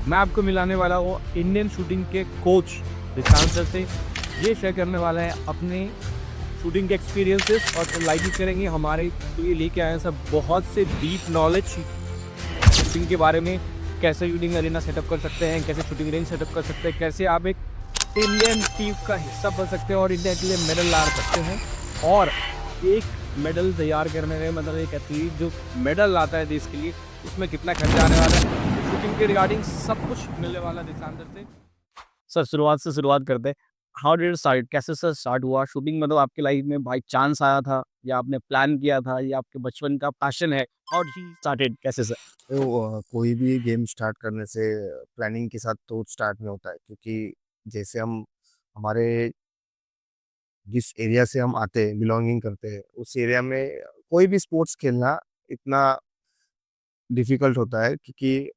मैं आपको मिलाने वाला हूँ इंडियन शूटिंग के कोच दिशांत सर से। ये शेयर करने वाला है अपने शूटिंग के एक्सपीरियंसेस और लाइव भी करेंगे हमारे लिए लेके आए हैं सब बहुत से डीप नॉलेज शूटिंग के बारे में। कैसे शूटिंग अरेना सेटअप कर सकते हैं, कैसे शूटिंग रेंज सेटअप कर सकते हैं, कैसे आप एक इंडियन टीम का हिस्सा बन सकते हैं और इंडिया के लिए मेडल ला सकते हैं। और एक मेडल तैयार करने में मतलब एक एथलीट जो मेडल लाता है देश के लिए, उसमें कितना खर्चा आने वाला है, शूटिंग के रिगार्डिंग सब कुछ मिलने वाला है दिशांतर से। सर शुरुआत से शुरुआत करते हैं। हाउ डिड स्टार्ट, कैसे सर स्टार्ट हुआ शूटिंग? मतलब आपकी लाइफ में बाय चांस आया था या आपने प्लान किया था या आपके बचपन का पैशन है? हाउ डिड ही स्टार्टेड, कैसे सर? तो कोई भी गेम स्टार्ट करने से प्लानिंग के साथ तो स्टार्ट में होता है, क्योंकि जैसे हम हमारे जिस एरिया से हम आते हैं, बिलोंगिंग करते हैं, उस एरिया में कोई भी स्पोर्ट्स खेलना इतना डिफिकल्ट होता है, क्योंकि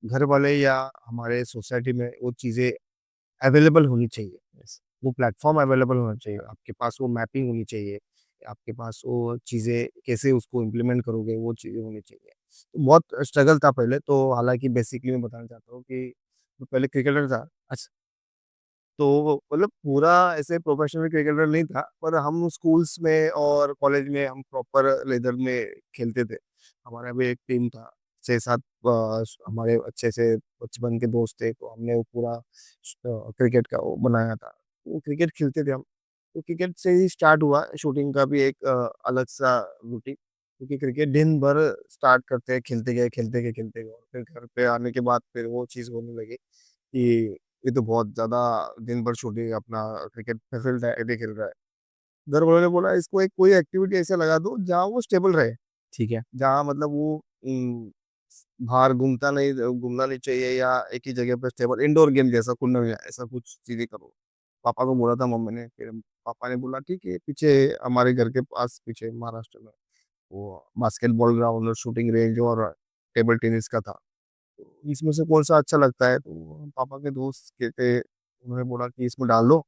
घर वाले या हमारे सोसाइटी में वो चीज़ें अवेलेबल होनी चाहिए। यस। वो प्लेटफॉर्म अवेलेबल होना चाहिए, आपके पास वो मैपिंग होनी चाहिए, आपके पास वो चीज़ें कैसे उसको इम्प्लीमेंट करोगे वो चीज़ें होनी चाहिए। तो बहुत स्ट्रगल था पहले तो, हालाँकि बेसिकली मैं बताना चाहता हूँ कि मैं पहले क्रिकेटर था। अच्छा। तो मतलब पूरा ऐसे प्रोफेशनल क्रिकेटर नहीं था, पर हम स्कूल्स में और कॉलेज में हम प्रॉपर लेदर में खेलते थे। हमारा भी एक टीम था, 6-7 हमारे अच्छे से बचपन के दोस्त थे, तो हमने वो पूरा क्रिकेट का वो बनाया था। वो क्रिकेट खेलते थे हम। तो क्रिकेट से ही स्टार्ट हुआ शूटिंग का भी एक अलग-सा रूटीन, क्योंकि क्रिकेट दिन भर स्टार्ट करते हैं, खेलते गए और फिर घर पे आने के बाद फिर वो चीज़ होने लगी कि ये तो बहुत ज़्यादा दिन भर शूटिंग अपना क्रिकेट में फील्ड है, ये खेल रहा है। घर वालों ने बोला इसको एक कोई एक्टिविटी ऐसे लगा दो जहाँ वो स्टेबल रहे, ठीक है। जहाँ मतलब वो बाहर घूमना नहीं चाहिए, या एक ही जगह पे स्टेबल इंडोर गेम जैसा कुछ नहीं है, ऐसा कुछ चीज़ें करो। पापा को बोला था मम्मी ने, फिर पापा ने बोला ठीक है, पीछे हमारे घर के पास पीछे महाराष्ट्र में वो बास्केटबॉल ग्राउंड और शूटिंग रेंज और टेबल टेनिस का था। तो इसमें से कौन-सा अच्छा लगता है? तो पापा के दोस्त कहते, उन्होंने बोला कि इसमें डाल दो,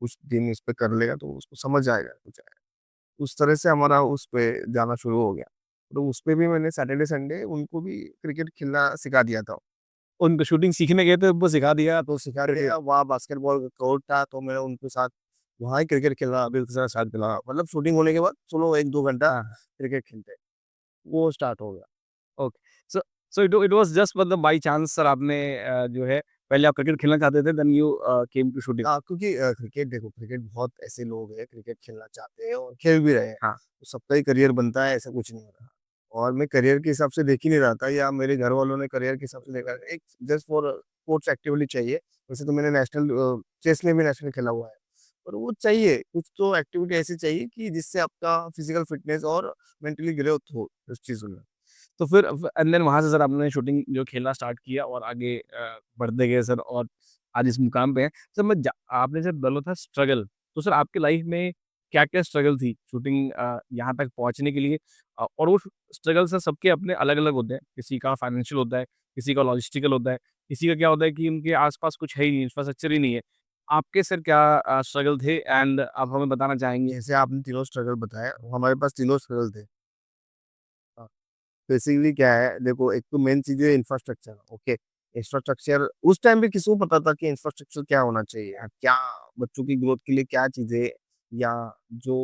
कुछ दिन इस पे कर लेगा तो उसको समझ आएगा कुछ आएगा। उस तरह से हमारा उस पे जाना शुरू हो गया। तो उस पे भी मैंने सैटरडे संडे उनको भी क्रिकेट खेलना सिखा दिया था। उनको शूटिंग सीखने गए थे, वो सिखा दिया तो सिखा फिर? दिया, वहाँ बास्केटबॉल का कोर्ट था, तो मैं उनके साथ वहाँ ही क्रिकेट खेलना अभी उसके साथ स्टार्ट करा। मतलब शूटिंग होने के बाद चलो 1-2 घंटा हाँ। क्रिकेट खेलते हैं, वो स्टार्ट हो गया। Okay. So so it was just मतलब बाय चांस सर आपने जो है पहले आप क्रिकेट खेलना चाहते थे then you came to shooting. क्योंकि क्रिकेट देखो, क्रिकेट बहुत ऐसे लोग हैं क्रिकेट खेलना चाहते हैं और खेल भी रहे हैं। हाँ। तो सबका ही करियर बनता है, ऐसा कुछ नहीं हो रहा। और मैं करियर के हिसाब से देख ही नहीं रहा था, या मेरे घर वालों ने करियर के हिसाब से देखा। एक जस्ट फॉर स्पोर्ट्स एक्टिविटी चाहिए। वैसे तो मैंने नेशनल चेस में भी नेशनल खेला हुआ है। पर वो चाहिए, कुछ तो एक्टिविटी ऐसी चाहिए कि जिससे आपका फिजिकल फिटनेस और मेंटली ग्रोथ हो उस चीज़ों में। तो फिर एंड देन वहाँ से सर आपने शूटिंग जो खेलना स्टार्ट किया और आगे बढ़ते गए सर और आज इस मुकाम पे हैं। सर आपने जब बोला था स्ट्रगल, तो सर आपकी लाइफ में क्या-क्या स्ट्रगल थी शूटिंग यहाँ तक पहुँचने के लिए? और वो स्ट्रगल सर सबके अपने अलग-अलग होते हैं। किसी का फाइनेंशियल होता है, किसी का लॉजिस्टिकल होता है, किसी का क्या होता है कि उनके आस-पास कुछ है ही नहीं, इंफ्रास्ट्रक्चर ही नहीं है। आपके सर क्या स्ट्रगल थे एंड आप हमें बताना चाहेंगे? जैसे आपने तीनों स्ट्रगल बताया, हमारे पास तीनों स्ट्रगल थे। हाँ। बेसिकली क्या है, देखो एक तो मेन चीज़ है इंफ्रास्ट्रक्चर, ओके। इंफ्रास्ट्रक्चर उस टाइम पे किसी को पता था कि इंफ्रास्ट्रक्चर क्या होना चाहिए, क्या बच्चों की ग्रोथ के लिए क्या चीज़ें, या जो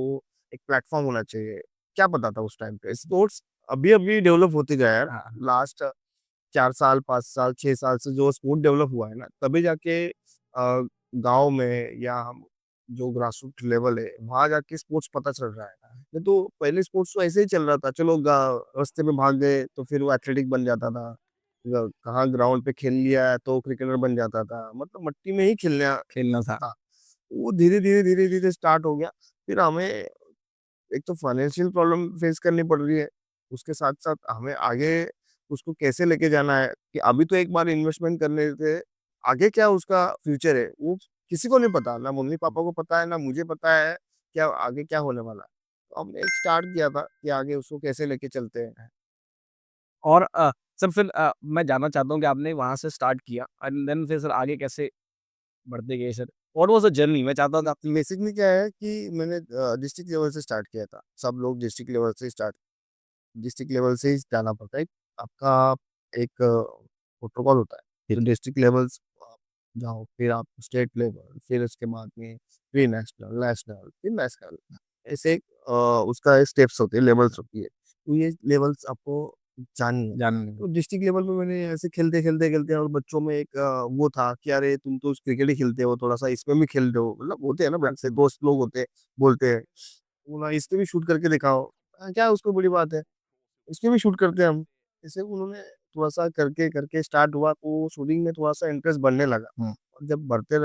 एक प्लेटफ़ॉर्म होना चाहिए, क्या पता था उस टाइम पे? स्पोर्ट्स अभी-अभी डेवलप होते गया है यार। हाँ। लास्ट 4 साल, 5 साल, 6 साल से जो स्पोर्ट डेवलप हुआ है ना, तभी जाके गाँव में या हम जो ग्रासरूट लेवल है, वहाँ जाके स्पोर्ट्स पता चल रहा है। नहीं तो पहले स्पोर्ट्स तो ऐसे ही चल रहा था, चलो रास्ते में भाग गए तो फिर वो एथलेटिक बन जाता था। कहाँ ग्राउंड पे खेल लिया तो क्रिकेटर बन जाता था, मतलब मिट्टी में ही खेलना खेलना था। था। वो धीरे-धीरे स्टार्ट हो गया। फिर हमें एक तो फाइनेंशियल प्रॉब्लम फेस करनी पड़ रही है, उसके साथ-साथ हमें आगे उसको कैसे लेके जाना है, कि अभी तो एक बार इन्वेस्टमेंट करने से आगे क्या उसका फ्यूचर है, वो किसी को नहीं पता, ना मम्मी-पापा को पता है, ना मुझे पता है, क्या आगे क्या होने वाला है। तो हमने एक स्टार्ट किया था कि आगे उसको कैसे लेके चलते हैं। और सर फिर मैं जानना चाहता हूँ कि आपने वहाँ से स्टार्ट किया एंड देन फिर सर आगे कैसे बढ़ते गए sir? What was the journey? मैं चाहता था बेसिकली क्या है कि मैंने डिस्ट्रिक्ट लेवल से स्टार्ट किया था। सब लोग डिस्ट्रिक्ट लेवल से ही जाना पड़ता है। आपका एक प्रोटोकॉल होता है। फिर डिस्ट्रिक्ट लेवल्स आप जाओ, फिर आप स्टेट लेवल, फिर उसके बाद में प्री नेशनल, नेशनल, फिर नेशनल। ऐसे उसका स्टेप्स होते हैं, लेवल्स होती है। तो ये लेवल्स आपको जाननी है। जानने में। तो डिस्ट्रिक्ट लेवल पे मैंने ऐसे खेलते और बच्चों में एक वो था कि अरे तुम तो क्रिकेट ही खेलते हो, थोड़ा सा इसमें भी खेल दो, मतलब होते हैं ना बहुत से दोस्त लोग होते हैं, बोलते हैं बोला इसमें भी शूट करके दिखाओ। क्या उसको बड़ी बात है, इसमें भी शूट करते हैं हम। जैसे उन्होंने थोड़ा-सा करके स्टार्ट हुआ तो शूटिंग में थोड़ा-सा इंटरेस्ट बढ़ने लगा। और जब बढ़ते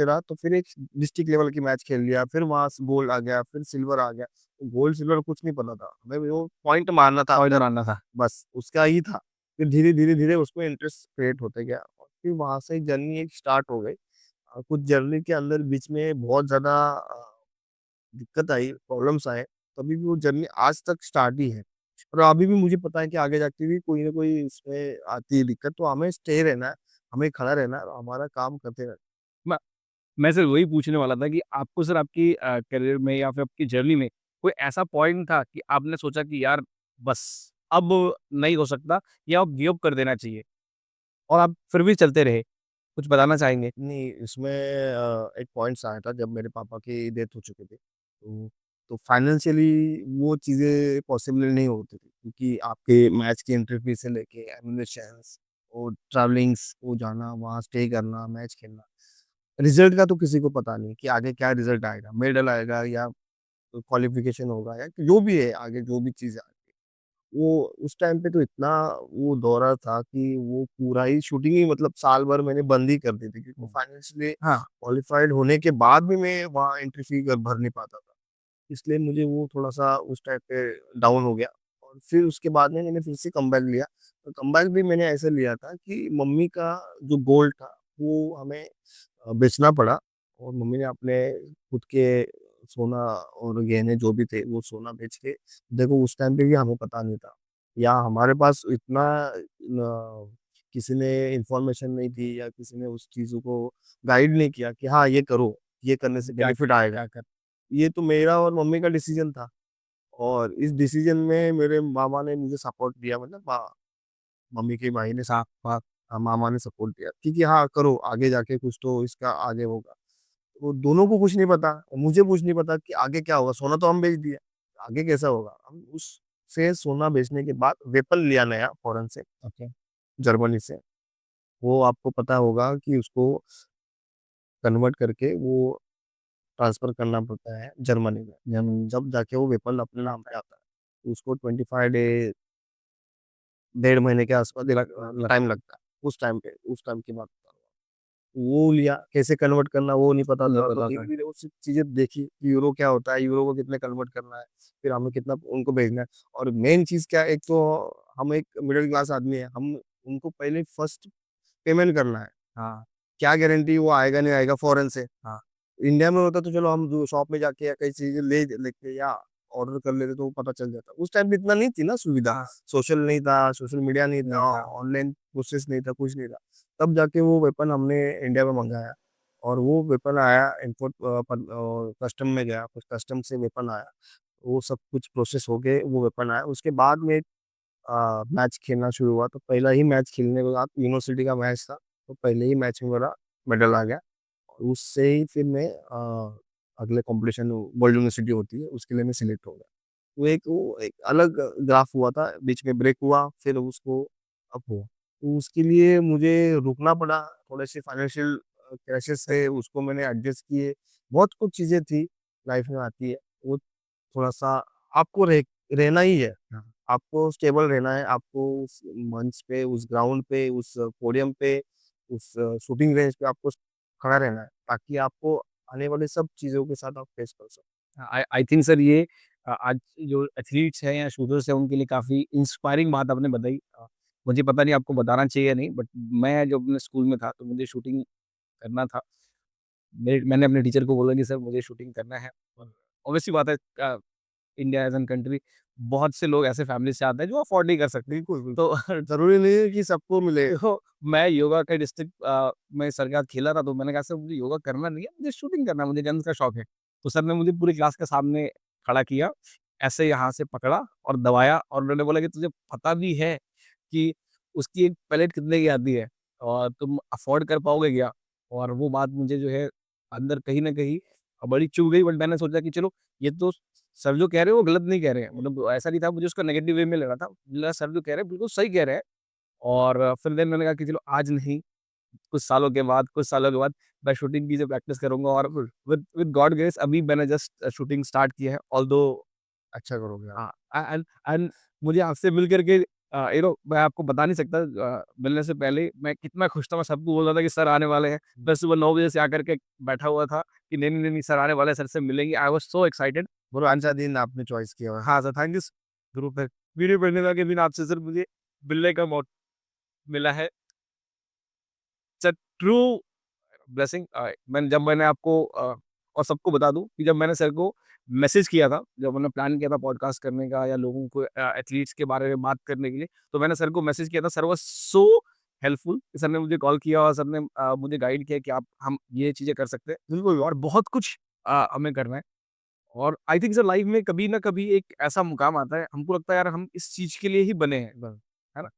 रहा तो फिर एक डिस्ट्रिक्ट लेवल की मैच खेल लिया, फिर वहाँ से गोल्ड आ गया, फिर सिल्वर आ गया। गोल्ड, सिल्वर कुछ नहीं पता था। हमें वो पॉइंट मारना था पॉइंट अपना, मारना था। बस उसका ही था। फिर धीरे-धीरे उसमें इंटरेस्ट क्रिएट होते गया और फिर वहाँ से जर्नी एक स्टार्ट हो गई। कुछ जर्नी के अंदर बीच में बहुत ज़्यादा दिक्कत आई, प्रॉब्लम्स आए, तभी भी वो जर्नी आज तक स्टार्ट ही है। और अभी भी मुझे पता है कि आगे जाके भी कोई ना कोई इसमें आती है दिक्कत, तो हमें स्टे रहना है, हमें खड़ा रहना है और हमारा काम करते रहना मैं मैं सर वही पूछने वाला था कि आपको सर आपकी करियर में या फिर आपकी जर्नी में कोई ऐसा पॉइंट था कि आपने सोचा कि यार बस अब नहीं हो सकता या अब गिव अप कर देना चाहिए और आप फिर भी चलते रहे? कुछ बताना चाहेंगे? है। नहीं, इसमें एक पॉइंट्स आया था जब मेरे पापा की डेथ हो चुकी थी। तो फाइनेंशियली वो चीज़ें पॉसिबल नहीं होती थी क्योंकि आपके मैच की एंट्री फीस से लेके एम्यूनिशंस और ट्रैवलिंग्स को जाना, वहाँ स्टे करना, मैच खेलना। रिज़ल्ट का तो किसी को पता नहीं कि आगे क्या रिज़ल्ट आएगा, मेडल आएगा या क्वालिफ़िकेशन होगा या जो भी है आगे जो भी चीज़ आएगी। वो उस टाइम पे तो इतना वो दौरा था कि वो पूरा ही शूटिंग ही मतलब साल भर मैंने बंद ही कर दी थी क्योंकि फाइनेंशियली हाँ। क्वालिफ़ाइड होने के बाद भी मैं वहाँ एंट्री फ़ी भर नहीं पाता था। इसलिए मुझे वो थोड़ा-सा उस टाइम पे डाउन हो गया और फिर उसके बाद में मैंने फिर से कमबैक लिया। तो कमबैक भी मैंने ऐसे लिया था कि मम्मी का जो गोल्ड था, वो हमें बेचना पड़ा और मम्मी ने अपने खुद के सोना और गहने जो भी थे, वो सोना बेच के देखो उस टाइम पे भी हमें पता नहीं था या हमारे पास इतना किसी ने इन्फॉर्मेशन नहीं दी या किसी ने उस चीज़ों को गाइड नहीं किया कि हाँ, ये करो, ये करने से क्या बेनिफिट आएगा। क्या कर ये तो मेरा और मम्मी का डिसीजन था और इस डिसीजन में मेरे मामा ने मुझे सपोर्ट दिया मतलब मम्मी के भाई ने मामा ने सपोर्ट दिया कि हाँ, करो आगे जाके कुछ तो इसका आगे होगा। तो दोनों को कुछ नहीं पता और मुझे कुछ नहीं पता कि आगे क्या होगा, सोना तो हम बेच दिया, आगे कैसा होगा? हम उससे सोना बेचने के बाद वेपन लिया नया फ़ॉरेन से, ओके। जर्मनी से। वो आपको पता होगा कि उसको कन्वर्ट करके वो ट्रांसफ़र करना पड़ता है जर्मनी में। जब जाके वो वेपन अपने नाम पे आता है, तो उसको 25 डे, डेढ़ महीने के आसपास टाइम लगता है। उस टाइम की बात बता रहा हूँ। वो लिया, कैसे कन्वर्ट करना वो नहीं पता नहीं था, तो पता था। धीरे-धीरे वो सब चीज़ें देखी, कि यूरो क्या होता है, यूरो को कितने कन्वर्ट करना है, फिर हमें कितना उनको भेजना है और मेन चीज़ क्या है, एक तो हम एक मिडल क्लास आदमी हैं, हम उनको पहले फर्स्ट पेमेंट करना है। हाँ, क्या गारंटी वो आएगा नहीं आएगा फ़ॉरेन से। हाँ। इंडिया में होता तो चलो हम जो शॉप में जाके या कई चीज़ें ले लेके या ऑर्डर कर लेते तो पता चल जाता। उस टाइम पे इतना नहीं थी ना सुविधा, हाँ, सोशल नहीं था, सोशल मीडिया नहीं था, नहीं था। ऑनलाइन प्रोसेस नहीं था, कुछ नहीं था। तब जाके वो वेपन हमने इंडिया में मँगाया और वो वेपन आया इम्पोर्ट कस्टम में गया, फिर कस्टम से वेपन आया। वो सब कुछ प्रोसेस हो के वो वेपन आया। उसके बाद में मैच खेलना शुरू हुआ, तो पहला ही मैच खेलने के बाद यूनिवर्सिटी का मैच था, तो पहले ही मैच में मेरा मेडल आ गया। और उससे ही फिर मैं अगले कॉम्पिटिशन वर्ल्ड यूनिवर्सिटी होती है, उसके लिए मैं सिलेक्ट हो गया। वो एक अलग ग्राफ हुआ था, बीच में ब्रेक हुआ, फिर उसको अप हुआ। तो उसके लिए मुझे रुकना पड़ा, थोड़े-से फाइनेंशियल क्राइसिस थे, उसको मैंने एडजस्ट किए। बहुत कुछ चीज़ें थी, लाइफ में आती है, वो थोड़ा-सा आपको रहना ही है। हाँ। आपको स्टेबल रहना है, आपको उस मंच पे, उस ग्राउंड पे, उस पोडियम पे, उस शूटिंग रेंज पे आपको खड़ा रहना है, ताकि आपको आने वाली सब चीज़ों के साथ आप फेस कर सको। आई आई थिंक सर ये आज जो एथलीट्स हैं या शूटर्स हैं उनके लिए काफ़ी इंस्पायरिंग बात आपने बताई। मुझे पता नहीं आपको बताना चाहिए या नहीं बट मैं जब अपने स्कूल में था तो मुझे शूटिंग करना था। मैंने अपने टीचर को बोला कि सर मुझे शूटिंग करना है और ऑब्वियस सी बात है इंडिया एज़ एन कंट्री बहुत से लोग ऐसे फैमिली से आते हैं जो अफोर्ड नहीं कर सकते। बिल्कुल, तो बिल्कुल। ज़रूरी नहीं है कि सबको मिले। देखो, मैं योगा के डिस्ट्रिक्ट में सर के साथ खेला था, तो मैंने कहा सर मुझे योगा करना नहीं है, मुझे शूटिंग करना है, मुझे डांस का शौक है। तो सर ने मुझे पूरी क्लास के सामने खड़ा किया, ऐसे यहाँ से पकड़ा और दबाया और उन्होंने बोला कि तुझे पता भी है कि उसकी एक पैलेट कितने की आती है? और तुम अफ़ोर्ड कर पाओगे क्या? और वो बात मुझे जो है अंदर कहीं न कहीं बड़ी चुभ गई, बट मैंने सोचा कि चलो ये तो सर जो कह रहे हैं वो गलत नहीं कह रहे हैं। मतलब ऐसा नहीं था, मुझे उसका नेगेटिव वे में ले रहा था। मुझे लगा सर जो कह रहे हैं बिल्कुल सही कह रहे हैं। और फिर देन मैंने कहा कि चलो आज नहीं, कुछ सालों के बाद मैं शूटिंग की जो प्रैक्टिस करूँगा, और विद विद गॉड ग्रेस अभी मैंने जस्ट शूटिंग स्टार्ट की है। ऑल्दो अच्छा करोगे आप। हाँ, एंड मुझे आपसे मिल कर के मैं आपको बता नहीं सकता, मिलने से पहले मैं कितना खुश था। मैं सबको बोल रहा था कि सर आने वाले हैं। मैं सुबह 9 बजे से आकर के बैठा हुआ था कि नहीं, नहीं, नहीं, नहीं, सर आने वाले हैं, सर से मिलेंगे। I was so excited. बहुत एंड अच्छा दिन आपने चॉइस किया है। हाँ सर, थैंक यू स ग्रुप है। वीडियो बनने के दिन आपसे सर मुझे मिलने का मौका मिला है। It's a true blessing. मैंने आपको और सबको बता दूँ कि जब मैंने सर को मैसेज किया था, जब मैंने प्लान किया था पॉडकास्ट करने का या लोगों को एथलीट्स के बारे में बात करने के लिए, तो मैंने सर को मैसेज किया था। Sir was so helpful. Sir ने मुझे कॉल किया और सर ने मुझे गाइड किया कि आप हम ये चीज़ें कर सकते हैं। बिल्कुल, और बहुत कुछ हमें करना है। और आई थिंक सर लाइफ में कभी ना कभी एक ऐसा मुकाम आता है, हमको लगता है यार हम इस चीज़ के लिए ही बने हैं, है ना?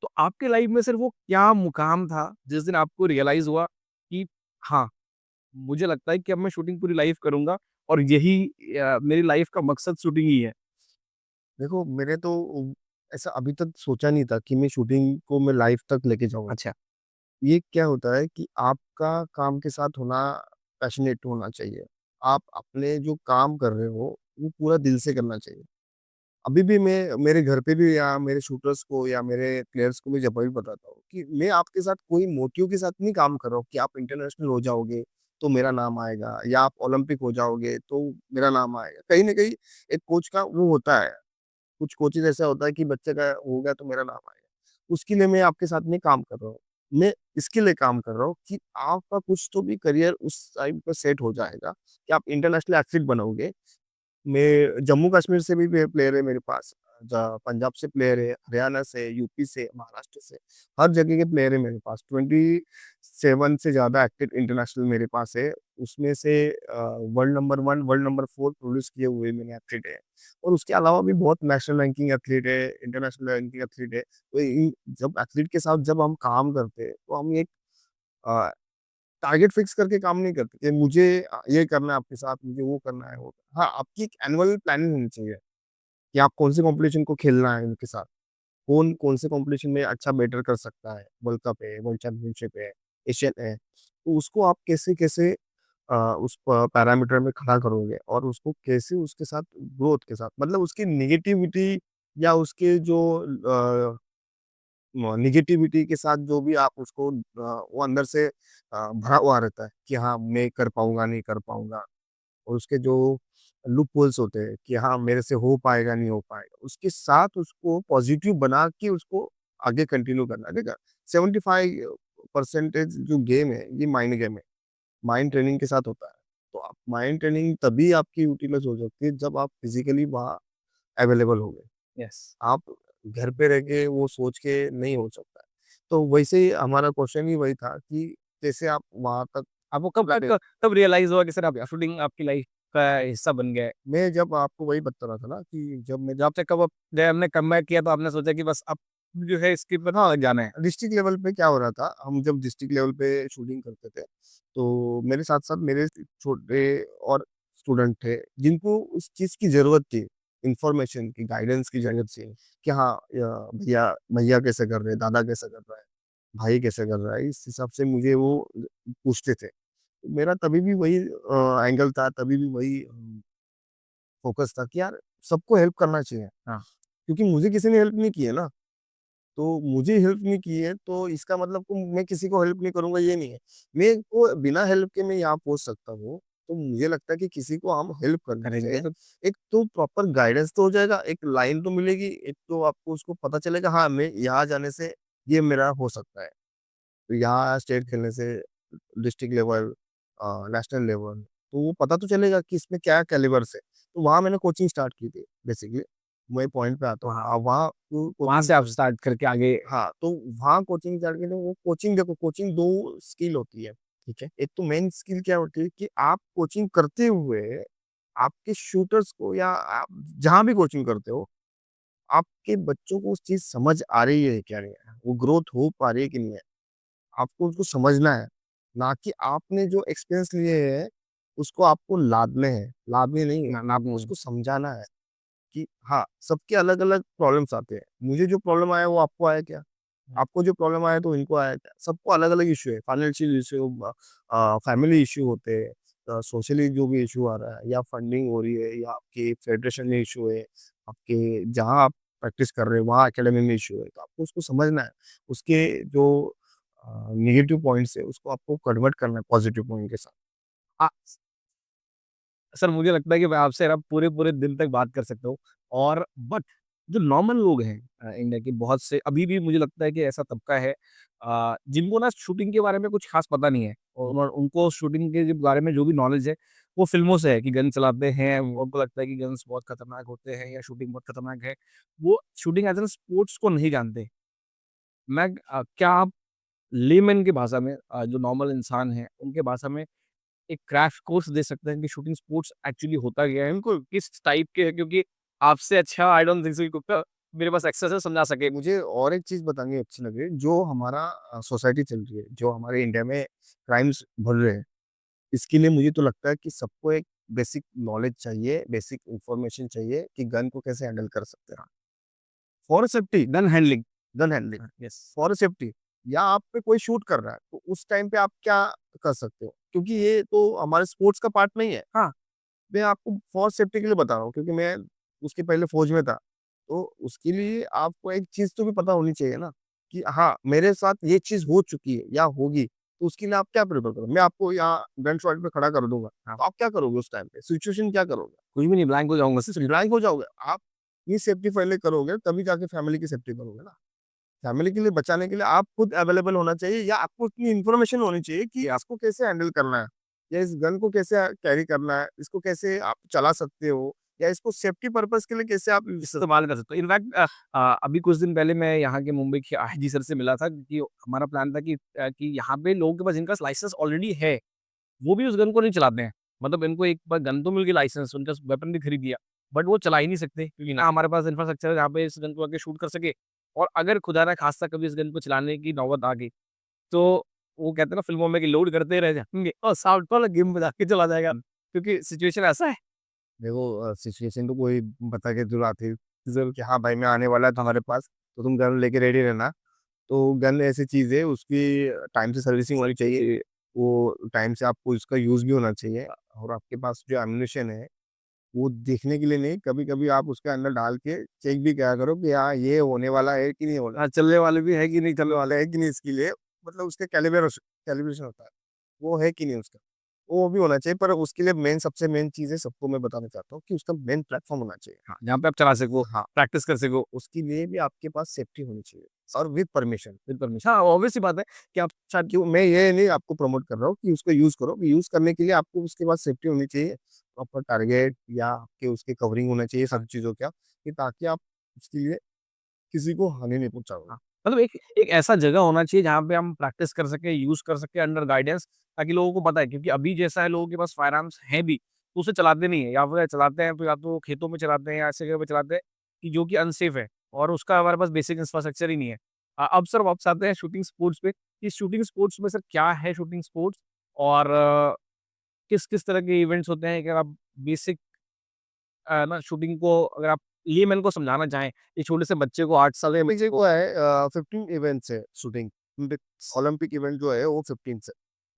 तो आपके लाइफ में सर वो क्या मुकाम था जिस दिन आपको रियलाइज़ हुआ कि हाँ, मुझे लगता है कि अब मैं शूटिंग पूरी लाइफ करूँगा और यही मेरी लाइफ का मकसद शूटिंग ही है। देखो मैंने तो ऐसा अभी तक सोचा नहीं था कि मैं शूटिंग को मैं लाइफ़ तक लेके जाऊँगा। अच्छा। ये क्या होता है कि आपका काम के साथ होना पैशनेट होना चाहिए। आप अपने जो काम कर रहे हो, वो पूरा दिल से करना चाहिए। अभी भी मैं मेरे घर पे भी या मेरे शूटर्स को या मेरे प्लेयर्स को मैं जब भी बताता हूँ कि मैं आपके साथ कोई मोटिव के साथ नहीं काम कर रहा हूँ कि आप इंटरनेशनल हो जाओगे, तो मेरा नाम आएगा या आप ओलंपिक हो जाओगे, तो मेरा नाम आएगा। कहीं न कहीं एक कोच का वो होता है, कुछ कोचेज़ ऐसा होता है कि बच्चे का हो गया तो मेरा नाम आएगा। उसके लिए मैं आपके साथ नहीं काम कर रहा हूँ। मैं इसके लिए काम कर रहा हूँ कि आपका कुछ तो भी करियर उस टाइम पे सेट हो जाएगा कि आप इंटरनेशनल एथलीट बनोगे। मैं जम्मू कश्मीर से भी प्लेयर है मेरे पास, पंजाब से प्लेयर है, हरियाणा से, यूपी से, महाराष्ट्र से, हर जगह के प्लेयर है मेरे पास। 27 से ज़्यादा एक्टिव इंटरनेशनल मेरे पास है। उसमें से world number 1, world number 4 produce किए हुए मैंने एथलीट है। और उसके अलावा भी बहुत नेशनल रैंकिंग एथलीट है, इंटरनेशनल रैंकिंग एथलीट है। तो इन जब एथलीट के साथ जब हम काम करते हैं, तो हम एक अ, टारगेट फिक्स करके काम नहीं करते कि मुझे ये करना है आपके साथ, मुझे वो करना है, वो हाँ, आपकी एक एनुअल प्लानिंग होनी चाहिए कि आप कौन से कॉम्पिटिशन को खेलना है उनके साथ। कौन से कॉम्पिटिशन में अच्छा बेटर कर सकता है, वर्ल्ड कप है, वर्ल्ड चैंपियनशिप है, एशियन है। तो उसको आप कैसे-कैसे उस प पैरामीटर में खड़ा करोगे और उसको कैसे उसके साथ ग्रोथ के साथ मतलब उसकी नेगेटिविटी या उसके जो नेगेटिविटी के साथ जो भी आप उसको वो अंदर से भरा हुआ रहता है कि हाँ, मैं कर पाऊँगा, नहीं कर पाऊँगा। और उसके जो लूप होल्स होते हैं कि हाँ, मेरे से हो पाएगा, नहीं हो पाएगा। उसके साथ उसको पॉज़िटिव बना के उसको आगे कंटिन्यू करना है। देखा 75% जो गेम है, ये माइंड गेम है। माइंड ट्रेनिंग के साथ होता है। तो आप माइंड ट्रेनिंग तभी आपकी यूटिलाइज़ हो सकती है जब आप फिज़िकली वहाँ अवेलेबल होंगे। यस। आप घर पे रह के वो सोच के नहीं हो सकता है। तो वैसे ही हमारा क्वेश्चन ही वही था कि कैसे आप वहाँ तक आपको कब प्लान कब रियलाइज़ हुआ कि सर अब शूटिंग आपकी लाइफ का हिस्सा बन गया है? मैं जब आपको वही बता रहा था ना कि जब मैं जब से कब अब जब हमने कमबैक किया तो आपने सोचा कि बस अब जो है इसके ऊपर हाँ, जाना है? डिस्ट्रिक्ट लेवल पे क्या हो रहा था, हम जब डिस्ट्रिक्ट लेवल पे शूटिंग करते थे, तो मेरे साथ-साथ मेरे छोटे और स्टूडेंट थे, जिनको उस चीज़ की ज़रूरत थी, इन्फॉर्मेशन की, गाइडेंस की ज़रूरत थी कि हाँ, भैया भैया कैसे कर रहे हैं, दादा कैसे कर रहा है, भाई कैसे कर रहा है, इस हिसाब से मुझे वो पूछते थे। मेरा तभी भी वही एंगल था, तभी भी वही फ़ोकस था कि यार सबको हेल्प करना चाहिए, हाँ। क्योंकि मुझे किसी ने हेल्प नहीं की है ना। तो मुझे हेल्प नहीं की है, तो इसका मतलब को मैं किसी को हेल्प नहीं करूँगा ये नहीं है। मैं को बिना हेल्प के मैं यहाँ पहुँच सकता हूँ, तो मुझे लगता है कि किसी को हम हेल्प करनी करेंगे चाहिए। तो एक तो प्रॉपर गाइडेंस तो हो जाएगा, एक लाइन तो मिलेगी, एक तो आपको उसको पता चलेगा हाँ, मैं यहाँ जाने से ये मेरा हो सकता है। तो यहाँ स्टेट खेलने से डिस्ट्रिक्ट लेवल नेशनल लेवल, तो वो पता तो चलेगा कि इसमें क्या कैलिबर्स है। तो वहाँ मैंने कोचिंग स्टार्ट की थी बेसिकली, वही पॉइंट पे आता हूँ। वहाँ वहाँ वहाँ कोचिंग से आप स्टार्ट करके आगे हाँ, तो वहाँ कोचिंग जाके ना वो कोचिंग देखो कोचिंग 2 स्किल होती है, ठीक है? एक तो मेन स्किल क्या होती है कि आप कोचिंग करते हुए आपके शूटर्स को या आप जहाँ भी कोचिंग करते हो, आपके बच्चों को उस चीज़ समझ आ रही है क्या नहीं है? वो ग्रोथ हो पा रही है कि नहीं है? आपको उसको समझना है, ना कि आपने जो एक्सपीरियंस लिए हैं, उसको आपको लादने हैं, लादने नहीं, ना ना उसको समझाना है कि हाँ, सबके अलग-अलग प्रॉब्लम्स आते हैं। मुझे जो प्रॉब्लम आया वो आपको आया क्या? आपको जो प्रॉब्लम आया तो इनको आया क्या? सबको अलग-अलग इश्यू है, फाइनेंशियल इश्यू फैमिली इश्यू होते हैं, सोशली जो भी इश्यू आ रहा है या फंडिंग हो रही है या आपके फेडरेशन में इश्यू है, आपके जहाँ आप प्रैक्टिस कर रहे हो वहाँ एकेडमी में इश्यू है, तो आपको उसको समझना है। उसके जो नेगेटिव पॉइंट्स है उसको आपको कन्वर्ट करना है पॉजिटिव पॉइंट के साथ। आ, सर मुझे लगता है कि मैं आपसे ना पूरे-पूरे दिन तक बात कर सकता हूँ और बट जो नॉर्मल लोग हैं इंडिया के बहुत से अभी भी मुझे लगता है कि ऐसा तबका है जिनको ना शूटिंग के बारे में कुछ ख़ास पता नहीं है और उनको शूटिंग के जो बारे में जो भी नॉलेज है, वो फ़िल्मों से है कि गन चलाते हैं, उनको लगता है कि गन्स बहुत खतरनाक होते हैं या शूटिंग बहुत खतरनाक है। वो शूटिंग एज़ एन स्पोर्ट्स को नहीं जानते। क्या आप लेमैन की भाषा में जो नॉर्मल इंसान हैं, उनके भाषा में एक क्रैश कोर्स दे सकते हैं कि शूटिंग स्पोर्ट्स एक्चुअली होता क्या है? उनको किस टाइप के है क्योंकि आपसे अच्छा आई डोंट थिंक सो कि कोई मेरे पास एक्सेस है समझा सके। मुझे और एक चीज़ बतानी अच्छी लगी, जो हमारा सोसाइटी चल रही है, जो हमारे इंडिया में क्राइम्स बढ़ रहे हैं, इसके लिए मुझे तो लगता है कि सबको एक बेसिक नॉलेज चाहिए, बेसिक इन्फॉर्मेशन चाहिए कि गन को कैसे हैंडल कर सकते हैं। For safety, gun handling gun handling, yes. For safety, या आप पे कोई शूट कर रहा है, तो उस टाइम पे आप क्या कर सकते हो? क्योंकि ये तो हमारे स्पोर्ट्स का पार्ट नहीं है। हाँ, मैं आपको फॉर सेफ्टी के लिए बता रहा हूँ क्योंकि मैं उसके पहले फ़ौज में था। तो उसके लिए आपको एक चीज़ तो भी पता होनी चाहिए ना कि हाँ, मेरे साथ ये चीज़ हो चुकी है या होगी, तो उसके लिए आप क्या प्रिपेयर करोगे? मैं आपको यहाँ गन शॉट पे खड़ा कर दूँगा, हाँ, तो आप क्या करोगे उस टाइम पे? सिचुएशन क्या करोगे? कुछ भी नहीं ब्लैंक हो जाऊँगा सिर्फ ब्लैंक हो जाओगे। आप ये सेफ्टी पहले करोगे, तभी जाके फैमिली की सेफ्टी करोगे ना। फैमिली के लिए बचाने के लिए आप खुद अवेलेबल होना चाहिए या आपको इतनी इन्फॉर्मेशन होनी चाहिए कि इसको कैसे हैंडल करना है या इस गन को कैसे कैरी करना है, इसको कैसे आप चला सकते हो या इसको सेफ्टी पर्पस के लिए कैसे आप इस्तेमाल कर सकते हो। इनफैक्ट अभी कुछ दिन पहले मैं यहाँ के मुंबई के आईजी सर से मिला था क्योंकि हमारा प्लान था कि यहाँ पे लोगों के पास जिनका लाइसेंस ऑलरेडी है, वो भी उस गन को नहीं चलाते हैं। मतलब इनको एक बार गन तो मिल गई लाइसेंस, उनका वेपन भी खरीद लिया, बट वो चला ही नहीं सकते क्योंकि ना हमारे पास इंफ्रास्ट्रक्चर है जहाँ पे इस गन को आके शूट कर सके और अगर खुदा ना खास्ता कभी इस गन को चलाने की नौबत आ गई, तो वो कहते हैं ना फ़िल्मों में कि लोड करते रह जाएँगे और साउंड वाला गेम बजा के चला जाएगा क्योंकि सिचुएशन ऐसा है। देखो सिचुएशन तो कोई बता के जरूर आती है जरूर कि हाँ भाई मैं आने वाला था हमारे पास, तो तुम गन लेके रेडी रहना। तो गन ऐसी चीज़ है, उसकी टाइम से सर्विसिंग होनी चाहिए, वो टाइम से आपको इसका यूज़ भी होना चाहिए और आपके पास जो एम्यूनेशन है वो देखने के लिए नहीं, कभी-कभी आप उसके अंदर डाल के चेक भी किया करो कि हाँ, ये होने वाला है कि नहीं होने वाला। चलने वाले भी है कि नहीं चलने चलने वाला है कि नहीं इसके लिए, मतलब उसके कैलिब्रेशन होता है, वो है कि नहीं उसका, वो भी होना चाहिए। पर उसके लिए मेन सबसे मेन चीज़ है, सबको मैं बताना चाहता हूँ कि उसका मेन प्लेटफ़ॉर्म होना चाहिए। हाँ, जहाँ पे आप चला सको, हाँ, प्रैक्टिस कर सको उसके लिए भी आपके पास सेफ्टी होनी चाहिए और विद परमिशन। With permission. हाँ, ऑब्वियस सी बात है कि आप शायद क्यों मैं ये नहीं आपको प्रमोट कर रहा हूँ कि उसको यूज़ करो, यूज़ करने के लिए आपको उसके पास सेफ्टी होनी चाहिए, प्रॉपर टारगेट या आपके उसके कवरिंग होना चाहिए सब चीज़ों का, कि ताकि आप उसके लिए किसी को हानि नहीं पहुँचाओगे। हाँ, मतलब एक एक ऐसा जगह होना चाहिए जहाँ पे हम प्रैक्टिस कर सकें, यूज़ कर सकें अंडर गाइडेंस ताकि लोगों को पता है क्योंकि अभी जैसा है लोगों के पास फायर आर्म्स हैं भी, तो उसे चलाते नहीं है या फिर चलाते हैं तो या तो खेतों में चलाते हैं या ऐसे जगह पे चलाते हैं कि जो कि अनसेफ है और उसका हमारे पास बेसिक इंफ्रास्ट्रक्चर ही नहीं है। अब सर वापस आते हैं शूटिंग स्पोर्ट्स पे, कि शूटिंग स्पोर्ट्स में सर क्या है शूटिंग स्पोर्ट्स और किस-किस तरह के इवेंट्स होते हैं? अगर आप बेसिक ना शूटिंग को अगर आप लेमैन को समझाना चाहें, एक छोटे से बच्चे को 8 साल में देखिए वो है 15 इवेंट्स है शूटिंग, ओलंपिक इवेंट जो है वो 15 से,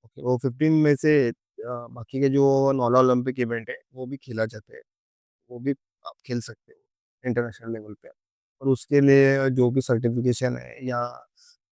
ओके, तो 15 में से बाकी के जो नॉन ओलंपिक इवेंट है वो भी खेला जाते हैं, वो भी आप खेल सकते हो इंटरनेशनल लेवल पे। और उसके लिए जो भी सर्टिफिकेशन है या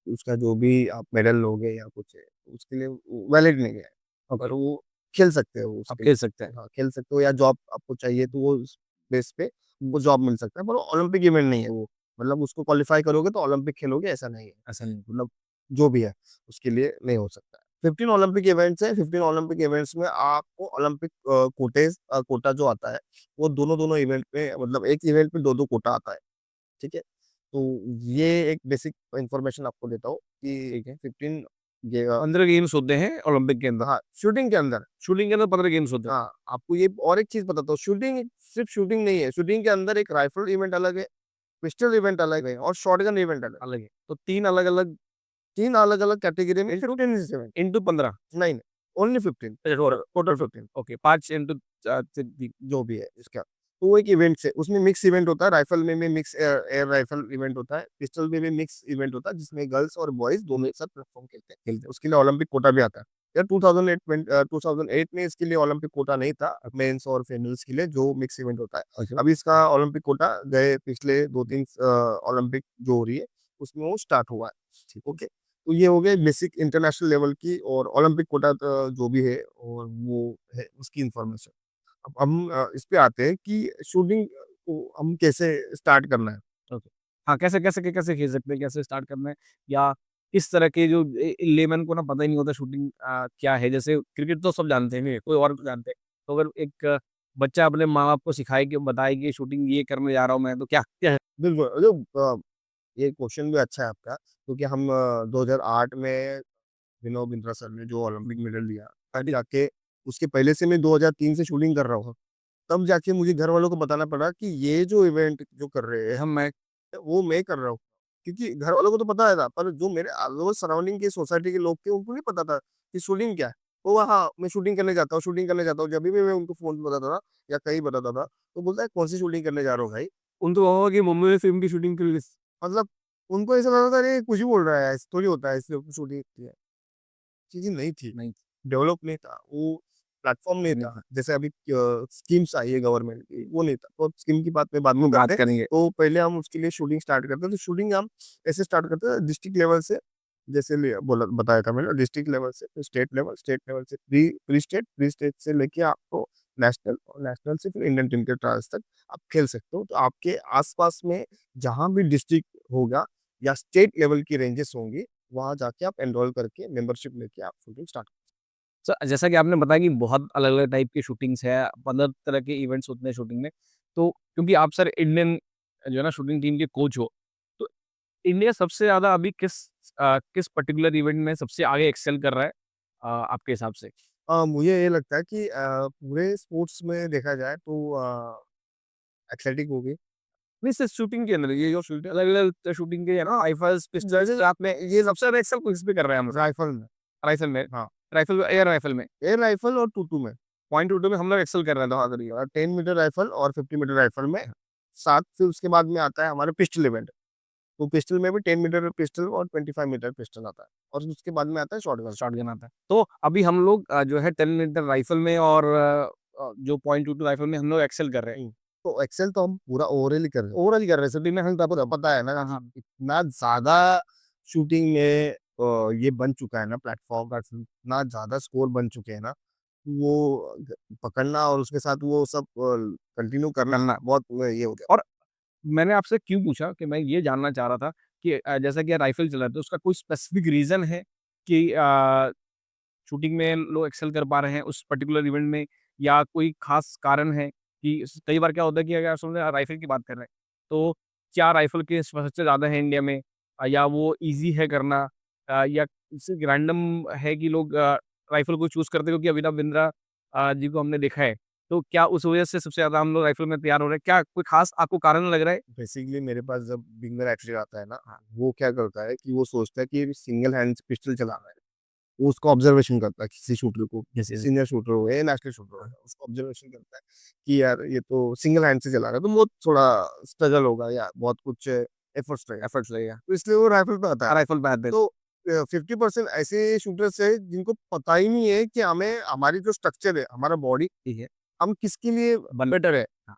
उसका जो भी आप मेडल लोगे या कुछ है, उसके लिए वैलिड नहीं है। ओके, पर वो खेल सकते हो आप उसके खेल लिए। सकते हैं। हाँ, खेल सकते हो या जॉब आपको चाहिए तो वो उस बेस पे वो जॉब मिल सकता है, पर ओलंपिक इवेंट नहीं है वो। मतलब उसको क्वालीफाई करोगे तो ओलंपिक खेलोगे ऐसा नहीं है। ऐसा नहीं मतलब जो भी है उसके लिए नहीं हो सकता है। 15 ओलंपिक इवेंट्स हैं, 15 ओलंपिक इवेंट्स में आपको ओलंपिक कोटा जो आता है, वो दोनों-दोनों इवेंट में मतलब एक इवेंट में 2-2 कोटा आता है, ठीक है? तो ये एक बेसिक इन्फॉर्मेशन आपको देता हूँ कि ठीक है। 15 ये 15 गेम्स होते हैं ओलंपिक के अंदर। हाँ, शूटिंग के अंदर। शूटिंग के अंदर 15 गेम्स होते हैं। हाँ, आपको ये और एक चीज़ बताता हूँ, शूटिंग सिर्फ शूटिंग नहीं है, शूटिंग के अंदर एक राइफल इवेंट अलग है, पिस्टल इवेंट अलग है और शॉटगन इवेंट अलग है। अलग है। तो 3 अलग-अलग 3 अलग-अलग कैटेगरी में 15 इज इवेंट। इंटू 15। नहीं, नहीं, ओनली 15, टोटल 15 ओके, 5 इंटू जो भी है इसका। तो वो एक इवेंट्स है, उसमें मिक्स इवेंट होता है, राइफल में भी mix air air rifle event होता है, पिस्टल में भी मिक्स इवेंट होता है, जिसमें गर्ल्स और बॉयज़ दोनों एक साथ प्लेटफ़ॉर्म खेलते हैं। उसके लिए ओलंपिक कोटा भी आता है। यार 2008 में इसके लिए ओलंपिक कोटा नहीं था, मेंस और फीमेल्स के लिए जो मिक्स इवेंट होता है। अच्छा। अभी इसका ओलंपिक कोटा गए पिछले 2-3 ओलंपिक जो हो रही है, उसमें वो स्टार्ट हुआ है। ओके। तो ये हो गए बेसिक इंटरनेशनल लेवल की और ओलंपिक कोटा जो भी है और वो है उसकी इन्फॉर्मेशन। अब हम इस पे आते हैं कि शूटिंग को हम कैसे स्टार्ट करना है। ओके। हाँ, कैसे खेल सकते हैं, कैसे स्टार्ट करना है या किस तरह के जो लेमैन को ना पता ही नहीं होता शूटिंग क्या है? जैसे क्रिकेट तो सब जानते हैं, कोई और तो जानते हैं। तो अगर एक बच्चा अपने माँ-बाप को सिखाए कि बताए कि शूटिंग ये करने जा रहा हूँ मैं, तो क्या क्या है? बिल्कुल, जो ये क्वेश्चन भी अच्छा है आपका क्योंकि हम 2008 में विनोद बिंद्रा सर ने जो ओलंपिक मेडल लिया, तब जाके उसके पहले से मैं 2003 से शूटिंग कर रहा हूँ। तब जाके मुझे घर वालों को बताना पड़ा कि ये जो इवेंट जो कर रहे हैं हम मैं वो मैं कर रहा हूँ। क्योंकि घर वालों को तो पता है था, पर जो मेरे आस-पास सराउंडिंग के सोसाइटी के लोग थे उनको नहीं पता था कि शूटिंग क्या है। वो हाँ, मैं शूटिंग करने जाता हूँ, शूटिंग करने जाता हूँ। जब भी मैं उनको फ़ोन पे बताता था या कहीं बताता था, तो बोलता है, "कौन सी शूटिंग करने जा रहे हो भाई?" उनको होगा कि मुंबई में फ़िल्म की शूटिंग के लिए मतलब उनको ऐसा लगता था, "अरे! कुछ भी बोल रहा है, ऐसे थोड़ी होता है, इसलिए शूटिंग होती है।" चीज़ें नहीं थी, नहीं, डेवलप नहीं था, वो प्लेटफ़ॉर्म नहीं नहीं था। जैसे अभी स्कीम्स आई है गवर्नमेंट की, वो नहीं था। तो स्कीम की बात मैं बाद में बात करते हैं। करेंगे। तो पहले हम उसके लिए शूटिंग स्टार्ट करते हैं, तो शूटिंग हम ऐसे स्टार्ट करते हैं डिस्ट्रिक्ट लेवल से, जैसे ले बोला बताया था मैंने डिस्ट्रिक्ट लेवल से, फिर स्टेट लेवल से प्री स्टेट से लेके आपको नेशनल और नेशनल से फिर इंडियन टीम के ट्रायल्स तक आप खेल सकते हो। तो आपके आस-पास में जहाँ भी डिस्ट्रिक्ट होगा या स्टेट लेवल की रेंजेस होंगी, वहाँ जाके आप एनरोल करके मेंबरशिप लेके आप शूटिंग स्टार्ट जैसा कि आपने बताया कि बहुत अलग-अलग टाइप की शूटिंग्स है, 15 तरह के इवेंट्स होते हैं शूटिंग में। तो क्योंकि आप सर इंडियन जो है ना शूटिंग टीम के कोच हो, तो इंडिया सबसे ज़्यादा अभी किस पर्टिकुलर इवेंट में सबसे आगे एक्सेल कर रहा है आपके हिसाब से? मुझे ये लगता है कि पूरे स्पोर्ट्स में देखा जाए तो एथलेटिक हो गई। नहीं सिर्फ शूटिंग के अंदर, ये जो अलग-अलग शूटिंग के है ना राइफल्स, पिस्टल्स, ट्रैप में ये सबसे ज़्यादा एक्सेल किस पे कर रहे हैं हम लोग? राइफल में, राइफल में, हाँ, एयर राइफल में। एयर राइफल और टू-टू में। पॉइंट टू टू में हम लोग एक्सेल कर रहे हैं तो हाँ, करिए। 10 मीटर राइफल और 50 मीटर राइफल में, साथ फिर उसके बाद में आता है हमारा पिस्टल इवेंट। तो पिस्टल में भी 10 मीटर पिस्टल और 25 मीटर पिस्टल आता है और उसके बाद में आता है शॉटगन। शॉटगन आता है। तो अभी हम लोग जो है 10 मीटर राइफल में और जो .22 राइफल में हम लोग एक्सेल कर रहे हैं। तो एक्सेल तो हम पूरा ओवरऑल ही कर रहे हैं। ओवरऑल ही कर रहे हैं, सभी में हमें आपको पता है ना, हाँ, इतना ज़्यादा शूटिंग में ये बन चुका है ना प्लेटफ़ॉर्म का, इतना ज़्यादा स्कोर बन चुके हैं ना, वो पकड़ना और उसके साथ वो सब कंटिन्यू करना करना बहुत ये हो गया। और मैंने आपसे क्यों पूछा कि मैं ये जानना चाह रहा था कि जैसा कि राइफल चला रहे थे, उसका कोई स्पेसिफिक रीज़न है कि शूटिंग में लोग एक्सेल कर पा रहे हैं उस पर्टिकुलर इवेंट में या कोई ख़ास कारण है कि कई बार क्या होता है कि अगर समझे राइफल की बात कर रहे हैं, तो क्या राइफल के सबसे ज़्यादा है इंडिया में या वो ईज़ी है करना या सिर्फ़ रैंडम है कि लोग राइफल को चूज़ करते हैं क्योंकि अभिनव बिंद्रा जी को हमने देखा है। तो क्या उस वजह से सबसे ज़्यादा हम लोग राइफल में तैयार हो रहे हैं? क्या कोई ख़ास आपको कारण लग रहा है? बेसिकली मेरे पास जब बिगिनर एक्चुअली आता है ना, वो क्या करता है कि वो सोचता है कि सिंगल हैंड से पिस्टल चलाना है। वो उसको ऑब्जर्वेशन करता है किसी शूटर को, यस, यस। सीनियर शूटर हो या नेशनल शूटर हो, उसको ऑब्जर्वेशन करता है कि यार ये तो सिंगल हैंड से चला रहा है, तो बहुत थोड़ा स्ट्रगल होगा या बहुत कुछ एफर्ट्स लगेगा। एफर्ट्स लगेगा। तो इसलिए वो राइफल पे आता है। राइफल पे आते हैं। तो 50% ऐसे शूटर्स है जिनको पता ही नहीं है कि हमें हमारी जो स्ट्रक्चर है, हमारा बॉडी ठीक है। हम किसके लिए बन बेटर है। हाँ,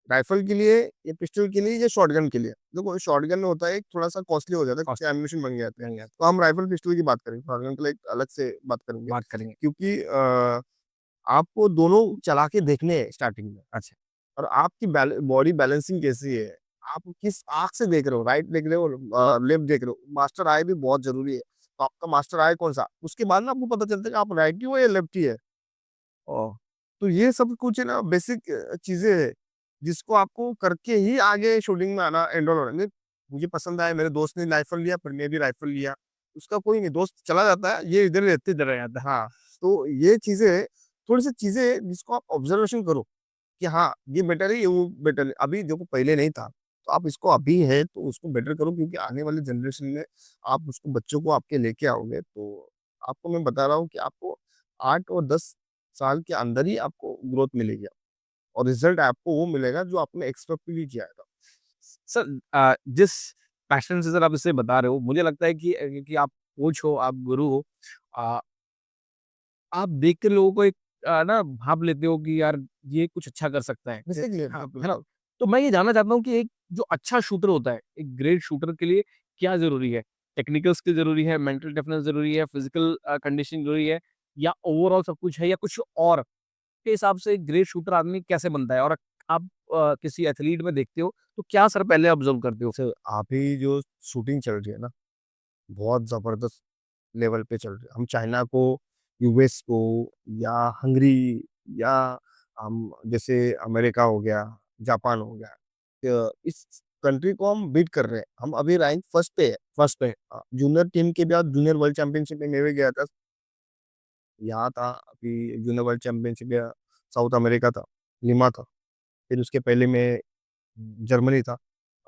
राइफल के लिए या पिस्टल के लिए या शॉटगन के लिए। देखो शॉटगन में होता है एक थोड़ा-सा कॉस्टली हो जाता है, कॉस्ट कुछ एम्यूनेशन बन जाते हैं। नहीं आता, तो हम राइफल पिस्टल की बात करेंगे, शॉटगन के लिए एक अलग से बात करेंगे। बात करेंगे। क्योंकि आपको दोनों चला के देखने हैं स्टार्टिंग में अच्छा। और आपकी बॉडी बैलेंसिंग कैसी है, आप किस आँख से देख रहे हो, राइट देख रहे हो लेफ्ट देख रहे हो। मास्टर आई भी बहुत ज़रूरी है। तो आपका मास्टर आई कौन-सा? उसके बाद ना आपको पता चलता है कि आप राइटी हो या लेफ्टी है। ओह! तो ये सब कुछ है ना बेसिक चीज़ें हैं, जिसको आपको करके ही आगे शूटिंग में आना एनरोल होना। नहीं, मुझे पसंद आया, मेरे दोस्त ने राइफ़ल लिया, फिर मैं भी राइफ़ल लिया। उसका कोई नहीं, दोस्त चला जाता है, ये इधर ही रहते इधर आ जाता है। हाँ, तो ये चीज़ें थोड़ी-सी चीज़ें हैं जिसको आप ऑब्ज़र्वेशन करो कि हाँ, ये बेटर है, ये वो बेटर है। अभी देखो पहले नहीं था। तो आप इसको अभी है तो उसको बेटर करो, क्योंकि आने वाले जनरेशन में आप उसको बच्चों को आपके लेके आओगे तो आपको मैं बता रहा हूँ कि आपको 8 और 10 साल के अंदर ही आपको ग्रोथ मिलेगी और रिजल्ट आपको वो मिलेगा जो आपने एक्सपेक्ट भी नहीं किया था। सर जिस पैशन से सर आप इसे बता रहे हो, मुझे लगता है कि आप कोच हो, आप गुरु हो, अ, आप देख के लोगों को एक ना भाप लेते हो कि यार ये कुछ अच्छा कर सकता है। बेसिकली हाँ, हाँ, है ना? बिल्कुल। तो मैं ये जानना चाहता हूँ कि एक जो अच्छा शूटर होता है, एक ग्रेट शूटर के लिए क्या ज़रूरी है? टेक्निकल स्किल ज़रूरी है, मेंटल टफनेस ज़रूरी है, फिज़िकल कंडीशनिंग ज़रूरी है या ओवरऑल सब कुछ है या कुछ और? के हिसाब से एक ग्रेट शूटर आदमी कैसे बनता है? और आप किसी एथलीट में देखते हो, तो क्या सर पहले ऑब्ज़र्व करते हो? सर अभी जो शूटिंग चल रही है ना, बहुत ज़बरदस्त लेवल पे चल रही है। हम चाइना को, यूएस को या हंगरी या हम जैसे अमेरिका हो गया, जापान हो गया, इस कंट्री को हम बीट कर रहे हैं। हम अभी रैंक फर्स्ट पे है। फर्स्ट पे जूनियर टीम के बाद जूनियर वर्ल्ड चैंपियनशिप में मैं भी गया था। यहाँ था अभी जूनियर वर्ल्ड चैंपियनशिप या साउथ अमेरिका था, लिमा था। फिर उसके पहले मैं जर्मनी था।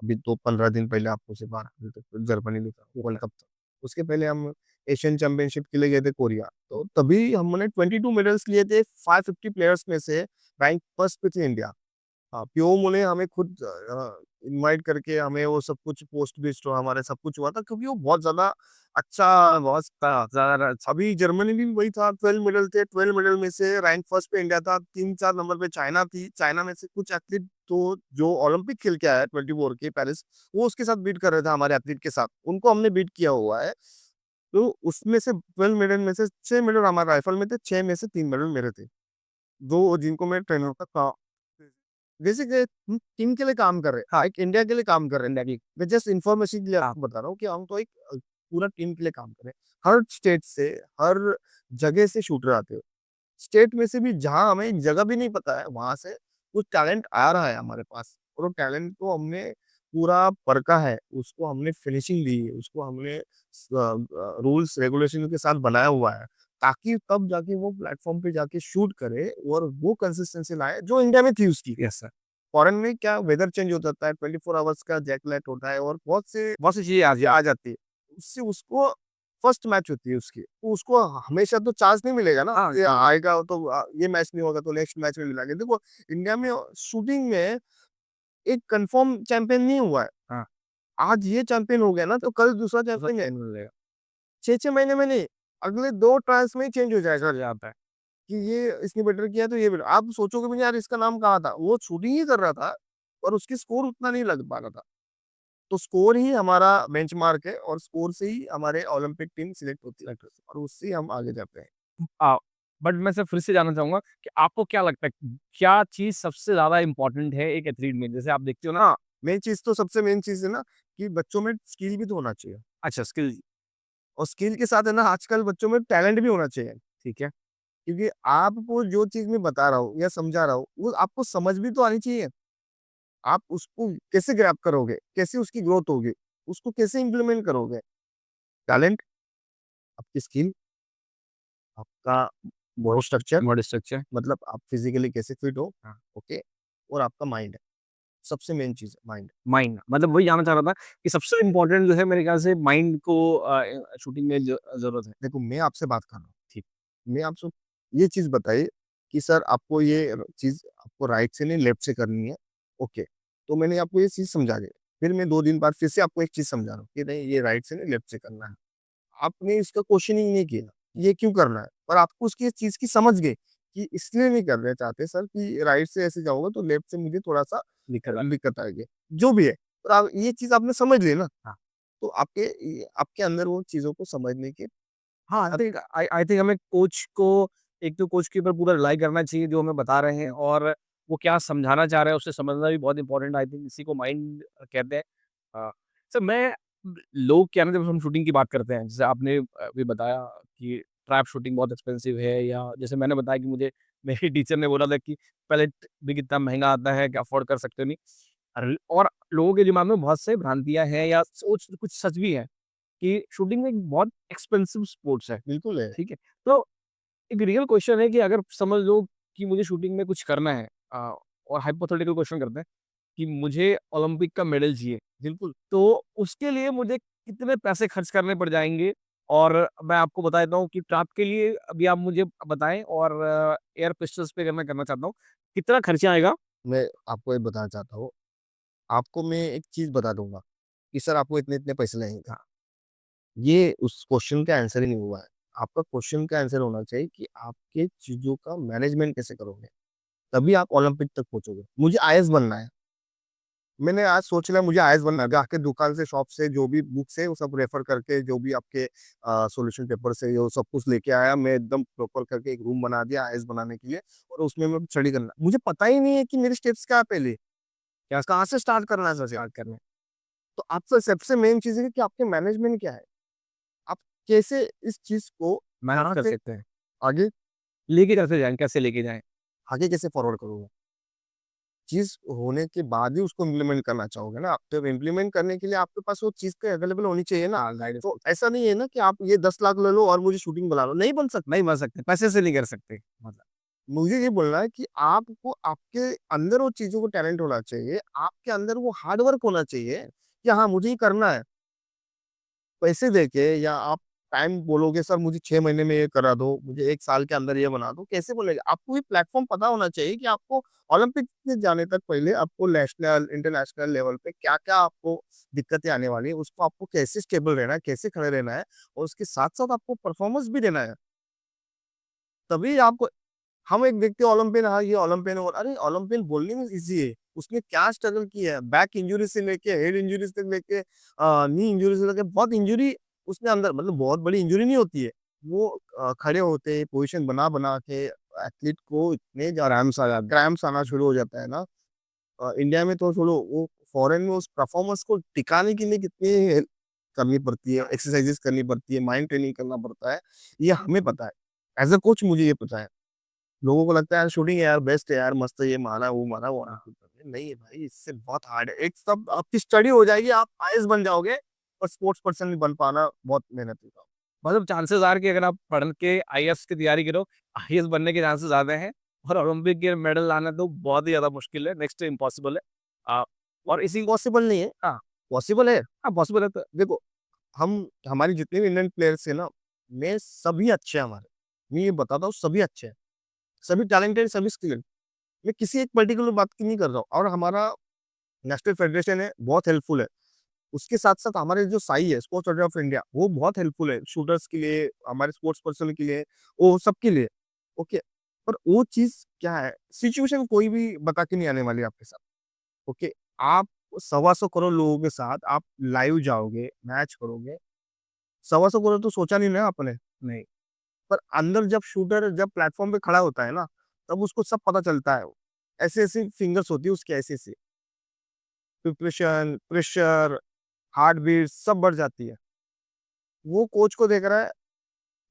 अभी तो 15 दिन पहले आपको से 12 दिन तक जर्मनी में था, वर्ल्ड कप था। उसके पहले हम एशियन चैंपियनशिप के लिए गए थे कोरिया। तो तभी हमने 22 मेडल्स लिए थे, 550 प्लेयर्स में से रैंक फर्स्ट पे थी इंडिया। हाँ, पीओ ने हमें खुद इनवाइट करके हमें वो सब कुछ पोस्ट बेस्ड हमारे सब कुछ हुआ था, क्योंकि वो बहुत ज़्यादा अच्छा, बहुत ज़्यादा अभी जर्मनी भी वही था, 12 मेडल थे, 12 मेडल में से रैंक फर्स्ट पे इंडिया था, 3-4 नंबर पे चाइना थी। चाइना में से कुछ एथलीट तो जो ओलंपिक खेल के आया है 24 के पेरिस, वो उसके साथ बीट कर रहे थे हमारे एथलीट के साथ, उनको हमने बीट किया हुआ है। तो उसमें से 12 मेडल में से 6 मेडल हमारे राइफल में थे, 6 में से 3 मेडल मेरे थे। 2 जिनको मैं ट्रेनर का बेसिक हम टीम के लिए काम कर रहे हैं। हाँ, एक इंडिया के लिए काम कर रहे हैं, इंडिया की। मैं जस्ट इन्फॉर्मेशन के लिए आपको बता रहा हूँ कि हम तो एक पूरा टीम के लिए काम कर रहे हैं। हर स्टेट से, हर जगह से शूटर आते हैं। स्टेट में से भी जहाँ हमें एक जगह भी नहीं पता है, वहाँ से कुछ टैलेंट आ रहा है हमारे पास और वो टैलेंट को हमने पूरा परखा है, उसको हमने फिनिशिंग दी है, उसको हमने रूल्स रेगुलेशन के साथ बनाया हुआ है, ताकि तब जाके वो प्लेटफ़ॉर्म पे जाके शूट करे और वो कंसिस्टेंसी लाए जो इंडिया में थी उसकी। Yes sir. फॉरेन में क्या वेदर चेंज हो जाता है, 24 आवर्स का जेट लैग होता है और बहुत सी चीज़ें आ जाती है। उससे उसको फर्स्ट मैच होती है उसकी, तो उसको हमेशा तो चांस नहीं मिलेगा ना, हाँ, ये हाँ। आएगा तो ये मैच नहीं होगा तो नेक्स्ट मैच में मिलाएँगे। देखो, इंडिया में शूटिंग में एक कन्फर्म चैंपियन नहीं हुआ है। हाँ, आज ये चैंपियन हो गया ना तो कल दूसरा दूसरा चैंपियन है। चैन मिल जाएगा। 6-6 महीने में नहीं, अगले 2 ट्रायल्स में ही चेंज हो जाएगा सर जाता है। कि ये इसने बेटर किया तो ये बेटर। आप सोचोगे भी नहीं यार इसका नाम कहाँ था? वो शूटिंग ही कर रहा था और उसकी स्कोर उतना नहीं लग पा रहा था। तो स्कोर ही हमारा बेंचमार्क है और स्कोर से ही हमारे ओलंपिक टीम सिलेक्ट होती है और उससे ही हम आगे जाते हैं। अ, बट मैं सर फिर से जानना चाहूँगा कि आपको क्या लगता है, क्या चीज़ सबसे ज़्यादा इम्पोर्टेंट है एक एथलीट में? जैसे आप देखते हो ना हाँ, मेन चीज़ तो सबसे मेन चीज़ है ना कि बच्चों में स्किल भी तो होना चाहिए अच्छा स्किल और स्किल के साथ है ना आजकल बच्चों में टैलेंट भी होना चाहिए। ठीक है। क्योंकि आपको जो चीज़ मैं बता रहा हूँ या समझा रहा हूँ, वो आपको समझ भी तो आनी चाहिए। आप उसको कैसे ग्रैब करोगे? कैसे उसकी ग्रोथ होगी? उसको कैसे इम्प्लीमेंट करोगे? टैलेंट, आपकी स्किल, आपका बॉडी स्ट्रक्चर, बॉडी स्ट्रक्चर मतलब आप फिज़िकली कैसे फिट हो, हाँ, ओके? और आपका माइंड है, सबसे मेन चीज़ है माइंड। माइंड मतलब वही जानना चाह रहा था कि सबसे इम्पोर्टेंट जो है मेरे ख्याल से माइंड को शूटिंग में ज़रूरत है। देखो मैं आपसे बात कर रहा हूँ, ठीक, मैं आपसे ये चीज़ बताइए कि सर आपको ये चीज़ आपको राइट से नहीं लेफ्ट से करनी है, ओके। तो मैंने आपको ये चीज़ समझा दी, फिर मैं 2 दिन बाद फिर से आपको एक चीज़ समझा रहा हूँ कि नहीं ये राइट से नहीं लेफ्ट से करना है। आपने इसका क्वेश्चनिंग नहीं किया, ये क्यों करना है? पर आपको उसकी इस चीज़ की समझ गए कि इसलिए नहीं करना चाहते सर कि राइट से ऐसे जाऊँगा तो लेफ्ट से मुझे थोड़ा-सा दिक्कत है। दिक्कत आएगी। जो भी है, पर आप ये चीज़ आपने समझ ली ना, हाँ। तो आपके अंदर वो चीज़ों को समझने की हाँ, आई थिंक हमें कोच को एक तो कोच के ऊपर पूरा रिलाई करना चाहिए जो हमें बता रहे हैं और वो क्या समझाना चाह रहे हैं उसे समझना भी बहुत इम्पोर्टेंट आई थिंक इसी को माइंड कहते हैं। सर मैं लोग क्या है ना जब हम शूटिंग की बात करते हैं जैसे आपने अभी बताया कि ट्रैप शूटिंग बहुत एक्सपेंसिव है या जैसे मैंने बताया कि मुझे मेरे टीचर ने बोला था कि पैलेट भी कितना महँगा आता है कि अफ़ोर्ड कर सकते हो नहीं। और लोगों के दिमाग में बहुत से भ्रांतियाँ हैं या सोच कुछ सच भी है। कि शूटिंग एक बहुत एक्सपेंसिव स्पोर्ट्स है, बिल्कुल है। ठीक है? तो एक रियल क्वेश्चन है कि अगर समझ लो कि मुझे शूटिंग में कुछ करना है और हाइपोथेटिकल क्वेश्चन करते हैं, कि मुझे ओलंपिक का मेडल चाहिए। बिल्कुल। तो उसके लिए मुझे कितने पैसे खर्च करने पड़ जाएँगे? और मैं आपको बता देता हूँ कि ट्रैप के लिए अभी आप मुझे बताएँ और एयर पिस्टल्स पे अगर मैं करना चाहता हूँ, कितना खर्चा आएगा? मैं आपको ये बताना चाहता हूँ, आपको मैं एक चीज़ बता दूँगा कि सर आपको इतने-इतने पैसे लगेंगे। हाँ, ये उस क्वेश्चन का आंसर ही नहीं हुआ है। आपका क्वेश्चन का आंसर होना चाहिए कि आपके चीज़ों का मैनेजमेंट कैसे करोगे? तभी आप ओलंपिक तक पहुँचोगे। मुझे आईएएस बनना है। मैंने आज सोच लिया मुझे आईएएस बनना है। जाके दुकान से, शॉप से जो भी बुक्स है वो सब रेफर करके जो भी आपके सॉल्यूशन पेपर्स है वो सब कुछ लेके आया। मैं एकदम प्रॉपर करके एक रूम बना दिया आईएएस बनाने के लिए और उसमें मैं स्टडी करना। मुझे पता ही नहीं है कि मेरे स्टेप्स क्या है पहले, क्या कहाँ से स्टार्ट करना है सबसे स्टार्ट करना है। तो आपसे सबसे मेन चीज़ है कि आपके मैनेजमेंट क्या है? आप कैसे इस चीज़ को मैनेज यहाँ कर से सकते हैं। आगे लेके कैसे जाएँ, कैसे लेके जाएँ? आगे कैसे फॉरवर्ड करोगे? चीज़ होने के बाद ही उसको इम्प्लीमेंट करना चाहोगे ना आप। तो इम्प्लीमेंट करने के लिए आपके पास वो चीज़ तो अवेलेबल होनी चाहिए ना। हाँ, गाइडेंस तो ऐसा नहीं है ना कि आप ये 10 लाख ले लो और मुझे शूटिंग बना लो, नहीं बन सकता। नहीं बन सकते, पैसे से नहीं कर सकते मतलब। मुझे ये बोलना है कि आपको आपके अंदर वो चीज़ों को टैलेंट होना चाहिए, आपके अंदर वो हार्ड वर्क होना चाहिए कि हाँ, मुझे ये करना है। पैसे देके या आप टाइम बोलोगे सर मुझे 6 महीने में ये करा दो, मुझे 1 साल के अंदर ये बना दो, कैसे बोलेंगे? आपको ये प्लेटफ़ॉर्म पता होना चाहिए कि आपको ओलंपिक में जाने तक पहले आपको नेशनल, इंटरनेशनल लेवल पे क्या-क्या आपको दिक्कतें आने वाली है, उसको आपको कैसे स्टेबल रहना है, कैसे खड़े रहना है और उसके साथ-साथ आपको परफ़ॉर्मेंस भी देना है। तभी आपको हम एक देखते हैं ओलंपियन हाँ, ये ओलंपियन और अरे ओलंपियन बोलने में ईज़ी है। उसने क्या स्ट्रगल किया है, बैक इंजरी से लेके हेड इंजरीज़ तक लेके नी इंजरी से लेके बहुत इंजरी उसने अंदर मतलब बहुत बड़ी इंजरी नहीं होती है। वो खड़े होते हैं, पोज़ीशन बना-बना के एथलीट को इतने क्रैम्प्स आ जाते क्रैम्प्स आना शुरू हो जाता है ना इंडिया में तो छोड़ो वो फॉरेन में उस परफ़ॉर्मेंस को टिकाने के लिए कितनी हेल्प करनी पड़ती है, एक्सरसाइज़ेज़ करनी पड़ती है, माइंड ट्रेनिंग करना पड़ता है, ये हमें पता है। एज़ अ कोच मुझे ये पता है। लोगों को लगता है यार शूटिंग है यार बेस्ट है यार मस्त है ये मारा वो मारा वो हाँ। नहीं है भाई इससे बहुत हार्ड है। एक सब आपकी स्टडी हो जाएगी आप आईएएस बन जाओगे और स्पोर्ट्स पर्सन भी बन पाना बहुत मेहनत का काम। मतलब चांसेस आर कि अगर आप पढ़ के आईएएस की तैयारी करो, आईएएस बनने के चांसेस ज़्यादा हैं और ओलंपिक के मेडल लाना तो बहुत ही ज़्यादा मुश्किल है, नेक्स्ट टू इम्पॉसिबल है। और इसी पॉसिबल नहीं है, हाँ, पॉसिबल है। हाँ पॉसिबल है तो देखो हम हमारी जितने भी इंडियन प्लेयर्स हैं ना, में सभी अच्छे हैं हमारे। मैं ये बताता हूँ सभी अच्छे हैं, सभी टैलेंटेड सभी स्किल्ड। मैं किसी एक पर्टिकुलर बात की नहीं कर रहा हूँ और हमारा नेशनल फेडरेशन है बहुत हेल्पफुल है। उसके साथ-साथ हमारे जो साई है, स्पोर्ट्स अथॉरिटी ऑफ इंडिया, वो बहुत हेल्पफुल है, शूटर्स के लिए, हमारे स्पोर्ट्स पर्सन के लिए, वो सबके लिए, ओके। पर वो चीज़ क्या है, सिचुएशन कोई भी बता के नहीं आने वाली आपके साथ, ओके। आप सवा सौ करोड़ लोगों के साथ आप लाइव जाओगे, मैच करोगे, सवा सौ करोड़ तो सोचा नहीं ना आपने, नहीं। पर अंदर जब शूटर जब प्लेटफ़ॉर्म पे खड़ा होता है ना, तब उसको सब पता चलता है। ऐसी-ऐसी फिंगर्स होती है उसकी ऐसी-ऐसी, प्रिपरेशन, प्रेशर, हार्ट बीट सब बढ़ जाती है। वो कोच को देख रहा है,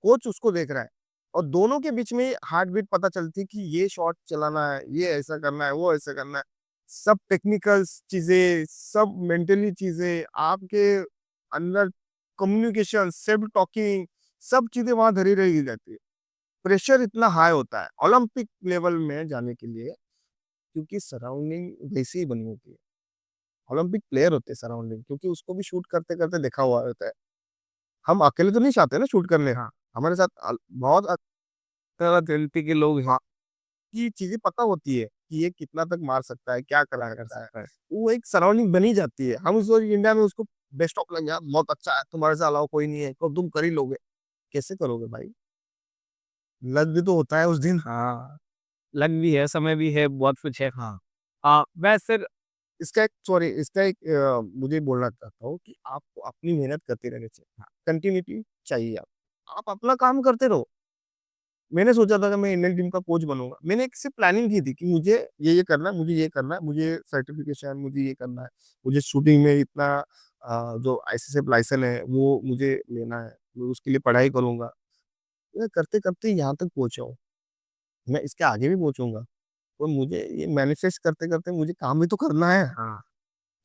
कोच उसको देख रहा है और दोनों के बीच में हार्ट बीट पता चलती है कि ये शॉट चलाना है, ये ऐसा करना है, वो ऐसा करना है। सब टेक्निकल्स चीज़ें, सब मेंटली चीज़ें, आपके अंदर कम्युनिकेशन, सेल्फ टॉकिंग सब चीज़ें वहाँ धरी रही जाती है। प्रेशर इतना हाई होता है ओलंपिक लेवल में जाने के लिए क्योंकि सराउंडिंग वैसी ही बनी होती है। ओलंपिक प्लेयर होते हैं सराउंडिंग क्योंकि उसको भी शूट करते-करते देखा हुआ होता है। हम अकेले तो नहीं चाहते ना शूट करने। हाँ, हमारे साथ बहुत तरह गिनती के लोग हैं, हाँ, की चीज़ें पता होती है कि ये कितना तक मार सकता है, क्या कर क्या कर सकता है। सकता है। वो एक सराउंडिंग बनी जाती है। हम उसको इंडिया में उसको बेस्ट ऑफ लग यार बहुत अच्छा है, तुम्हारे से अलावा कोई नहीं है, तो तुम कर ही लोगे। कैसे करोगे भाई? लक भी तो होता है उस दिन। हाँ, लक भी है, समय भी है, बहुत कुछ है। हाँ। मैं सिर्फ इसका एक मुझे बोलना चाहता हूँ कि आपको अपनी मेहनत करते रहना चाहिए। हाँ, कंटिन्यूटी चाहिए आपको। आप अपना काम करते रहो। मैंने सोचा था कि मैं इंडियन टीम का कोच बनूँगा। मैंने एक सिर्फ़ प्लानिंग की थी कि मुझे ये करना है, मुझे ये करना है, मुझे सर्टिफ़िकेशन मुझे ये करना है, मुझे शूटिंग में इतना जो आईसीएसएफ लाइसेंस है, वो मुझे लेना है। मैं उसके लिए पढ़ाई करूँगा। मैं करते-करते यहाँ तक पहुँचा हूँ। मैं इसके आगे भी पहुँचूँगा। और मुझे ये मैनिफेस्ट करते-करते मुझे काम भी तो करना है। हाँ,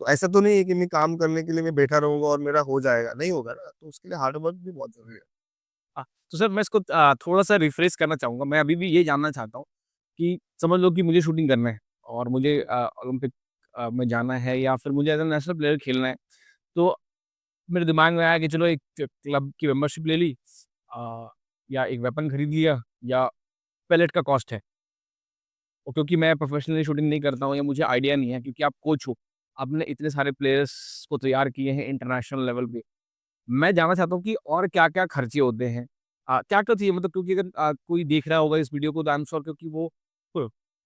तो ऐसा तो नहीं है कि मैं काम करने के लिए मैं बैठा रहूँगा और मेरा हो जाएगा, नहीं होगा ना। तो उसके लिए हार्ड वर्क भी बहुत ज़रूरी है। तो सर मैं इसको थोड़ा-सा रिफ्रेश करना चाहूँगा। मैं अभी भी ये जानना चाहता हूँ कि समझ लो कि मुझे शूटिंग करना है और मुझे ओलंपिक में जाना है या फिर मुझे एज़ अ नेशनल प्लेयर खेलना है, तो मेरे दिमाग में आया कि चलो एक क्लब की मेंबरशिप ले ली, या एक वेपन खरीद लिया, या पैलेट का कॉस्ट है। और क्योंकि मैं प्रोफ़ेशनली शूटिंग नहीं करता हूँ या मुझे आइडिया नहीं है, क्योंकि आप कोच हो, आपने इतने सारे प्लेयर्स को तैयार किए हैं इंटरनेशनल लेवल पे। मैं जानना चाहता हूँ कि और क्या-क्या खर्चे होते हैं? क्या-क्या चाहिए, मतलब क्योंकि अगर कोई देख रहा होगा इस वीडियो को तो आई एम श्योर, क्योंकि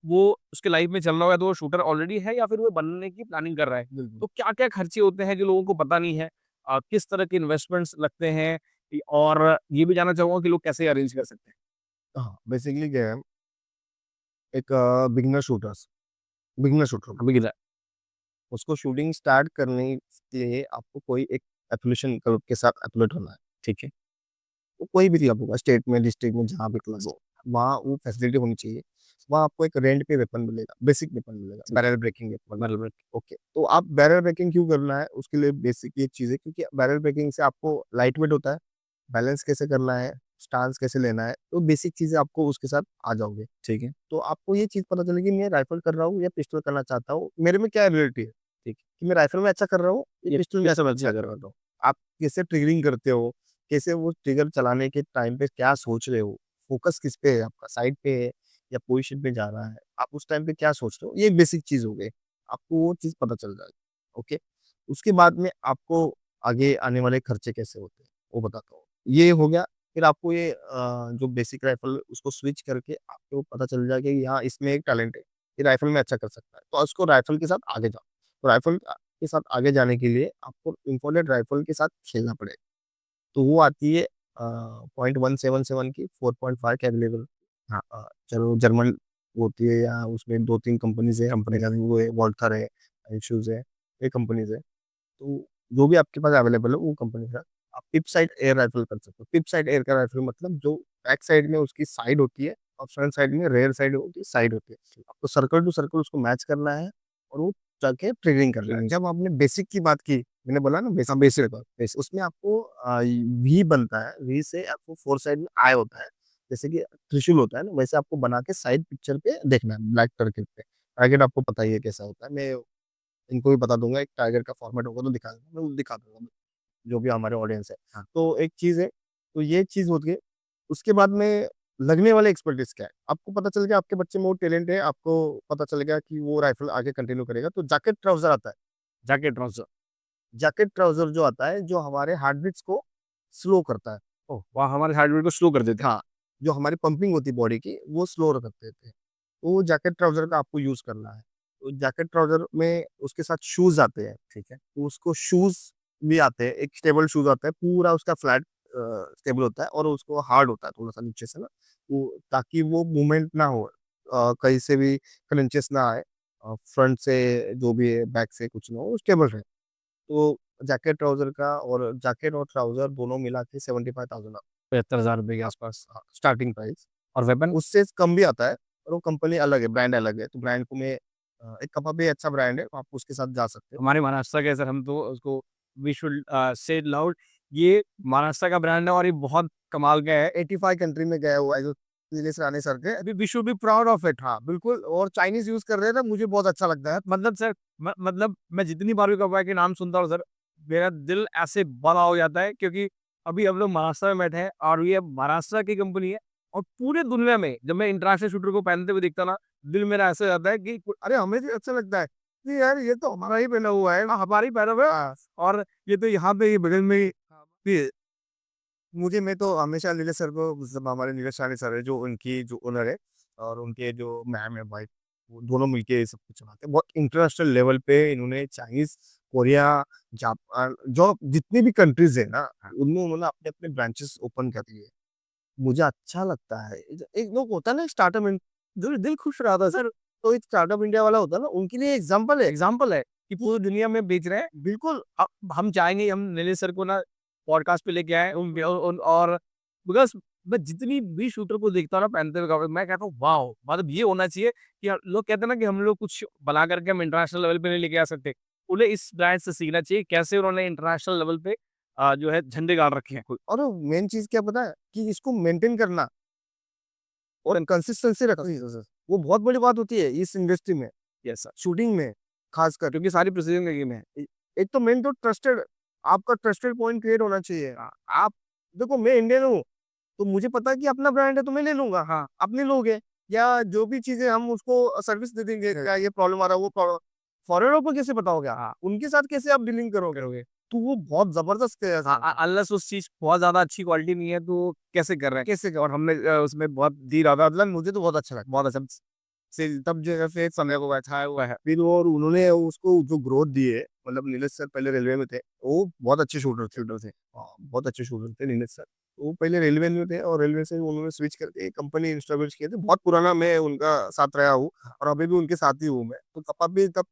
वो उसके लाइफ़ में चल रहा होगा, तो वो शूटर ऑलरेडी है या फिर वो बनने की प्लानिंग कर रहा है। बिल्कुल। तो क्या-क्या खर्चे होते हैं जो लोगों को पता नहीं है? किस तरह के इन्वेस्टमेंट्स लगते हैं? और ये भी जानना चाहूँगा कि लोग कैसे अरेंज कर सकते हैं? हाँ, बेसिकली क्या है, एक बिगिनर शूटर अभी किधर? उसको शूटिंग स्टार्ट करने के लिए आपको कोई एक एफ़िलिएशन क्लब के साथ एफ़िलिएट होना है, ठीक है? वो कोई भी क्लब होगा, स्टेट में, डिस्ट्रिक्ट में, जहाँ भी क्लब हो, वहाँ वो फैसिलिटी होनी चाहिए। वहाँ आपको एक रेंट पे वेपन मिलेगा, बेसिक वेपन मिलेगा, बैरल ब्रेकिंग वेपन। मतलब ओके, तो आप बैरल ब्रेकिंग क्यों करना है, उसके लिए बेसिक एक चीज़ है, क्योंकि बैरल ब्रेकिंग से आपको लाइट वेट होता है, बैलेंस कैसे करना है, स्टांस कैसे लेना है, तो बेसिक चीज़ें आपको उसके साथ आ जाओगे, ठीक है? तो आपको ये चीज़ पता चलेगी मैं राइफ़ल कर रहा हूँ या पिस्टल करना चाहता हूँ, मेरे में क्या एबिलिटी है, ठीक है? कि मैं राइफ़ल में अच्छा कर रहा हूँ, या ये पिस्टल में पिस्टल में अच्छा अच्छा कर कर रहा रहा था। हूँ। आप कैसे ट्रिगरिंग करते हो, कैसे वो ट्रिगर चलाने के टाइम पे क्या सोच रहे हो, फ़ोकस किस पे है आपका, साइड पे है या पोज़ीशन पे जा रहा है, आप उस टाइम पे क्या सोच रहे हो, ये बेसिक चीज़ हो गई। आपको वो चीज़ पता चल जाएगी, ओके? उसके बाद में आपको आगे आने वाले खर्चे कैसे होते हैं, वो बताता हूँ। ये हो गया, फिर आपको ये जो बेसिक राइफ़ल उसको स्विच करके आपको पता चल जाएगा कि हाँ, इसमें एक टैलेंट है, ये राइफ़ल में अच्छा कर सकता है, तो उसको राइफ़ल के साथ आगे जाओ। तो राइफ़ल के साथ आगे जाने के लिए आपको इम्पोर्टेंट राइफ़ल के साथ खेलना पड़ेगा। तो वो आती है पॉइंट 177 की 4.5 के अवेलेबल। हाँ, चलो जर्मन होती है या उसमें 2-3 कंपनीज़ है, कंपनी का वो है, वॉल्थर है, इश्यूज़ है, ये कंपनीज़ है। तो जो भी आपके पास अवेलेबल है वो कंपनी का आप पिप साइड एयर राइफ़ल कर सकते हो। पिप साइड एयर का राइफ़ल मतलब जो बैक साइड में उसकी साइड होती है और फ्रंट साइड में रेयर साइड होती है, साइड होती है। आपको सर्कल टू सर्कल उसको मैच करना है और वो जाके ट्रिगरिंग करना है। जब आपने बेसिक की बात की, मैंने बोला ना बेसिक बेसिक बेसिक उसमें आपको वी बनता है, वी से आपको 4 साइड में आई होता है। जैसे कि त्रिशूल होता है ना, वैसे आपको बना के साइड पिक्चर पे देखना है ब्लैक सर्किल पे। टारगेट आपको पता ही है कैसा होता है। मैं इनको भी बता दूँगा, एक टाइगर का फॉर्मेट होगा तो दिखा दूँगा, मैं वो दिखा दूँगा, जो भी हमारे ऑडियंस है। हाँ। तो एक चीज़ है, तो ये चीज़ होती है। उसके बाद में लगने वाले एक्सपर्टीज़ क्या है? आपको पता चल गया आपके बच्चे में वो टैलेंट है, आपको पता चल गया कि वो राइफ़ल आगे कंटिन्यू करेगा, तो जैकेट ट्राउज़र आता है। Jacket trouser. जैकेट ट्राउज़र जो आता है, जो हमारे हार्ट बीट्स को स्लो करता है। ओह! वाह! हमारे हार्ट बीट को स्लो कर देते हैं। हाँ, जो हमारी पंपिंग होती है बॉडी की, वो स्लो कर देते हैं। तो वो जैकेट ट्राउज़र का आपको यूज़ करना है। तो जैकेट ट्राउज़र में उसके साथ शूज़ आते हैं, ठीक है? तो उसको शूज़ भी आते हैं, एक स्टेबल शूज़ आता है, पूरा उसका फ्लैट स्टेबल होता है और उसको हार्ड होता है थोड़ा-सा नीचे से ना, वो ताकि वो मूवमेंट ना हो, कहीं से भी क्रंचेस ना आए, फ्रंट से जो भी है, बैक से कुछ ना हो, स्टेबल रहे। तो जैकेट ट्राउज़र का और जैकेट और ट्राउज़र दोनों मिला के 75,000 ₹75,000 के आस-पास। हाँ, स्टार्टिंग प्राइस। और वेपन? उससे कम भी आता है, और वो कंपनी अलग है, ब्रांड अलग है। तो ब्रांड को मैं एक कपा भी अच्छा ब्रांड है, आप उसके साथ जा सकते हो। हमारे महाराष्ट्र के सर, हम तो उसको we should say it loud, ये महाराष्ट्र का ब्रांड है और ये बहुत कमाल का है। 85 कंट्री में गया हुआ है जो नीलेश राणे सर के। We should be proud of it. हाँ, बिल्कुल, और चाइनीज़ यूज़ कर रहे हैं ना, मुझे बहुत अच्छा लगता है। मतलब सर, मतलब मैं जितनी बार भी कपड़ा के नाम सुनता हूँ सर, मेरा दिल ऐसे बड़ा हो जाता है, क्योंकि अभी हम लोग महाराष्ट्र में बैठे हैं और ये महाराष्ट्र की कंपनी है, और पूरे दुनिया में जब मैं इंटरनेशनल शूटर को पहनते हुए देखता ना, दिल मेरा ऐसा हो जाता है कि अरे, हमें भी अच्छा लगता है कि यार ये तो हमारा ही पहना हुआ है। हमारी पैरों में, हाँ, और ये तो यहाँ पे, ये बगल में ही। फिर मैं तो हमेशा नीलेश सर को, जब हमारे नीलेश राणे सर है, जो उनकी जो ओनर है, और उनके जो मैम है वाइफ, वो दोनों मिलके ये सब कुछ चलाते हैं। बहुत इंटरनेशनल लेवल पे इन्होंने चाइनीज़, कोरिया, जापान, जो जितनी भी कंट्रीज़ है ना, उनमें उन्होंने अपने-अपने ब्रांचेस ओपन कर दिए। मुझे अच्छा लगता है। एक लोग होता है ना स्टार्टअप इन, दिल दिल खुश रहता है सर। तो एक स्टार्टअप इंडिया वाला होता है ना, उनके लिए एग्ज़ाम्पल है कि पूरी दुनिया में बेच रहे हैं। बिल्कुल। हम चाहेंगे हम नीलेश सर को ना पॉडकास्ट पे लेके आएँ, और बिकॉज़ मैं जितनी भी शूटर को देखता हूँ ना पहनते हुए कपड़े, मैं कहता हूँ वाओ! मतलब ये होना चाहिए कि लोग कहते हैं ना कि हम लोग कुछ बना करके हम इंटरनेशनल लेवल पे नहीं लेके आ सकते। उन्हें इस ब्रांड से सीखना चाहिए, कैसे उन्होंने इंटरनेशनल लेवल पे जो है झंडे गाड़ रखे हैं। और मेन चीज़ क्या पता है? कि इसको मेंटेन करना और कंसिस्टेंसी रखनी, वो बहुत बड़ी बात होती है इस इंडस्ट्री में, यस सर। शूटिंग में। खासकर क्योंकि सारी प्रिसीजन का गेम है। एक तो मेन तो ट्रस्टेड, आपका ट्रस्टेड पॉइंट क्रिएट होना चाहिए। आप देखो, मैं इंडियन हूँ, तो मुझे पता है कि अपना ब्रांड है तो मैं ले लूँगा। हाँ। अपने लोग हैं, या जो भी चीज़ें हम उसको सर्विस दे देंगे, क्या ये प्रॉब्लम आ रहा है, वो प्रॉब्लम, फॉरेनर को कैसे पता होगा? हाँ। उनके साथ कैसे आप डीलिंग करोगे? करोगे। तो वो बहुत ज़बरदस्त है ऐसा। अनलेस उस चीज़ बहुत ज़्यादा अच्छी क्वालिटी नहीं है तो कैसे कर रहे हैं? कैसे, और हमने उसमें बहुत दी रहा था, मुझे तो बहुत अच्छा लगा। बहुत अच्छा से तब जगह से समय को बैठाया हुआ है। फिर और उन्होंने उसको जो ग्रोथ दी है, मतलब नीरज सर पहले रेलवे में थे, वो बहुत अच्छे शूटर थे। बहुत अच्छे शूटर थे नीरज सर। वो पहले रेलवे में थे और रेलवे से उन्होंने स्विच करके कंपनी एस्टेब्लिश किए थे। बहुत पुराना मैं उनका साथ रहा हूँ और अभी भी उनके साथ ही हूँ मैं। तो कपापी तब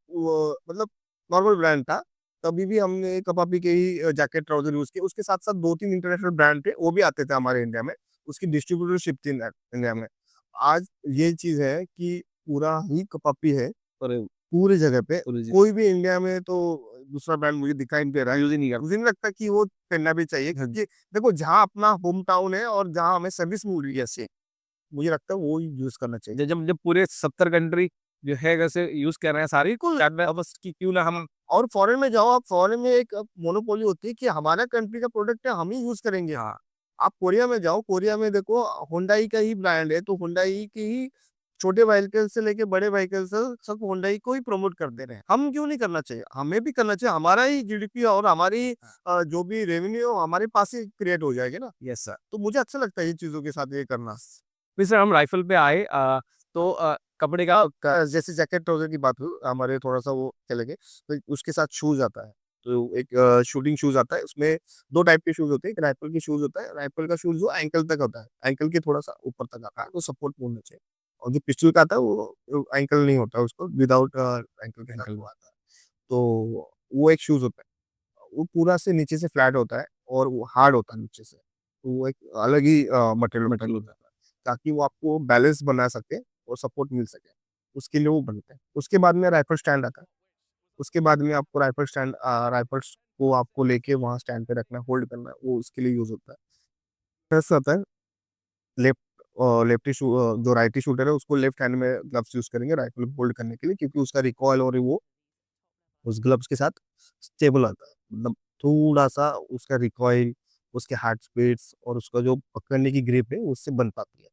मतलब नॉर्मल ब्रांड था। तभी भी हमने कपापी के ही जैकेट ट्राउजर यूज़ किए। उसके साथ-साथ 2-3 इंटरनेशनल ब्रांड थे, वो भी आते थे हमारे इंडिया में। उसकी डिस्ट्रीब्यूटरशिप थी इंडिया में। आज ये चीज़ है कि पूरा ही कपापी है और पूरी जगह पे। ओरिजिन कोई भी इंडिया में तो दूसरा ब्रांड मुझे दिखाई नहीं दे रहा है। यूज़ ही नहीं करते। मुझे नहीं लगता कि वो करना भी चाहिए, क्योंकि देखो, जहाँ अपना होम टाउन है और जहाँ हमें सर्विस मिल रही है अच्छी, मुझे लगता है वो ही यूज़ करना चाहिए। जब जब पूरे 70 कंट्री जो है वैसे यूज़ कर रहे हैं सारी बिल्कुल। शायद मैं बस कि क्यों ना हम और फॉरेन में जाओ आप, फॉरेन में एक मोनोपोली होती है कि हमारा कंट्री का प्रोडक्ट है, हम ही यूज़ करेंगे। हाँ, आप कोरिया में जाओ, कोरिया में देखो होंडाई का ही ब्रांड है, तो होंडाई की ही छोटे व्हीकल से लेके बड़े व्हीकल से सब होंडाई को ही प्रमोट कर दे रहे हैं। हम क्यों नहीं करना चाहिए? हमें भी करना चाहिए। हमारा ही जीडीपी और हमारी जो भी रेवेन्यू हमारे पास ही क्रिएट हो जाएगी ना। Yes sir. तो मुझे अच्छा लगता है ये चीज़ों के साथ ये करना। फिर सर हम राइफ़ल पे आए तो कपड़े का जैसे जैकेट ट्राउज़र की बात हुई, हमारे थोड़ा-सा वो चले गए, तो उसके साथ शूज़ आता है। तो एक शूटिंग शूज़ आता है, उसमें 2 टाइप के शूज़ होते हैं, एक राइफ़ल के शूज़ होता है, राइफ़ल का शूज़ जो एंकल तक होता है, एंकल के थोड़ा-सा ऊपर तक आता है, तो सपोर्ट होना चाहिए। और जो पिस्टल का आता है वो एंकल नहीं होता है, उसको विदाउट एंकल के साथ वो आता है। तो वो एक शूज़ होता है, वो पूरा से नीचे से फ्लैट होता है और वो हार्ड होता है नीचे से। तो वो एक अलग ही मटेरियल होता है, ताकि वो आपको बैलेंस बना सके और सपोर्ट मिल सके, उसके लिए वो बनते हैं। उसके बाद में राइफल स्टैंड आता है। उसके बाद में आपको राइफल्स को आपको लेके वहाँ स्टैंड पे रखना है, होल्ड करना है, वो उसके लिए यूज़ होता है। प्लस आता है लेफ्ट जो राइटी शूटर है उसको लेफ्ट हैंड में ग्लव्स यूज़ करेंगे राइफल को होल्ड करने के लिए, क्योंकि उसका रिकॉइल और वो उस ग्लव्स के साथ स्टेबल आता है। मतलब थोड़ा-सा उसका रिकॉइल, उसके हार्ट स्पीड्स और उसका जो पकड़ने की ग्रिप है, उससे बन पाती है।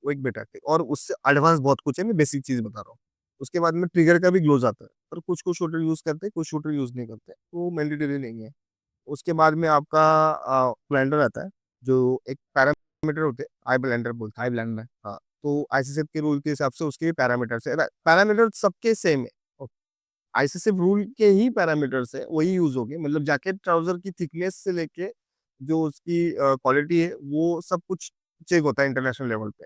वो एक बेटर है और उससे एडवांस बहुत कुछ है, मैं बेसिक चीज़ बता रहा हूँ। उसके बाद में ट्रिगर का भी ग्लोव्स आता है, पर कुछ-कुछ शूटर यूज़ करते हैं, कुछ शूटर यूज़ नहीं करते, वो मैंडेटरी नहीं है। उसके बाद में आपका ब्लेंडर आता है, जो एक पैरामीटर होते हैं, आई ब्लेंडर बोलते हैं। हाई ब्लेंड में हाँ, तो आईसीसीएफ के रूल के हिसाब से उसके पैरामीटर्स है, पैरामीटर सबके सेम है। आईसीसीएफ रूल के ही पैरामीटर्स है, वही यूज़ होंगे। मतलब जैकेट ट्राउज़र की थिकनेस से लेके जो उसकी क्वालिटी है, वो सब कुछ चेक होता है इंटरनेशनल लेवल पे।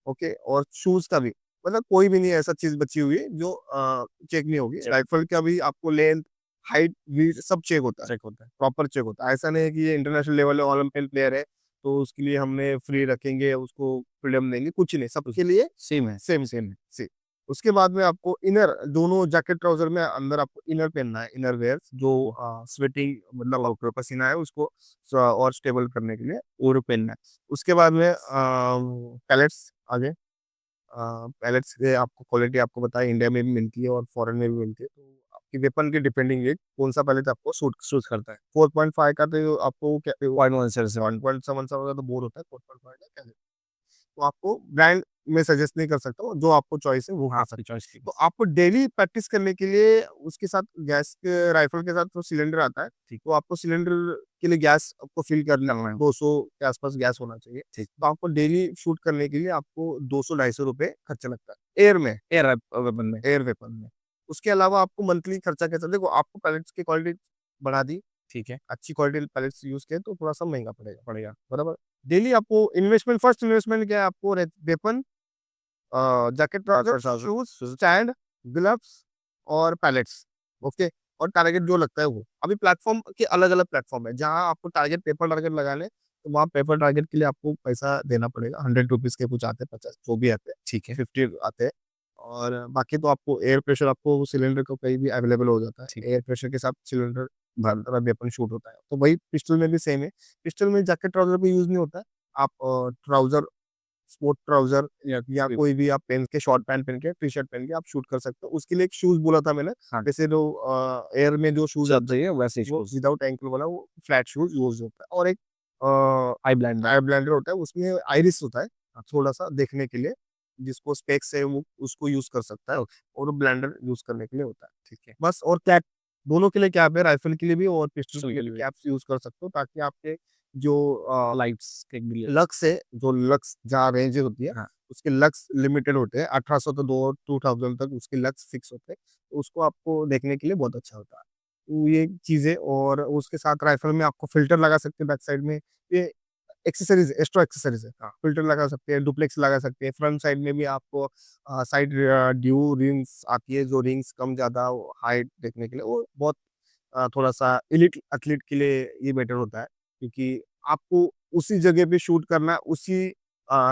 ओके, और शूज़ का भी, मतलब कोई भी नहीं ऐसा चीज़ बची हुई है जो चेक नहीं होगी। चेक राइफल का भी आपको लेंथ, हाइट, विड्थ सब चेक होता है, चेक होता है। प्रॉपर चेक होता है। ऐसा नहीं है कि ये इंटरनेशनल लेवल है, ओलंपियन प्लेयर है, तो उसके लिए हमने फ्री रखेंगे, उसको फ्रीडम देंगे, कुछ नहीं, सबके लिए सेम है। सेम है, सेम। उसके बाद में आपको इनर, दोनों जैकेट ट्राउज़र में अंदर आपको इनर पहनना है, इनर वियर्स जो स्वेटिंग, मतलब आपका पसीना है उसको और स्टेबल करने के लिए वो पहनना है। उसके बाद में पैलेट्स आ गए। पैलेट्स की आपको क्वालिटी आपको पता है, इंडिया में भी मिलती है और फॉरेन में भी मिलती है। तो आपकी वेपन के डिपेंडिंग है कौन-सा पैलेट आपको सूट करता है। 4.5 का तो आपको क्या 0.177 1.77 का तो बोर होता है, 4.5 का क्या है। तो आपको ब्रांड मैं सजेस्ट नहीं कर सकता हूँ, जो आपको चॉइस है वो खा आपकी सकते चॉइस की। हो। तो आपको डेली प्रैक्टिस करने के लिए उसके साथ गैस के राइफल के साथ तो सिलेंडर आता है, ठीक। तो आपको सिलेंडर के लिए गैस आपको फिल करना करना है, है। 200 के आसपास गैस होना चाहिए। ठीक। तो आपको डेली शूट करने के लिए आपको 200-250 रुपए खर्चा लगता है, एयर में, एयर वेपन में। एयर वेपन में। उसके अलावा आपको मंथली खर्चा कैसा, देखो आपको पैलेट्स की क्वालिटी बढ़ा दी, ठीक है। अच्छी क्वालिटी पैलेट्स यूज़ किए तो थोड़ा-सा महँगा पड़ेगा, बराबर? डेली आपको फर्स्ट इन्वेस्टमेंट क्या है, आपको weapon, jacket trouser, shoes, stand, gloves और पैलेट्स, ओके? और टारगेट जो लगता है वो। अभी प्लेटफ़ॉर्म के अलग-अलग प्लेटफ़ॉर्म है, जहाँ आपको पेपर टारगेट लगाने हैं, तो वहाँ पेपर टारगेट के लिए आपको पैसा देना पड़ेगा। ₹100 के कुछ आते हैं, 50 जो भी आते हैं, ठीक है। 50 आते हैं। और बाकी तो आपको एयर प्रेशर आपको सिलेंडर को कहीं भी अवेलेबल हो जाता है। ठीक। एयर प्रेशर के साथ सिलेंडर भरना वेपन शूट होता है। तो वही पिस्टल में भी सेम है। पिस्टल में जैकेट ट्राउज़र भी यूज़ नहीं होता है। आप ट्राउज़र स्पोर्ट ट्राउजर या या कोई भी आप पहन के, शॉर्ट पैंट पहन के, टी शर्ट पहन के आप शूट कर सकते हो। उसके लिए एक शूज बोला था मैंने, हाँ। जैसे जो एयर में जो शूज चल आते रही हैं है वैसे वो शूज़, विदाउट एंकल वाला, वो फ्लैट शूज यूज होता है। और एक आई ब्लाइंडर। आई ब्लेंडर होता है, उसमें आइरिस होता है थोड़ा सा देखने के लिए, जिसको स्पेक्स है वो उसको यूज कर सकता है, और ब्लेंडर यूज करने के लिए होता है। ठीक है। बस, और कैप दोनों के लिए कैप है, राइफल के लिए भी और पिस्टल पिस्टल के के लिए भी लिए भी। कैप्स यूज कर सकते हो, ताकि आपके जो लाइट्स के लिए। लक्स है, जो लक्स जहाँ रेंज होती है, हाँ। उसके लक्स लिमिटेड होते हैं, 1800 तो 2000 तक उसके लक्स फिक्स होते हैं, तो उसको आपको देखने के लिए बहुत अच्छा होता है। तो ये चीजें, और उसके साथ राइफल में आपको फिल्टर लगा सकते हैं बैक साइड में, ये एक्सेसरीज, एक्स्ट्रा एक्सेसरीज है। हाँ, फिल्टर लगा सकते हैं, डुप्लेक्स लगा सकते हैं, फ्रंट साइड में भी आपको साइड ड्यू रिंग्स आती है, जो रिंग्स कम ज्यादा हाइट देखने के लिए, वो बहुत थोड़ा सा एलीट एथलीट के लिए ये बेटर होता है, क्योंकि आपको उसी जगह पे शूट करना है, उसी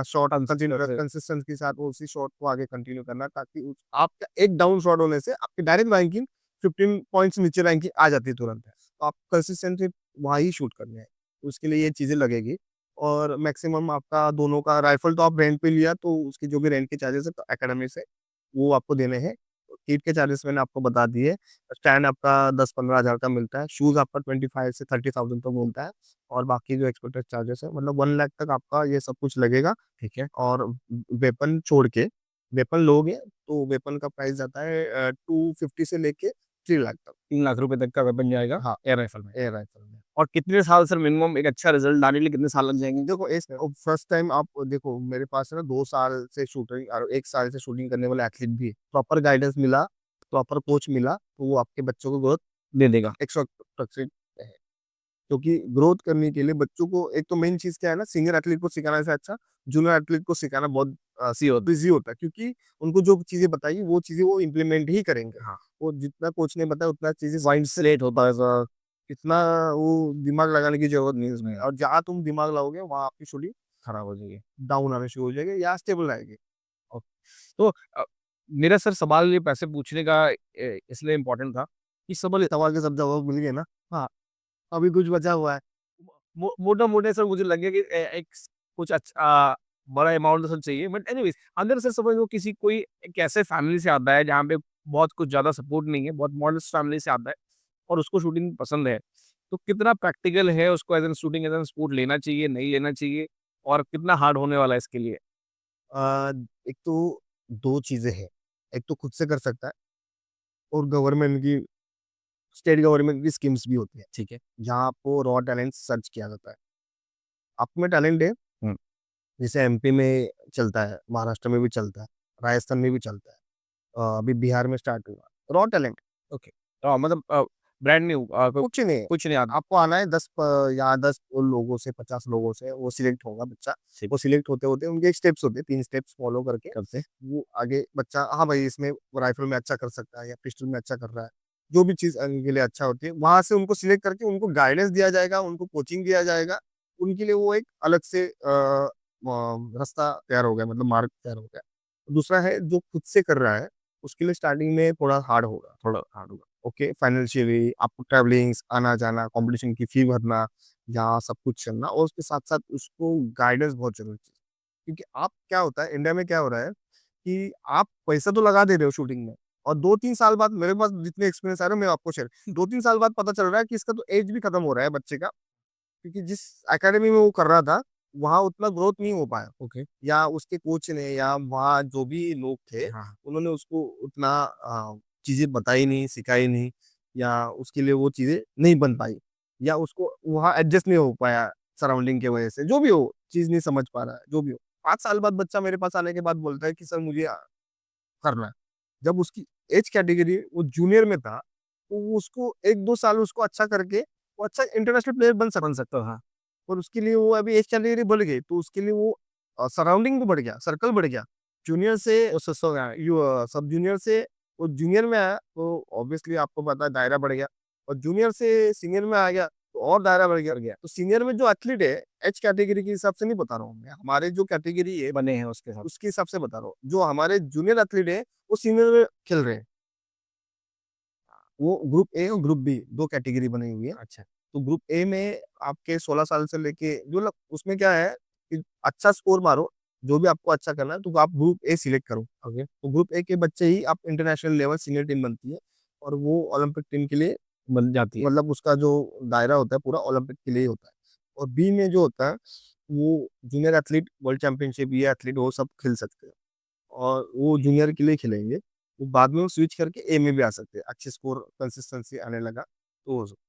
शॉट कंसिस्टेंसी के साथ उसी शॉट को आगे कंटिन्यू करना है, ताकि आपका एक डाउन शॉट होने से आपकी डायरेक्ट रैंकिंग 15 पॉइंट्स नीचे रैंकिंग आ जाती है तुरंत। तो आप कंसिस्टेंटली वहाँ ही शूट करने हैं, उसके लिए ये चीजें लगेगी। और मैक्सिमम आपका दोनों का, राइफल तो आप रेंट पे लिया तो उसकी जो भी रेंट के चार्जेस है तो एकेडमी से वो आपको देने हैं। किट के चार्जेस मैंने आपको बता दिए। स्टैंड आपका 10-15 हज़ार का मिलता है, शूज़ आपका 25 से 30,000 तक मिलता है, और बाकी जो एक्सपोर्टेड चार्जेस है मतलब 1 लाख तक आपका ये सब कुछ लगेगा। ठीक है। और वेपन छोड़ के, वेपन लोगे तो वेपन का प्राइस जाता है 250 से लेके 3 लाख तक। 3 लाख रुपए तक का वेपन जाएगा हाँ, एयर राइफल में। एयर राइफल में। और कितने साल सर मिनिमम एक अच्छा रिज़ल्ट लाने के लिए कितने साल लग जाएँगे? देखो इस फर्स्ट टाइम आप देखो, मेरे पास है ना 2 साल से शूटिंग और 1 साल से शूटिंग करने वाले एथलीट भी है। प्रॉपर गाइडेंस मिला, प्रॉपर कोच मिला, तो वो आपके बच्चों को ग्रोथ दे देगा। 100% है। क्योंकि ग्रोथ करने के लिए बच्चों को एक तो मेन चीज़ क्या है ना, सीनियर एथलीट को सिखाने से अच्छा जूनियर एथलीट को सिखाना बहुत ईज़ी होता है, क्योंकि उनको जो चीज़ें बताई वो चीज़ें वो इम्प्लीमेंट ही करेंगे। हाँ। वो जितना कोच ने बताया उतना चीज़ें माइंड सेट होता है सर। इतना वो दिमाग लगाने की ज़रूरत नहीं है उसमें, नहीं, और जहाँ तुम दिमाग लगाओगे वहाँ आपकी शूटिंग खराब हो जाएगी। डाउन आना शुरू हो जाएगी या स्टेबल आएगी। तो मेरा सर सवाल ये पैसे पूछने का इसलिए इम्पोर्टेंट था कि सबल सवाल के सब जवाब मिल गए ना? हाँ, अभी कुछ बचा हुआ है। मोटा-मोटा सर मुझे लगे कि एक कुछ बड़ा अमाउंट तो सर चाहिए बट एनीवेज़ अगर सर समझ लो किसी कोई एक ऐसे फैमिली से आता है जहाँ पे बहुत कुछ ज़्यादा सपोर्ट नहीं है, बहुत मॉडस्ट फैमिली से आता है और उसको शूटिंग पसंद है, तो कितना प्रैक्टिकल है उसको शूटिंग एज़ एन स्पोर्ट लेना चाहिए, नहीं लेना चाहिए और कितना हार्ड होने वाला है इसके लिए? अ, एक तो 2 चीज़ें हैं, एक तो खुद से कर सकता है, और गवर्नमेंट की, स्टेट गवर्नमेंट की स्कीम्स भी होती हैं, ठीक है। जहाँ आपको रॉ टैलेंट सर्च किया जाता है। आप में टैलेंट है, हुँ, जैसे एमपी में चलता है, महाराष्ट्र में भी चलता है, राजस्थान में भी चलता है। अभी बिहार में स्टार्ट हुआ, रॉ टैलेंट ओके। मतलब ब्रांड न्यू कुछ नहीं है। कुछ नहीं आता। आपको आना है 10 या 10 लोगों से, 50 लोगों से वो सिलेक्ट होगा बच्चा। सिप वो सिलेक्ट होते-होते उनके स्टेप्स होते हैं, 3 स्टेप्स फॉलो करके कब से? वो आगे बच्चा, हाँ भाई इसमें राइफल में अच्छा कर सकता है या पिस्टल में अच्छा कर रहा है। जो भी चीज़ के लिए अच्छा होती है, वहाँ से उनको सिलेक्ट करके उनको गाइडेंस दिया जाएगा, उनको कोचिंग दिया जाएगा। उनके लिए वो एक अलग से रास्ता तैयार हो गया, मतलब मार्ग तैयार हो गया। दूसरा है जो खुद से कर रहा है, उसके लिए स्टार्टिंग में थोड़ा हार्ड होगा। थोड़ा हार्ड होगा। ओके, फाइनेंशियली आपको ट्रैवलिंग्स, आना-जाना, कॉम्पिटिशन की फ़ी भरना, यहाँ सब कुछ चलना, और उसके साथ-साथ उसको गाइडेंस बहुत ज़रूरी है। क्योंकि आप, क्या होता है इंडिया में क्या हो रहा है कि आप पैसा तो लगा दे रहे हो शूटिंग में, और 2-3 साल बाद, मेरे पास जितने एक्सपीरियंस आ रहे हैं मैं आपको शेयर, 2-3 साल बाद पता चल रहा है कि इसका तो एज भी खत्म हो रहा है बच्चे का, क्योंकि जिस एकेडमी में वो कर रहा था, वहाँ उतना ग्रोथ नहीं हो पाया, ओके। या उसके कोच ने या वहाँ जो भी लोग थे, हाँ। उन्होंने उसको उतना चीज़ें बताई नहीं, सिखाई नहीं, या उसके लिए वो चीज़ें नहीं बन पाई, या उसको वहाँ एडजस्ट नहीं हो पाया सराउंडिंग की वजह से, जो भी हो, चीज़ नहीं समझ पा रहा है, जो भी हो। 5 साल बाद बच्चा मेरे पास आने के बाद बोलता है कि सर मुझे करना है। जब उसकी एज कैटेगरी वो जूनियर में था, तो वो उसको 1-2 साल उसको अच्छा करके, वो अच्छा इंटरनेशनल प्लेयर बन सकता है, हाँ। और उसके लिए वो अभी एज कैटेगरी बढ़ गई, तो उसके लिए वो सराउंडिंग भी बढ़ गया, सर्कल बढ़ गया। जूनियर से वो सस्ता हो गया है। सब जूनियर से वो जूनियर में आया, तो ऑब्वियसली आपको पता है दायरा बढ़ गया, और जूनियर से सीनियर में आ गया, तो और दायरा बढ़ गया। कर गया। तो सीनियर में जो एथलीट है, एज कैटेगरी के हिसाब से नहीं बता रहा हूँ मैं, हमारे जो कैटेगरी है, बने हैं उसके साथ। उसके हिसाब से बता रहा हूँ। जो हमारे जूनियर एथलीट है, वो सीनियर में खेल रहे हैं। वो ग्रुप ए और ग्रुप बी 2 कैटेगरी बनी हुई है। अच्छा। तो ग्रुप ए में आपके 16 साल से लेके जो, उसमें क्या है कि अच्छा स्कोर मारो, जो भी आपको अच्छा करना है तो आप ग्रुप ए सिलेक्ट करो। ओके। तो ग्रुप ए के बच्चे ही आप इंटरनेशनल लेवल सीनियर टीम बनती है और वो ओलंपिक टीम के लिए बन जाती है। मतलब उसका जो दायरा होता है पूरा ओलंपिक के लिए ही होता है। और बी में जो होता है वो जूनियर एथलीट वर्ल्ड चैंपियनशिप ये एथलीट वो सब खेल सकते हैं और वो जूनियर के लिए खेलेंगे। वो बाद में वो स्विच करके ए में भी आ सकते हैं, अच्छे स्कोर कंसिस्टेंसी आने लगा तो हो सकता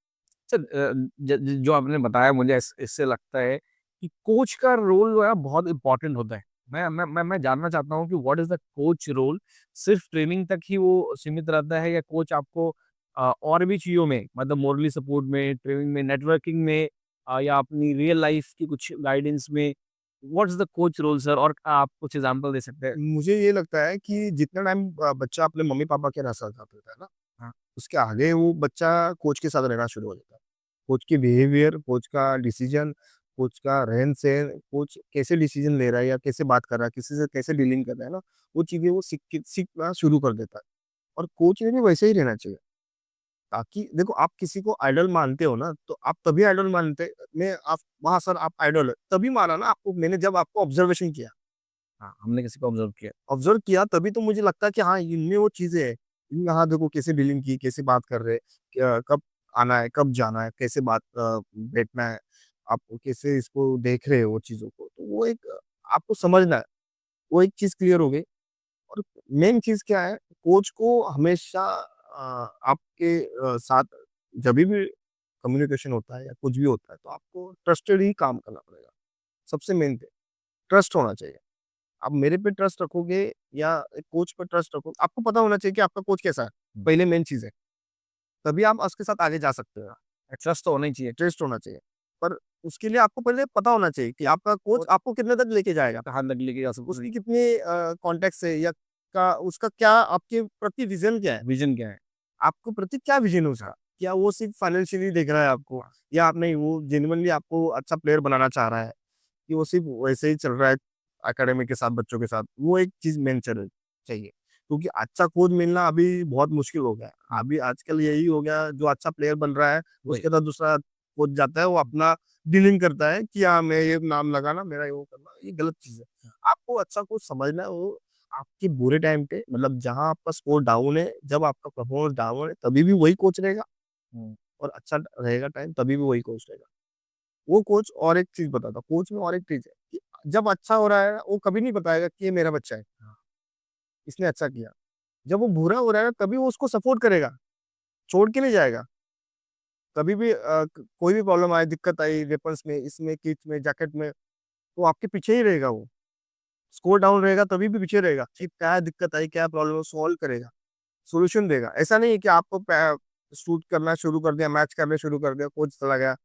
अच्छा, जो आपने बताया मुझे इससे लगता है कि कोच का रोल जो है बहुत इम्पोर्टेंट होता है। मैं जानना चाहता हूँ कि what is the coach role? सिर्फ ट्रेनिंग तक ही वो सीमित रहता है या कोच आपको और भी चीज़ों में मतलब मोरली सपोर्ट में, ट्रेनिंग में, नेटवर्किंग में या अपनी रियल लाइफ की कुछ गाइडेंस में what is the coach role sir? और आप कुछ एग्ज़ाम्पल दे सकते हैं? है। मुझे ये लगता है कि जितना टाइम बच्चा अपने मम्मी-पापा के साथ रहता है ना, हाँ, उसके आगे वो बच्चा कोच के साथ रहना शुरू हो जाता है। कोच की बिहेवियर, कोच का डिसीजन, कोच का रहन-सहन, कोच कैसे डिसीजन ले रहा है या कैसे बात कर रहा है, किसी से कैसे डीलिंग कर रहा है ना, वो चीज़ें वो सीखना शुरू कर देता है। और कोच ने भी वैसे ही रहना चाहिए। ताकि देखो आप किसी को आइडल मानते हो ना, तो आप तभी आइडल मानते मैं आप वहाँ सर आप आइडल है, तभी माना ना आपको मैंने जब आपको ऑब्जर्वेशन किया। हाँ, हमने किसी को ऑब्ज़र्व किया। ऑब्जर्व किया तभी तो मुझे लगता है कि हाँ, इनमें वो चीज़ें हैं। इनमें हाँ, देखो कैसे डीलिंग की, कैसे बात कर रहे हैं, क्या कब आना है, कब जाना है, कैसे बैठना है, आप कैसे इसको देख रहे हो वो चीज़ों को। तो वो एक आपको समझना है, वो एक चीज़ क्लियर हो गई और मेन चीज़ क्या है, कोच को हमेशा आपके साथ जभी भी कम्युनिकेशन होता है या कुछ भी होता है, तो आपको ट्रस्टेड ही काम करना पड़ेगा। सबसे मेन थिंग ट्रस्ट होना चाहिए। आप मेरे पे ट्रस्ट रखोगे या एक कोच पे ट्रस्ट रखोगे, आपको पता होना चाहिए कि आपका कोच कैसा है, हुँ, पहले मेन चीज़ है। तभी आप उसके साथ आगे जा सकते हो। ट्रस्ट तो होना ही चाहिए। ट्रस्ट होना चाहिए। पर उसके लिए आपको पहले पता होना चाहिए कि आपका कोच और आपको कितने तक लेके जाएगा। कहाँ तक लेके जा सकते उसकी हैं? कितनी कॉन्टेक्ट है या का उसका क्या आपके प्रति विज़न क्या है? विज़न क्या है? आपको प्रति क्या विज़न है उसका? क्या वो सिर्फ़ फाइनेंशियली देख रहा है आपको या आप नहीं वो जेनुइनली आपको अच्छा प्लेयर बनाना चाह रहा है? कि वो सिर्फ़ वैसे ही चल रहा है एकेडमी के साथ, बच्चों के साथ, वो एक चीज़ मेन चाहिए। क्योंकि अच्छा कोच मिलना अभी बहुत मुश्किल हो गया है। हुँ, अभी आजकल यही हो गया जो अच्छा प्लेयर बन रहा है, वही। उसके साथ दूसरा कोच जाता है, वो अपना डीलिंग करता है कि हाँ, मैं ये नाम लगाना, मेरा ये वो करना, ये गलत चीज़ है। आपको अच्छा कोच समझना है वो आपके बुरे टाइम पे मतलब जहाँ आपका स्कोर डाउन है, जब आपका परफॉर्मेंस डाउन है, तभी भी वही कोच रहेगा हुँ, और अच्छा रहेगा टाइम, तभी भी वही कोच रहेगा। वो कोच और एक चीज़ बताता हूँ, कोच में और एक चीज़ है कि जब अच्छा हो रहा है, वो कभी नहीं बताएगा कि ये मेरा बच्चा है, हाँ, इसने अच्छा किया। जब वो बुरा हो रहा है, तभी वो उसको सपोर्ट करेगा, छोड़ के नहीं जाएगा। कभी भी कोई भी प्रॉब्लम आए, दिक्कत आई वेपन्स में, इसमें, किट में, जैकेट में, तो आपके पीछे ही रहेगा वो। स्कोर डाउन रहेगा, तभी भी पीछे रहेगा कि क्या दिक्कत आई, क्या प्रॉब्लम है, सॉल्व करेगा, सॉल्यूशन देगा। ऐसा नहीं है कि आपको शूट करना शुरू कर दिया, मैच करना शुरू कर दिया, कोच चला गया,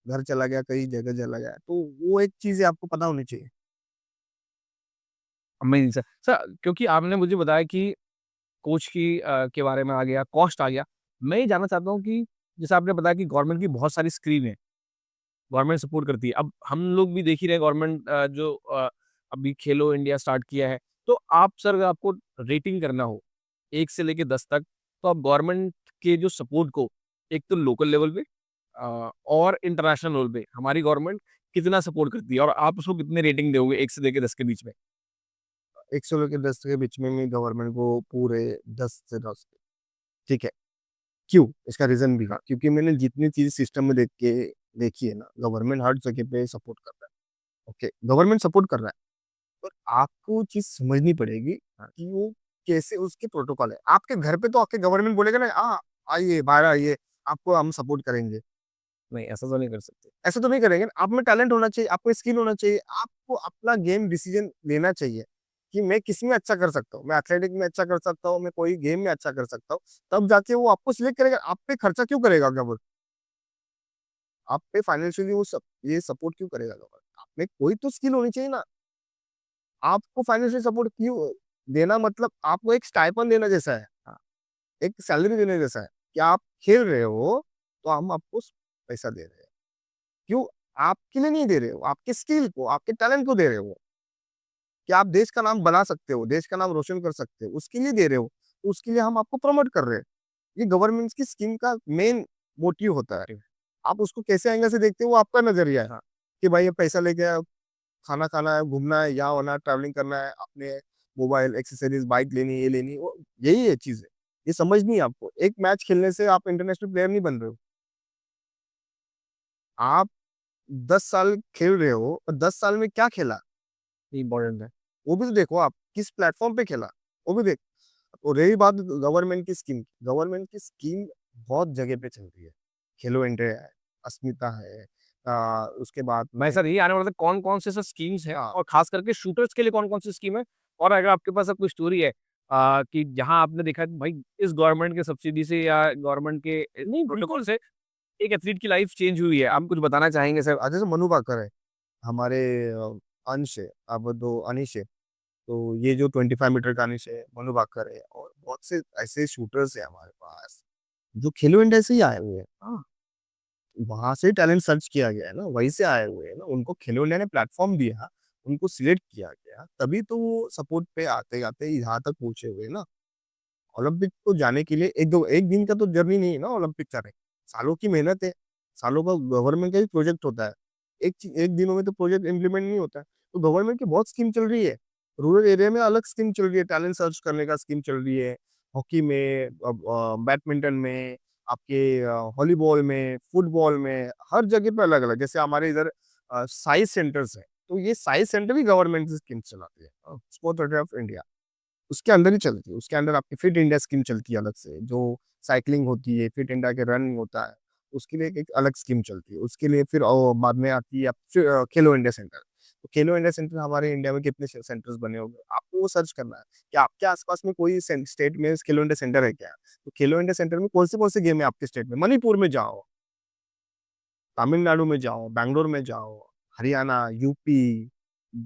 घर चला गया, कहीं जगह चला गया। तो वो एक चीज़ आपको पता होनी चाहिए। Amazing sir. सर क्योंकि आपने मुझे बताया कि कोच के बारे में आ गया, कॉस्ट आ गया। मैं ये जानना चाहता हूँ कि जैसे आपने बताया कि गवर्नमेंट की बहुत सारी स्कीम है, गवर्नमेंट सपोर्ट करती है। अब हम लोग भी देख ही रहे हैं गवर्नमेंट अभी खेलो इंडिया स्टार्ट किया है। तो आप सर अगर आपको रेटिंग करना हो 1 से लेके 10 तक, तो आप गवर्नमेंट के जो सपोर्ट को एक तो लोकल लेवल पे और इंटरनेशनल लेवल पे हमारी गवर्नमेंट कितना सपोर्ट करती है और आप उसको कितने रेटिंग दोगे 1 से लेके 10 के बीच में? 1 से लेके 10 के बीच में मैं गवर्नमेंट को पूरे 10 से 10 ठीक है। क्यों? इसका रीज़न भी है, क्योंकि मैंने जितनी चीज़ सिस्टम में देखी है ना, गवर्नमेंट हर जगह पे सपोर्ट कर रहा है। ओके, गवर्नमेंट सपोर्ट कर रहा है, पर आपको चीज़ समझनी पड़ेगी कि वो कैसे उसके प्रोटोकॉल है। आपके घर पे तो आके गवर्नमेंट बोलेगा ना, आइए, बाहर आइए, आपको हम सपोर्ट करेंगे। नहीं, ऐसा तो नहीं कर सकते। ऐसा तो नहीं करेंगे ना, आप में टैलेंट होना चाहिए, आप में स्किल होना चाहिए, आपको अपना गेम डिसीजन लेना चाहिए कि मैं किसमें अच्छा कर सकता हूँ, मैं एथलेटिक में अच्छा कर सकता हूँ, मैं कोई गेम में अच्छा कर सकता हूँ, तब जाके वो आपको सिलेक्ट करेगा, आप पे खर्चा क्यों करेगा गवर्नमेंट? आप पे फाइनेंशियली वो सब ये सपोर्ट क्यों करेगा गवर्नमेंट? आप में कोई तो स्किल होनी चाहिए ना, आपको फाइनेंशियल सपोर्ट क्यों देना मतलब आपको एक स्टाइपेंड देना जैसा है, एक सैलरी देने जैसा है, कि आप खेल रहे हो, तो हम आपको पैसा दे रहे हैं। क्यों? आपके लिए नहीं दे रहे हो, आपके स्किल को, आपके टैलेंट को दे रहे हो, कि आप देश का नाम बना सकते हो, देश का नाम रोशन कर सकते हो, उसके लिए दे रहे हो। तो उसके लिए हम आपको प्रमोट कर रहे हैं। ये गवर्नमेंट की स्कीम का मेन मोटिव होता है। ठीक। आप उसको कैसे एंगल से देखते हो, वो आपका नज़रिया है, हाँ, कि भाई ये पैसा लेके खाना खाना है, घूमना है, यहाँ होना है, ट्रैवलिंग करना है, अपने मोबाइल, एक्सेसरीज, बाइक लेनी है, ये लेनी है, वो यही है चीज़ है। ये समझ नहीं है आपको। एक मैच खेलने से आप इंटरनेशनल प्लेयर नहीं बन रहे हो। आप 10 साल खेल रहे हो और 10 साल में क्या खेला? इम्पोर्टेंट है। वो भी तो देखो आप, किस प्लेटफ़ॉर्म पे खेला, वो भी देख। और रही बात गवर्नमेंट की स्कीम, गवर्नमेंट की स्कीम बहुत जगह पे चल रही है। खेलो इंडिया है, अस्मिता है, उसके बाद मैं में सर यही आने वाला था, कौन-कौन से सर स्कीम्स हैं हाँ, और खास करके शूटर्स के लिए कौन-कौन सी स्कीम है? और अगर आपके पास अब कोई स्टोरी है कि जहाँ आपने देखा कि भाई इस गवर्नमेंट के सब्सिडी से या गवर्नमेंट के नहीं प्रोटोकॉल से एक एथलीट की लाइफ चेंज हुई है। आप कुछ बताना चाहेंगे सर? जैसे मनु भाकर है, हमारे अंश है, अब तो अनीश है। तो ये जो 25 मीटर का अनीश है, मनु भाकर है और बहुत से ऐसे शूटर्स हैं हमारे पास, जो खेलो इंडिया से ही आए हुए हैं। हाँ, वहाँ से टैलेंट सर्च किया गया है ना, वहीं से आए हुए हैं ना, उनको खेलो इंडिया ने प्लेटफ़ॉर्म दिया, उनको सिलेक्ट किया गया, तभी तो वो सपोर्ट पे आते-आते यहाँ तक पहुँचे हुए हैं ना। ओलंपिक को जाने के लिए एक दिन का तो जर्नी नहीं है ना ओलंपिक जाने, सालों की मेहनत है, सालों का गवर्नमेंट का भी प्रोजेक्ट होता है। एक दिनों में तो प्रोजेक्ट इम्प्लीमेंट नहीं होता है। तो गवर्नमेंट की बहुत स्कीम चल रही है। रूरल एरिया में अलग स्कीम चल रही है, टैलेंट सर्च करने का स्कीम चल रही है। हॉकी में, बैडमिंटन में, आपके वॉलीबॉल में, फुटबॉल में, हर जगह पे अलग-अलग। जैसे हमारे इधर साइज सेंटर्स हैं, तो ये साइज सेंटर भी गवर्नमेंट की स्कीम चलाती है। Sports authority of India. उसके अंदर ही चलती है, उसके अंदर आपकी फिट इंडिया स्कीम चलती है अलग से, जो साइक्लिंग होती है, फिट इंडिया के रनिंग होता है, उसके लिए एक अलग स्कीम चलती है। उसके लिए फिर बाद में आती है खेलो इंडिया सेंटर। तो खेलो इंडिया सेंटर हमारे इंडिया में कितने सेंटर्स बने होंगे, आपको वो सर्च करना है कि आपके आसपास में कोई स्टेट में खेलो इंडिया सेंटर है क्या? तो खेलो इंडिया सेंटर में कौन से गेम है आपके स्टेट में? मणिपुर में जाओ, तमिलनाडु में जाओ, बैंगलोर में जाओ, हरियाणा, यूपी,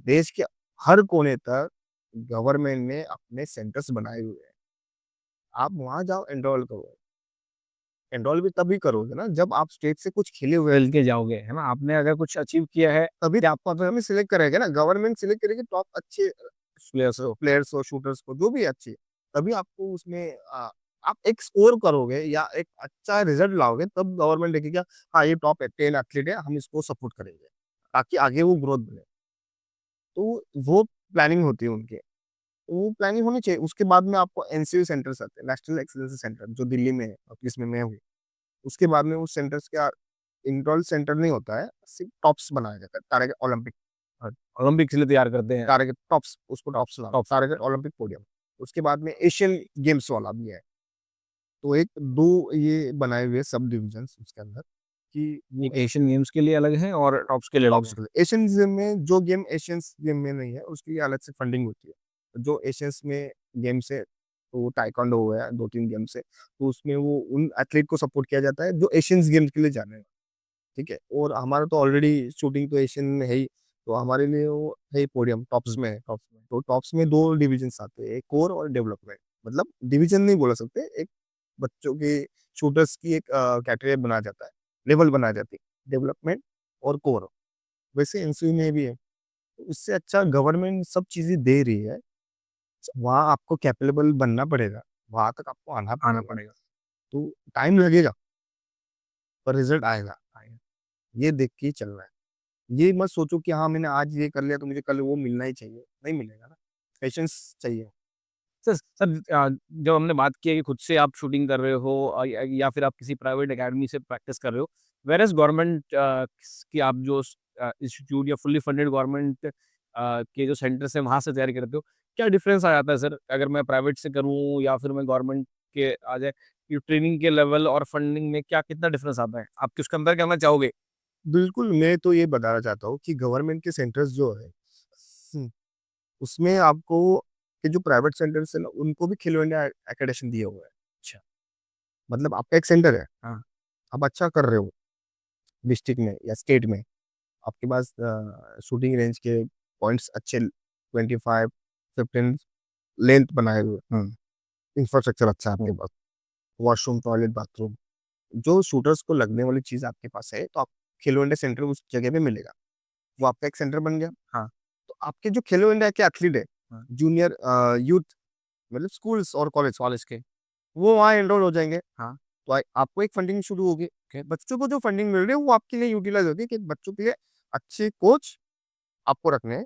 देश के हर कोने तक गवर्नमेंट ने अपने सेंटर्स बनाए हुए हैं। आप वहाँ जाओ, एनरोल करो। एनरोल भी तभी करोगे ना जब आप स्टेट से कुछ खेले हुए खेल के जाओगे, है ना? आपने अगर कुछ अचीव किया है तभी आपको हमें सिलेक्ट करेगा ना, गवर्नमेंट सिलेक्ट करेगी टॉप अच्छे प्लेयर्स हो, शूटर्स को, जो भी अच्छे, तभी आपको उसमें आप एक स्कोर करोगे या एक अच्छा रिजल्ट लाओगे, तब गवर्नमेंट देखेगा, हाँ, ये टॉप 10 एथलीट है, हम इसको सपोर्ट करेंगे, ताकि आगे वो ग्रोथ बने। तो वो प्लानिंग होती है उनकी। तो वो प्लानिंग होनी चाहिए। उसके बाद में आपको एनसीयू सेंटर्स आते हैं, नेशनल एक्सीलेंस सेंटर, जो दिल्ली में है और जिसमें मैं हूँ। उसके बाद में उस सेंटर्स का इंडोर सेंटर नहीं होता है, सिर्फ टॉप्स बनाया जाता है, टारगेट ओलंपिक, ओलंपिक के लिए तैयार करते हैं। टारगेट टॉप्स, उसको टॉप्स नाम, टॉप टारगेट ओलंपिक पोडियम। उसके बाद में एशियन गेम्स वाला भी है। तो 1-2 ये बनाए हुए सब डिविजन्स उसके अंदर, कि वो एक एशियन गेम्स के लिए अलग है और टॉप्स के लिए अलग टॉप्स है। के लिए। एशियन गेम में जो गेम एशियंस गेम में नहीं है, उसके लिए अलग से फंडिंग होती है। जो एशियंस में गेम्स है, तो वो ताइक्वांडो हो गया, 2-3 गेम्स है, तो उसमें वो उन एथलीट को सपोर्ट किया जाता है जो एशियंस गेम्स के लिए जाने हैं, ठीक है? और हमारा तो ऑलरेडी शूटिंग तो एशियन में है ही, तो हमारे लिए वो है ही पोडियम, टॉप्स में है। तो टॉप्स में 2 डिविजन्स आते हैं, एक कोर और डेवलपमेंट। मतलब डिवीजन नहीं बोल सकते, एक बच्चों के शूटर्स की एक कैटेगरी बनाया जाता है, लेवल बनाई जाती है, डेवलपमेंट और कोर। वैसे एनसीयू में भी है। तो इससे अच्छा गवर्नमेंट सब चीज़ें दे रही है, वहाँ आपको कैपेबल बनना पड़ेगा, वहाँ तक आपको आना आना पड़ेगा। पड़ेगा। तो टाइम लगेगा, पर रिज़ल्ट आएगा, ये देख के ही चलना है। ये मत सोचो कि हाँ, मैंने आज ये कर लिया तो मुझे कल वो मिलना ही चाहिए, नहीं मिलेगा ना, पेशेंस चाहिए। सर सर जब हमने बात की है कि खुद से आप शूटिंग कर रहे हो या फिर आप किसी प्राइवेट अकेडमी से प्रैक्टिस कर रहे हो, व्हेयरएज़ गवर्नमेंट की आप जो इंस्टीट्यूट या फुल्ली फंडेड गवर्नमेंट के जो सेंटर्स हैं वहाँ से तैयारी करते हो, क्या डिफरेंस आ जाता है सर? अगर मैं प्राइवेट से करूँ या फिर मैं गवर्नमेंट के आ जाए, ये ट्रेनिंग के लेवल और फंडिंग में क्या कितना डिफरेंस आता है? आप कुछ कंपेयर करना चाहोगे? बिल्कुल, मैं तो ये बताना चाहता हूँ कि गवर्नमेंट के सेंटर्स जो है, हुँ, उसमें आपको ये जो प्राइवेट सेंटर्स है ना, उनको भी खेलो इंडिया अक्रेडिटेशन दिया हुआ है। अच्छा, मतलब आपका एक सेंटर है, हाँ। आप अच्छा कर रहे हो डिस्ट्रिक्ट में या स्टेट में, आपके पास शूटिंग रेंज के पॉइंट्स अच्छे 25, 15 लेंथ बनाए हुए, इंफ्रास्ट्रक्चर अच्छा है आपके पास, वॉशरूम, टॉयलेट, बाथरूम, जो शूटर्स को लगने वाली चीज़ आपके पास है, तो आप खेलो इंडिया सेंटर उस जगह पे मिलेगा। वो आपका एक सेंटर बन गया। हाँ, तो आपके जो खेलो इंडिया के एथलीट है, हाँ। जूनियर यूथ, मतलब स्कूल्स और कॉलेज, कॉलेज के वो वहाँ एनरोल हो जाएँगे। हाँ, तो आपको एक फंडिंग शुरू होगी। ओके। बच्चों को जो फंडिंग मिल रही है, वो आपके लिए यूटिलाइज़ होती है कि बच्चों के लिए अच्छे कोच, आपको रखने हैं।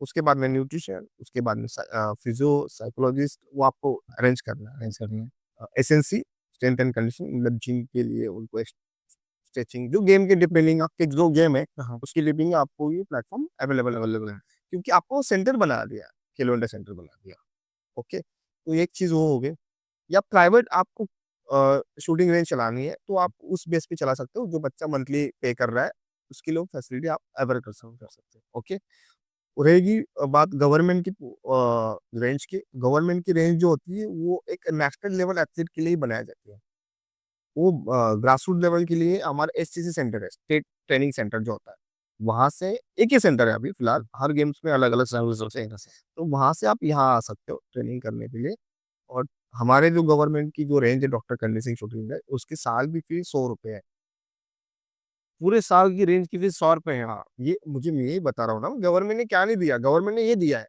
उसके बाद में न्यूट्रिशन, उसके बाद में फिजियो, साइकोलॉजिस्ट वो आपको अरेंज करना है। अरेंज करनी है। एसएनसी, स्ट्रेंथ एंड कंडीशनिंग, मतलब जिम के लिए उनको स्ट्रेचिंग, जो गेम के डिपेंडिंग आपके जो गेम है, हाँ, उसके लिए भी आपको ये प्लेटफ़ॉर्म अवेलेबल है। क्योंकि आपको सेंटर बना दिया, खेलो इंडिया सेंटर बना दिया। ओके, तो एक चीज़ वो हो गई। या प्राइवेट आपको शूटिंग रेंज चलानी है, तो आप उस बेस पे चला सकते हो, जो बच्चा मंथली पे कर रहा है, उसके लिए वो फैसिलिटी आप अवेल कर सकते हो। ओके, रहेगी बात गवर्नमेंट की रेंज की। गवर्नमेंट की रेंज जो होती है, वो एक नेशनल लेवल एथलीट के लिए ही बनाई जाती है। वो ग्रास रूट लेवल के लिए हमारा एससीसी सेंटर है, स्टेट ट्रेनिंग सेंटर जो होता है। वहाँ से एक ही सेंटर है अभी फिलहाल, हर गेम्स में अलग-अलग सर्विस होते हैं। तो वहाँ से आप यहाँ आ सकते हो ट्रेनिंग करने के लिए। और हमारे जो गवर्नमेंट की जो रेंज है डॉक्टर करनी सिंह शूटिंग है, उसकी साल की फीस ₹100 है। पूरे साल की रेंज की फीस ₹100 है। हाँ, ये मुझे मैं यही बता रहा हूँ ना, गवर्नमेंट ने क्या नहीं दिया, गवर्नमेंट ने ये दिया है,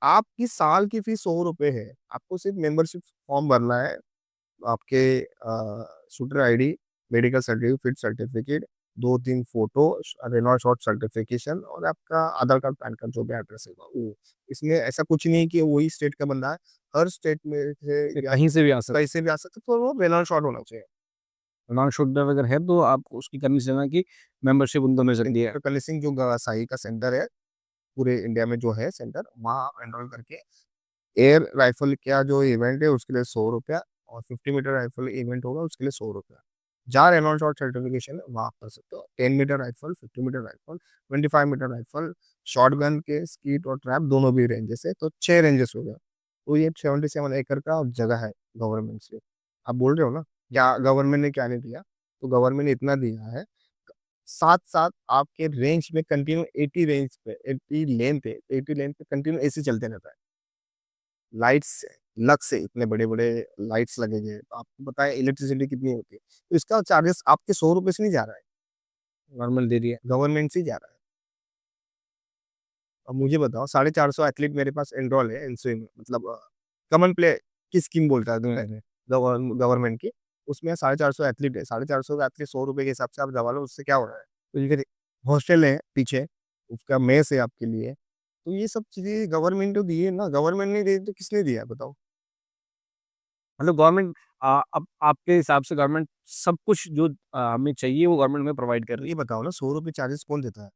आपकी साल की फीस ₹100 है। आपको सिर्फ मेंबरशिप फॉर्म भरना है। आपके shooter ID, medical certificate, fit certificate, 2-3 photo, renowned shot certification और आपका आधार कार्ड, पैन कार्ड जो भी एड्रेस होगा वो। इसमें ऐसा कुछ नहीं है कि वही स्टेट का बंदा है, हर स्टेट में से ये या कहीं से भी आ सकता कहीं से भी आ सकता है, तो वो रेनॉल्ड शॉट होना चाहिए। है। नॉन शूटर अगर है तो आप उसकी कंडीशन है कि मेंबरशिप उनको मिल सकती है। डॉक्टर कली सिंह जो साई का सेंटर है, पूरे इंडिया में जो है सेंटर, वहाँ आप एनरोल करके एयर राइफल का जो इवेंट है उसके लिए ₹100 और 50 मीटर राइफल इवेंट होगा उसके लिए ₹100। जहाँ रेनॉल्ड शॉट सर्टिफिकेशन है वहाँ आप कर सकते हो। 10 metre rifle, 50 metre rifle, 25 metre rifle, shotgun के स्कीट और ट्रैप दोनों भी रेंजेस है, तो 6 रेंजेस हो गया। तो ये 77 एकड़ का जगह है गवर्नमेंट से। आप बोल रहे हो ना क्या गवर्नमेंट ने क्या नहीं दिया? तो गवर्नमेंट ने इतना दिया है, साथ-साथ आपके रेंज में कंटिन्यू 80 रेंज पे 80 लेन पे कंटिन्यू एसी चलते रहता है। लाइट्स, लक्स से इतने बड़े-बड़े लाइट्स लगेंगे। तो आपको पता है इलेक्ट्रिसिटी कितनी होती है। तो इसका चार्जेस आपके ₹100 से नहीं जा रहा है, गवर्नमेंट दे रही है। गवर्नमेंट से ही जा रहा है। अब मुझे बताओ 450 एथलीट मेरे पास एनरोल है एनसीए में, मतलब कॉमन प्ले की स्कीम बोलता है दुनिया में गवर्नमेंट की। उसमें 450 एथलीट है, 450 का एथलीट ₹100 के हिसाब से आप दबा लो, उससे क्या हो रहा है? तो ये फिर हॉस्टल है पीछे, उसका मेस है आपके लिए। तो ये सब चीज़ें गवर्नमेंट तो दी है ना, गवर्नमेंट नहीं दी तो किसने दिया है बताओ? मतलब गवर्नमेंट अब आपके हिसाब से गवर्नमेंट सब कुछ जो हमें चाहिए वो गवर्नमेंट में प्रोवाइड कर रही ये है। बताओ ना ₹100 चार्जेस कौन देता है?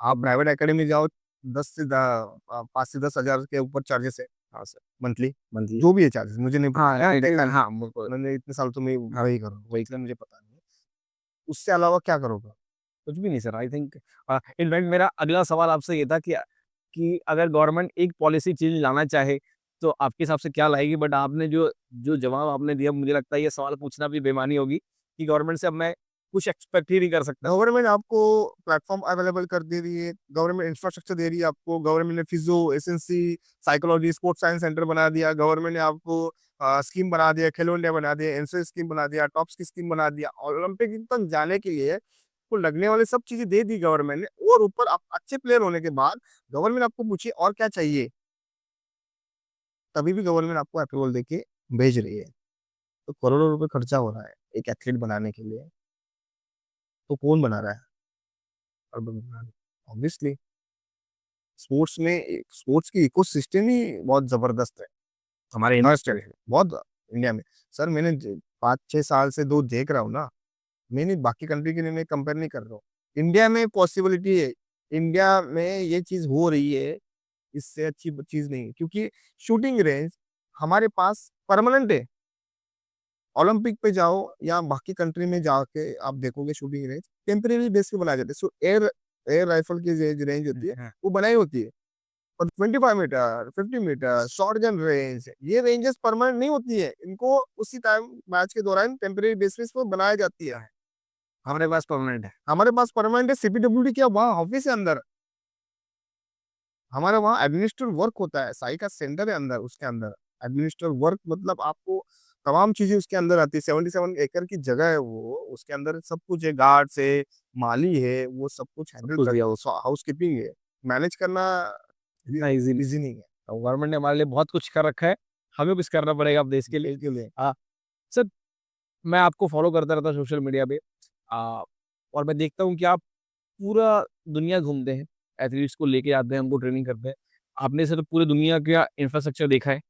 आप प्राइवेट अकेडमी जाओ 5 से 10 हज़ार के ऊपर चार्जेस है। हाँ सर। Monthly, monthly. जो भी है चार्जेस मुझे नहीं पता। हाँ, मैं टेक हाँ, बिल्कुल। मैंने इतने साल तो मैं हाँ, वही कर रहा हूँ, वही इसलिए मुझे पता नहीं है। उससे अलावा क्या करोगे? कुछ भी नहीं सर आई थिंक इनफैक्ट मेरा अगला सवाल आपसे ये था कि अगर गवर्नमेंट एक पॉलिसी चेंज लाना चाहे, तो आपके हिसाब से क्या लाएगी? बट आपने जो जो जवाब आपने दिया मुझे लगता है ये सवाल पूछना भी बेईमानी होगी कि गवर्नमेंट से अब मैं कुछ एक्सपेक्ट ही नहीं कर सकता। गवर्नमेंट आपको प्लेटफ़ॉर्म अवेलेबल कर दे रही है, गवर्नमेंट इंफ्रास्ट्रक्चर दे रही है आपको, गवर्नमेंट ने physio, SNC, psychology, sports science centre बना दिया, गवर्नमेंट ने आपको स्कीम बना दिया, खेलो इंडिया बना दिया, एनसीए स्कीम बना दिया, टॉप्स की स्कीम बना दिया, ओलंपिक तक जाने के लिए को लगने वाली सब चीज़ें दे दी गवर्नमेंट ने। और ऊपर आप अच्छे प्लेयर होने के बाद गवर्नमेंट आपको पूछिए और क्या चाहिए? तभी भी गवर्नमेंट आपको अप्रूवल देके भेज रही है। तो करोड़ों रुपए खर्चा हो रहा है एक एथलीट बनाने के लिए, तो कौन बना रहा है? ऑब्वियसली स्पोर्ट्स में स्पोर्ट्स की इकोसिस्टम ही बहुत ज़बरदस्त है। हमारे इन्वेस्टेड इन्वेस्टर है, बहुत इंडिया में। सर मैंने ज 5-6 साल से 2 देख रहा हूँ ना, मैंने बाकी कंट्री के लिए मैं कंपेयर नहीं कर रहा हूँ। इंडिया में पॉसिबिलिटी है, इंडिया में ये चीज़ हो रही है, इससे अच्छी ब चीज़ नहीं है क्योंकि शूटिंग रेंज हमारे पास परमानेंट है। ओलंपिक पे जाओ या बाकी कंट्री में जाके आप देखोगे शूटिंग रेंज टेम्परेरी बेस पे बनाए जाते हैं। सो एयर एयर राइफल की रेंज होती है, हाँ, वो बनाई होती है। और 25 metre, 50 metre, shotgun range, ये रेंजेस परमानेंट नहीं होती है। इनको उसी टाइम मैच के दौरान टेम्परेरी बेसिस पे बनाई जाती है। हमारे पास परमानेंट है। हमारे पास परमानेंट है, सीपीडब्ल्यूडी क्या वहाँ ऑफिस है अंदर। हमारे वहाँ एडमिनिस्ट्रेटिव वर्क होता है, साई का सेंटर है अंदर, उसके अंदर। एडमिनिस्ट्रेटिव वर्क मतलब आपको तमाम चीज़ें उसके अंदर आती है। 77 एकड़ की जगह है वो, उसके अंदर सब कुछ है, गार्ड्स है, माली है, वो सब कुछ सब हैंडल कुछ कर दिया हो। हाउसकीपिंग है। मैनेज करना इतना ईज़ी नहीं। ईज़ी नहीं है। तो गवर्नमेंट ने हमारे लिए बहुत कुछ कर रखा है, हमें कुछ करना पड़ेगा अब देश के लिए। इसके लिए सर मैं आपको फ़ॉलो करता रहता हूँ सोशल मीडिया पे अ, और मैं देखता हूँ कि आप पूरा दुनिया घूमते हैं, एथलीट्स को लेके जाते हैं, उनको ट्रेनिंग करते हैं। आपने सिर्फ पूरी दुनिया का इंफ्रास्ट्रक्चर देखा है।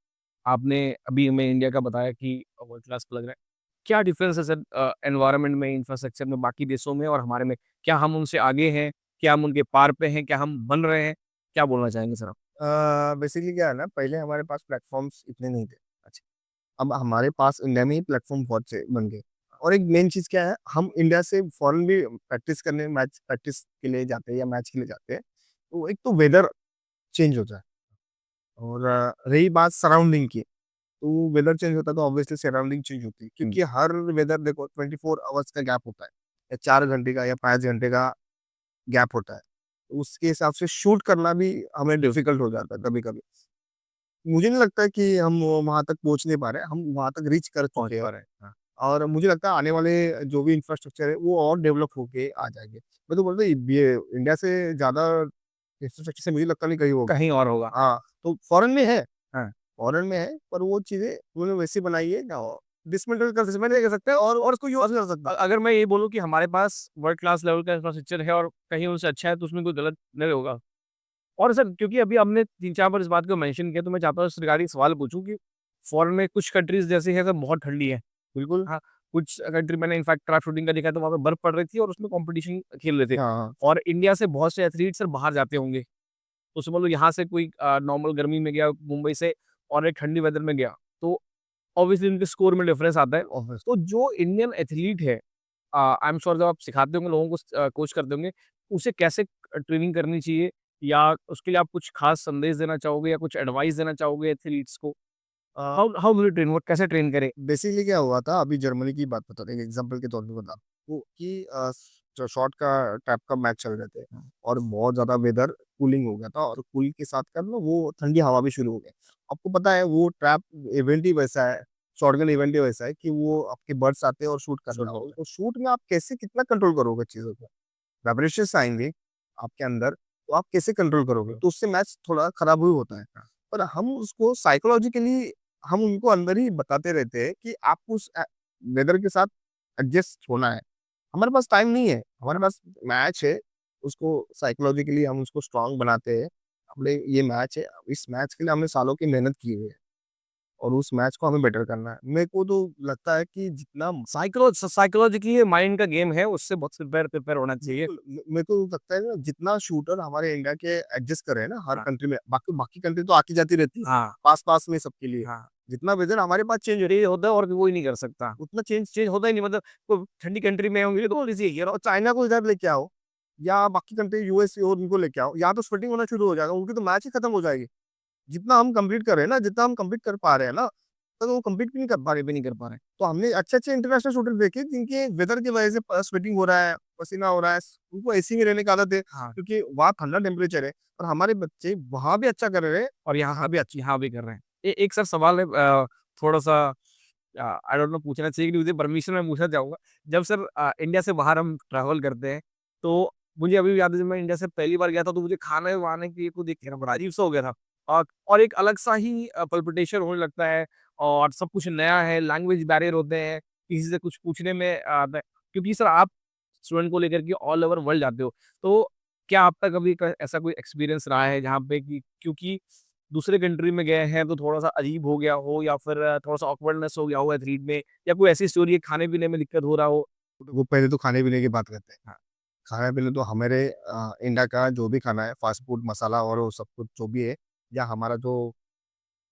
आपने अभी हमें इंडिया का बताया कि वर्ल्ड क्लास लग रहा है। क्या डिफरेंस है सर एनवायरनमेंट में, इंफ्रास्ट्रक्चर में बाकी देशों में और हमारे में? क्या हम उनसे आगे हैं? क्या हम उनके पार पे हैं? क्या हम बन रहे हैं? क्या बोलना चाहेंगे सर आप? बेसिकली क्या है ना, पहले हमारे पास प्लेटफॉर्म्स इतने नहीं थे। अच्छा, अब हमारे पास इंडिया में ही प्लेटफॉर्म बहुत से बन गए। और एक मेन चीज़ क्या है, हम इंडिया से फॉरेन भी प्रैक्टिस करने, मैच प्रैक्टिस के लिए जाते हैं या मैच के लिए जाते हैं, तो एक तो वेदर चेंज होता है। और रही बात सराउंडिंग की, तो वेदर चेंज होता है तो ऑब्वियसली सराउंडिंग चेंज होती है, क्योंकि हर वेदर देखो 24 आवर्स का गैप होता है, या 4 घंटे का या 5 घंटे का गैप होता है। तो उसके हिसाब से शूट करना भी हमें डिफिकल्ट हो जाता है कभी-कभी। मुझे नहीं लगता कि हम वहाँ तक पहुँच नहीं पा रहे हैं, हम वहाँ तक रीच कर पहुँच चुके हैं। पा रहे हैं। हाँ। और मुझे लगता है आने वाले जो भी इंफ्रास्ट्रक्चर है वो और डेवलप होके आ जाएँगे। मैं तो बोलता हूँ ये इंडिया से ज़्यादा इंफ्रास्ट्रक्चर से मुझे लगता नहीं कहीं होगा। कहीं और होगा। हाँ, तो फॉरेन में है, हाँ। फॉरेन में है, पर वो चीज़ें उन्होंने वैसी बनाई है ना, डिसमेंटल कर डिसमेंटल कर सकते हैं और उसको यूज़ कर सकता है। अगर मैं ये बोलूँ कि हमारे पास वर्ल्ड क्लास लेवल का इंफ्रास्ट्रक्चर है और कहीं उनसे अच्छा है, तो उसमें कोई गलत नहीं होगा। और सर क्योंकि अभी आपने 3-4 बार इस बात को मेंशन किया, तो मैं चाहता हूँ इस रिगार्डिंग सवाल पूछूँ कि फॉरेन में कुछ कंट्रीज़ जैसे है, सब बहुत ठंडी है। बिल्कुल। हाँ, कुछ कंट्री मैंने इनफैक्ट ट्रैक शूटिंग का देखा है, तो वहाँ पे बर्फ पड़ रही थी और उसमें कॉम्पिटिशन खेल रहे थे। हाँ, हाँ। और इंडिया से बहुत से एथलीट्स सर बाहर जाते होंगे। तो समझ लो यहाँ से कोई नॉर्मल गर्मी में गया मुंबई से और एक ठंडी वेदर में गया, तो ऑब्वियसली उनके स्कोर में डिफरेंस आता है। ऑब्वियस तो जो इंडियन एथलीट है, आई एम श्योर जब आप सिखाते होंगे लोगों को, कोच करते होंगे, उसे कैसे ट्रेनिंग करनी चाहिए या उसके लिए आप कुछ खास संदेश देना चाहोगे या कुछ एडवाइस देना चाहोगे एथलीट्स को? Uh, how how do you train, वो कैसे ट्रेन करें? बेसिकली क्या हुआ था, अभी जर्मनी की बात बता रहे, एक एग्जांपल के तौर पे बता वो कि जो शॉट का ट्रैप का मैच चल रहे थे और बहुत ज़्यादा वेदर कूलिंग हो गया था, और कूलिंग के साथ का ना वो ठंडी हवा भी शुरू हो गई। आपको पता है वो ट्रैप इवेंट ही वैसा है, शॉटगन इवेंट ही वैसा है कि वो आपके बर्ड्स आते हैं और शूट करना हो, तो शूट में आप कैसे कितना कंट्रोल करोगे चीज़ों को? वाइब्रेशंस आएँगे आपके अंदर, तो आप कैसे कंट्रोल करोगे? तो उससे मैच थोड़ा खराब ही होता है। पर हम उसको साइकोलॉजिकली हम उनको अंदर ही बताते रहते हैं कि आपको उस वेदर के साथ एडजस्ट होना है। हमारे पास टाइम नहीं है, हमारे पास मैच है, उसको साइकोलॉजिकली हम उसको स्ट्रॉन्ग बनाते हैं। हमने ये मैच है, इस मैच के लिए हमने सालों की मेहनत की हुई है और उस मैच को हमें बेटर करना है। मेरे को तो लगता है कि जितना साइकोलॉजिकली ये माइंड का गेम है, उससे बहुत प्रिपेयर प्रिपेयर होना चाहिए। बिल्कुल, मेरे को लगता है ना, जितना शूटर हमारे इंडिया के एडजस्ट कर रहे हैं ना हर हाँ, कंट्री में, बाकी बाकी कंट्री तो आती-जाती रहती है, हाँ, पास-पास में सबके लिए। हाँ। जितना वेदर हमारे पास चेंज हो ये होता है और कोई नहीं कर सकता। उतना चेंज चेंज होता ही नहीं, मतलब कोई ठंडी कंट्री में होंगे तो लीजिए यार, और चाइना को इधर लेके आओ या बाकी कंट्री यूएस और उनको लेके आओ, यहाँ तो स्वेटिंग होना शुरू हो जाएगा, उनकी तो मैच ही खत्म हो जाएगी। जितना हम कंप्लीट कर रहे हैं ना, जितना हम कंप्लीट कर पा रहे हैं ना, तो वो कंप्लीट भी नहीं कर पा रहे, भी नहीं कर पा रहे। तो हमने अच्छे-अच्छे इंटरनेशनल शूटर देखे जिनके वेदर की वजह से स्वेटिंग हो रहा है, पसीना हो रहा है, उनको एसी में रहने की आदत है, हाँ, क्योंकि वहाँ ठंडा टेम्परेचर है और हमारे बच्चे वहाँ भी अच्छा कर रहे हैं। और यहाँ भी कर रहे हैं। एक सर सवाल है, थोड़ा-सा आई डोंट नो पूछना चाहिए कि नहीं, मुझे परमिशन मैं पूछना चाहूँगा। जब सर इंडिया से बाहर हम ट्रैवल करते हैं, तो मुझे अभी भी याद है जब मैं इंडिया से पहली बार गया था, तो मुझे खाने-वाने की को देख के ना बड़ा अजीब-सा हो गया था। और एक अलग-सा ही पल्पिटेशन होने लगता है और सब कुछ नया है, लैंग्वेज बैरियर होते हैं, किसी से कुछ पूछने में द क्योंकि सर आप स्टूडेंट को लेकर के ऑल ओवर वर्ल्ड जाते हो, तो क्या आपका कभी क ऐसा कोई एक्सपीरियंस रहा है जहाँ पे कि क्योंकि दूसरे कंट्री में गए हैं तो थोड़ा-सा अजीब हो गया हो या फिर थोड़ा-सा ऑकवर्डनेस हो गया हो एथलीट में या कोई ऐसी स्टोरी है खाने-पीने में दिक्कत हो रहा हो? वो पहले तो खाने-पीने की बात करते हैं। हाँ, खाने-पीने तो हमारे इंडिया का जो भी खाना है, फास्ट फूड, मसाला और वो सब कुछ जो भी है, या हमारा जो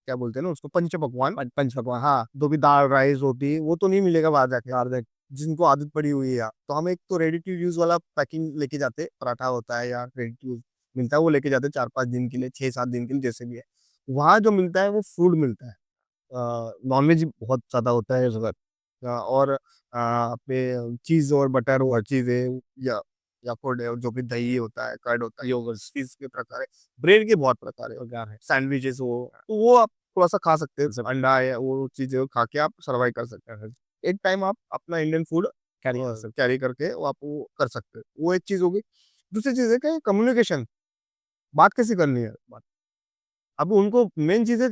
क्या बोलते हैं ना उसको, पंच-पकवान। पंच पकवान, हाँ, जो भी दाल, राइस, रोटी, वो तो नहीं मिलेगा बाहर जाके। दाल देख जिनको आदत पड़ी हुई है, तो हम एक तो रेडी टू यूज़ वाला पैकिंग लेके जाते, पराठा होता है या रेडी टू यूज़ मिलता है, वो लेके जाते 4-5 दिन के लिए, 6-7 दिन के लिए, जैसे भी है। वहाँ जो मिलता है वो फूड मिलता है। नॉन-वेज बहुत ज़्यादा होता है इस वक़्त, और पे चीज़ और बटर और हर चीज़ है, या फिर जो भी दही होता है, कर्ड होता है, योगर्ट, चीज़ के प्रकार है, ब्रेड के बहुत प्रकार है, वगैरह है। सैंडविचेज़ हो, तो वो आप थोड़ा-सा खा सकते हैं, सब अंडा है, वो चीज़ें खा के आप सर्वाइव कर सकते हैं। एक टाइम आप अपना इंडियन फूड कैरी कर सकते कैरी करके वो आप वो कर सकते हैं, वो एक चीज़ हो गई। दूसरी चीज़ है कि कम्युनिकेशन, बात कैसे करनी है? अब उनको मेन चीज़ है,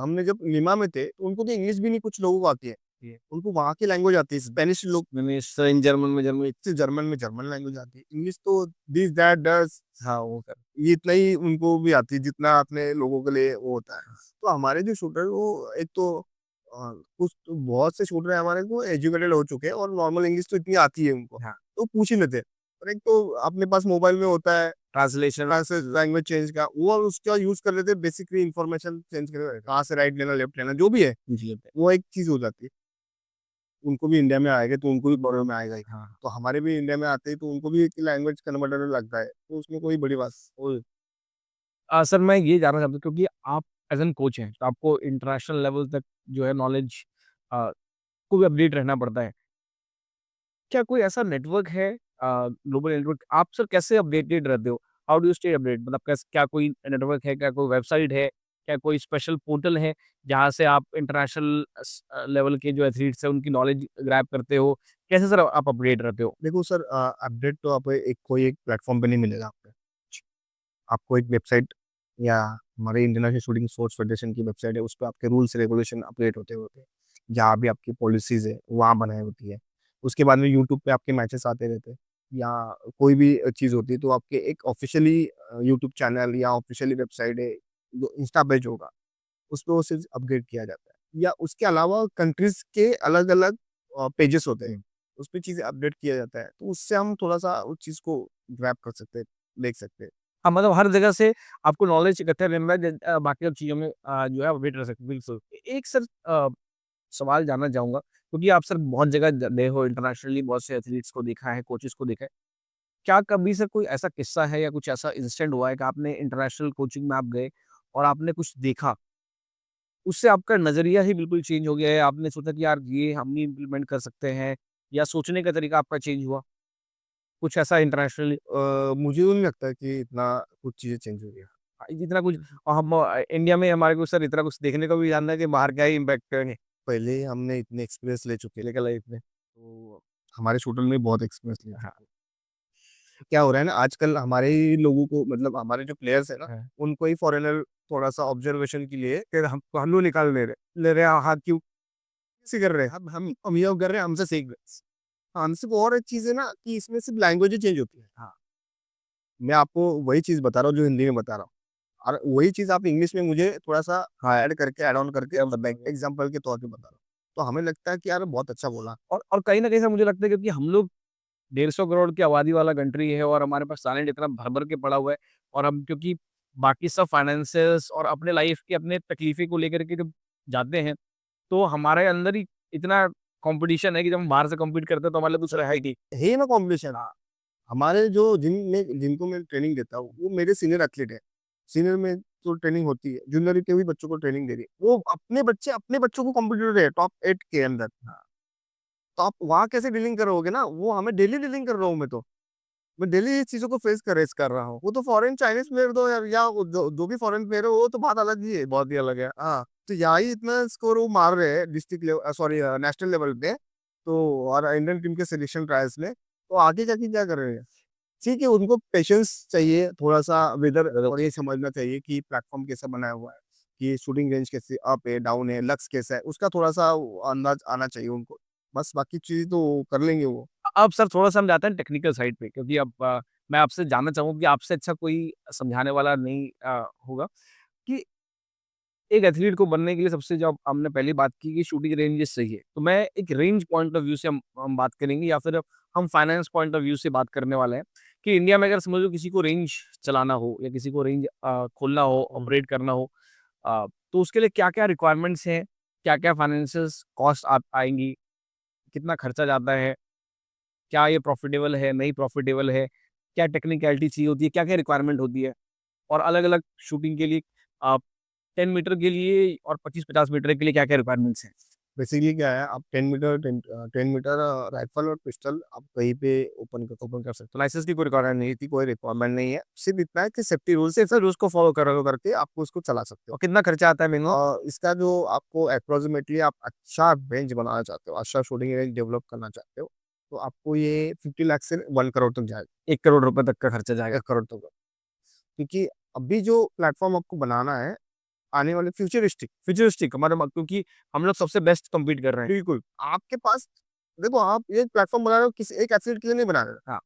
हमने जब लिमा में थे, तो उनको तो इंग्लिश भी नहीं कुछ लोगों को आती है। आती है। उनको वहाँ की लैंग्वेज आती है, स्पेनिश लोग मैंने स जर्मन में जर्मन सिर्फ जर्मन में जर्मन लैंग्वेज आती है, इंग्लिश तो दिस दैट डज़ हाँ, वो कर ये इतना ही उनको भी आती है जितना अपने लोगों के लिए वो होता है। तो हमारे जो शूटर है वो एक तो कुछ तो बहुत से शूटर हैं हमारे को एजुकेटेड हो चुके हैं और नॉर्मल इंग्लिश तो इतनी आती है उनको, हाँ, तो पूछ ही लेते हैं। और एक तो अपने पास मोबाइल में होता है ट्रांसलेशन ट्रांसलेट लैंग्वेज चेंज का, वो उसका यूज़ कर लेते हैं बेसिकली इन्फॉर्मेशन चेंज करने कहाँ से राइट लेना, लेफ्ट लेना जो भी है, जी, वो एक चीज़ हो जाती है। उनको भी इंडिया में आएगा तो उनको भी प्रॉब्लम में आएगा ही। हाँ, तो हमारे भी इंडिया में आते ही तो उनको भी लैंग्वेज कन्वर्टर लगता है, तो उसमें कोई बड़ी बात वो सर मैं ये जानना चाहता हूँ क्योंकि आप एज़ एन कोच हैं, तो आपको इंटरनेशनल लेवल तक जो है नॉलेज अ, को भी अपडेट रहना पड़ता है। क्या कोई ऐसा नेटवर्क है ग्लोबल नेटवर्क आप सर कैसे अपडेटेड रहते हो? How do you stay update मतलब क्या कोई नेटवर्क है, क्या कोई वेबसाइट है, क्या कोई स्पेशल पोर्टल है, जहाँ से आप इंटरनेशनल लेवल के जो एथलीट्स हैं उनकी नॉलेज ग्रैब करते हो? कैसे सर आप अपडेट रहते हो? देखो सर अपडेट तो आप एक कोई एक प्लेटफ़ॉर्म पे नहीं मिलेगा आपको। आपको एक वेबसाइट या हमारे इंटरनेशनल शूटिंग स्पोर्ट्स फेडरेशन की वेबसाइट है, उस पे आपके रूल्स रेगुलेशन अपडेट होते होते हैं। जहाँ भी आपकी पॉलिसीज़ है, वहाँ बनाई होती है। उसके बाद में यूट्यूब पे आपके मैचेस आते रहते हैं या कोई भी चीज़ होती है तो आपके एक ऑफ़िशियली यूट्यूब चैनल या ऑफ़िशियली वेबसाइट है, जो इंस्टा पेज होगा, उस पे वो चीज़ अपडेट किया जाता है। या उसके अलावा कंट्रीज़ के अलग-अलग पेजेस होते हैं, उस पे चीज़ें अपडेट किया जाता है। तो उससे हम थोड़ा-सा उस चीज़ को ग्रैब कर सकते हैं, देख सकते हैं। हाँ, मतलब हर जगह से आपको नॉलेज इकट्ठा रहना है बाकी सब चीज़ों में जो है अपडेट रह सकते हैं, बिल्कुल। एक सर सवाल जानना चाहूँगा क्योंकि आप सर बहुत जगह गए हो इंटरनेशनली बहुत से एथलीट्स को देखा है, कोचेस को देखा है। क्या कभी सर कोई ऐसा किस्सा है या कुछ ऐसा इंसिडेंट हुआ है कि आपने इंटरनेशनल कोचिंग में आप गए और आपने कुछ देखा, उससे आपका नज़रिया ही बिल्कुल चेंज हो गया है, आपने सोचा कि यार ये हम भी इम्प्लीमेंट कर सकते हैं या सोचने का तरीका आपका चेंज हुआ? कुछ ऐसा इंटरनेशनली मुझे तो नहीं लगता कि इतना कुछ चीज़ें चेंज हुई है। इतना कुछ और हम इंडिया में हमारे को सर इतना कुछ देखने को भी जानना है कि बाहर क्या ही इम्पैक्ट करेंगे पहले ही हमने इतने एक्सपीरियंस ले चुके हैं, लेकर लाइफ में। तो हमारे शूटर ने बहुत एक्सपीरियंस लिया। हाँ, क्या हो रहा है ना आजकल हमारे ही लोगों को मतलब हमारे जो प्लेयर्स हैं ना, हाँ। उनको ही फॉरेनर थोड़ा-सा ऑब्जर्वेशन के लिए फिर हम लोग निकाल ले रहे हैं हाँ, क्यों? कैसे कर रहे हैं? हम ये कर रहे हैं, हमसे सीख रहे हैं। हाँ, हमसे वो और एक चीज़ है ना कि इसमें सिर्फ लैंग्वेज ही चेंज होती है। हाँ, मैं आपको वही चीज़ बता रहा हूँ जो हिंदी में बता रहा हूँ। और वही चीज़ आप इंग्लिश में मुझे थोड़ा-सा हाँ, ऐड करके ऐड ऑन करके क्या बताएँगे, बताएँगे? एग्ज़ाम्पल के तौर पे बता रहा हूँ। तो हमें लगता है कि यार बहुत अच्छा बोला। और कहीं न कहीं सर मुझे लगता है क्योंकि हम लोग 150 करोड़ की आबादी वाला कंट्री है और हमारे पास टैलेंट इतना भर-भर के पड़ा हुआ है और हम क्योंकि बाकी सब फाइनेंसेस और अपने लाइफ की अपने तकलीफ़ें को लेकर के जब जाते हैं, तो हमारे अंदर ही इतना कॉम्पिटिशन है कि जब हम बाहर से कम्पीट करते हैं तो हमारे लिए दूसरा है ही नहीं। है ही ना कॉम्पिटिशन। हमारे जो जिनको मैं ट्रेनिंग देता हूँ, वो मेरे सीनियर एथलीट हैं। सीनियर में जो ट्रेनिंग होती है, जूनियर के भी बच्चों को ट्रेनिंग दे रही है। वो अपने बच्चों को कॉम्पिटिटर है टॉप 8 के अंदर। तो आप वहाँ कैसे डीलिंग करोगे ना? वो हमें डेली डीलिंग कर रहा हूँ मैं तो। मैं डेली इस चीज़ों को फेस कर रहा हूँ। वो तो फॉरेन चाइनीज़ प्लेयर दो या वो जो भी फॉरेन प्लेयर है वो तो बात अलग ही है। बहुत ही अलग है। हाँ, तो यहाँ ही इतना स्कोर वो मार रहे हैं सॉरी नेशनल लेवल पे, तो और इंडियन टीम के सिलेक्शन ट्रायल्स में, तो आगे जाके क्या कर रहे हैं? ठीक है, उनको पेशेंस चाहिए, थोड़ा-सा वेदर और ये समझना चाहिए कि प्लेटफ़ॉर्म कैसा बनाया हुआ है, कि शूटिंग रेंज कैसे अप है, डाउन है, लक्स कैसा है, उसका थोड़ा-सा अंदाज़ आना चाहिए उनको। बस बाकी चीज़ तो कर लेंगे वो। अब सर थोड़ा-सा हम जाते हैं टेक्निकल साइड पे क्योंकि अब मैं आपसे जानना चाहूँगा कि आपसे अच्छा कोई समझाने वाला नहीं होगा कि एक एथलीट को बनने के लिए सबसे जो हमने पहली बात की कि शूटिंग रेंजेस चाहिए। तो मैं एक रेंज पॉइंट ऑफ व्यू से हम बात करेंगे या फिर हम फाइनेंस पॉइंट ऑफ व्यू से बात करने वाले हैं कि इंडिया में अगर समझ लो किसी को रेंज चलाना हो या किसी को रेंज खोलना हो, हुँ। ऑपरेट करना हो तो उसके लिए क्या-क्या रिक्वायरमेंट्स हैं? क्या-क्या फाइनेंशियल कॉस्ट आएँगी? कितना खर्चा जाता है? क्या ये प्रॉफिटेबल है, नहीं प्रॉफिटेबल है? क्या टेक्निकैलिटी चाहिए होती है? क्या-क्या रिक्वायरमेंट होती है? और अलग-अलग शूटिंग के लिए आप 10 मीटर के लिए और 25-50 मीटर के लिए क्या-क्या रिक्वायरमेंट्स हैं? बेसिकली क्या है, आप 10 मीटर राइफ़ल और पिस्टल आप कहीं पे ओपन कर सकते तो हो। लाइसेंस की कोई रिक्वायरमेंट नहीं थी कोई रिक्वायरमेंट नहीं है, सिर्फ़ इतना है कि सेफ्टी रूल्स सिर्फ सर उसको फॉलो करो करके आपको उसको चला सकते हो। और कितना खर्चा आता है मिनिमम? इसका जो आपको एप्रोक्सिमेटली आप अच्छा रेंज बनाना चाहते हो, अच्छा शूटिंग रेंज डेवलप करना चाहते हो, तो आपको ये 50 लाख से 1 करोड़ तक जाएगा, 1 करोड़ रुपए तक का खर्चा जाएगा। 1 करोड़ तक। क्योंकि अभी जो प्लेटफ़ॉर्म आपको बनाना है, आने वाले फ्यूचरिस्टिक। फ्यूचरिस्टिक हमारा क्योंकि हम लोग सबसे बेस्ट कम्पीट कर रहे हैं। बिल्कुल, आपके पास देखो आप ये प्लेटफ़ॉर्म बना रहे हो किसी एक एथलीट के लिए नहीं बना रहे हो। हाँ।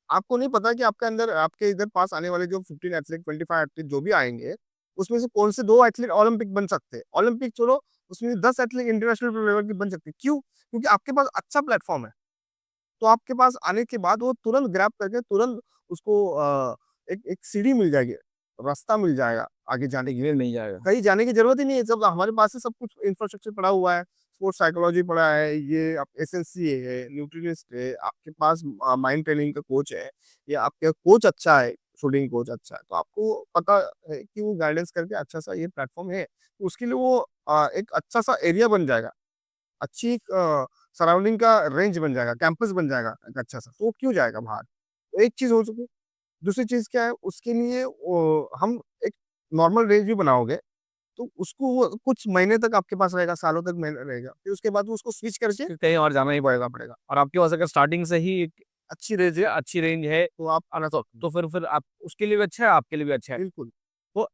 आपको नहीं पता कि आपके अंदर आपके इधर पास आने वाले जो 15 एथलीट, 25 एथलीट जो भी आएँगे, उसमें से कौन से 2 एथलीट ओलंपिक बन सकते हैं। ओलंपिक छोड़ो, उसमें 10 एथलीट इंटरनेशनल लेवल के बन सकते हैं। क्यों? क्योंकि आपके पास अच्छा प्लेटफ़ॉर्म है। तो आपके पास आने के बाद वो तुरंत ग्रैब करके तुरंत उसको एक एक सीढ़ी मिल जाएगी, रास्ता मिल जाएगा आगे जाने के लिए। ये नहीं जाएगा। कहीं जाने की ज़रूरत ही नहीं है, जब हमारे पास ही सब कुछ इंफ्रास्ट्रक्चर पड़ा हुआ है, स्पोर्ट्स साइकोलॉजी पड़ा है, ये आप एसएससी है, न्यूट्रिनिस्ट है, आपके पास माइंड ट्रेनिंग का कोच है, या आपका कोच अच्छा है, शूटिंग कोच अच्छा है, तो आपको पता है कि वो गाइडेंस करके अच्छा-सा ये प्लेटफ़ॉर्म है। तो उसके लिए वो एक अच्छा-सा एरिया बन जाएगा, अच्छी एक सराउंडिंग का रेंज बन जाएगा, कैंपस बन जाएगा एक अच्छा-सा, तो वो क्यों जाएगा बाहर? तो एक चीज़ हो चुकी। दूसरी चीज़ क्या है, उसके लिए हम एक नॉर्मल रेंज भी बनाओगे, तो उसको वो कुछ महीने तक आपके पास रहेगा, सालों तक महीने रहेगा। फिर उसके बाद वो उसको स्विच करके फिर कहीं और जाना ही पड़ेगा और आपके पास अगर स्टार्टिंग से ही एक अच्छी रेंज है तो आप आना तो फिर आप उसके लिए भी अच्छा है, आपके लिए भी अच्छा है। बिल्कुल। तो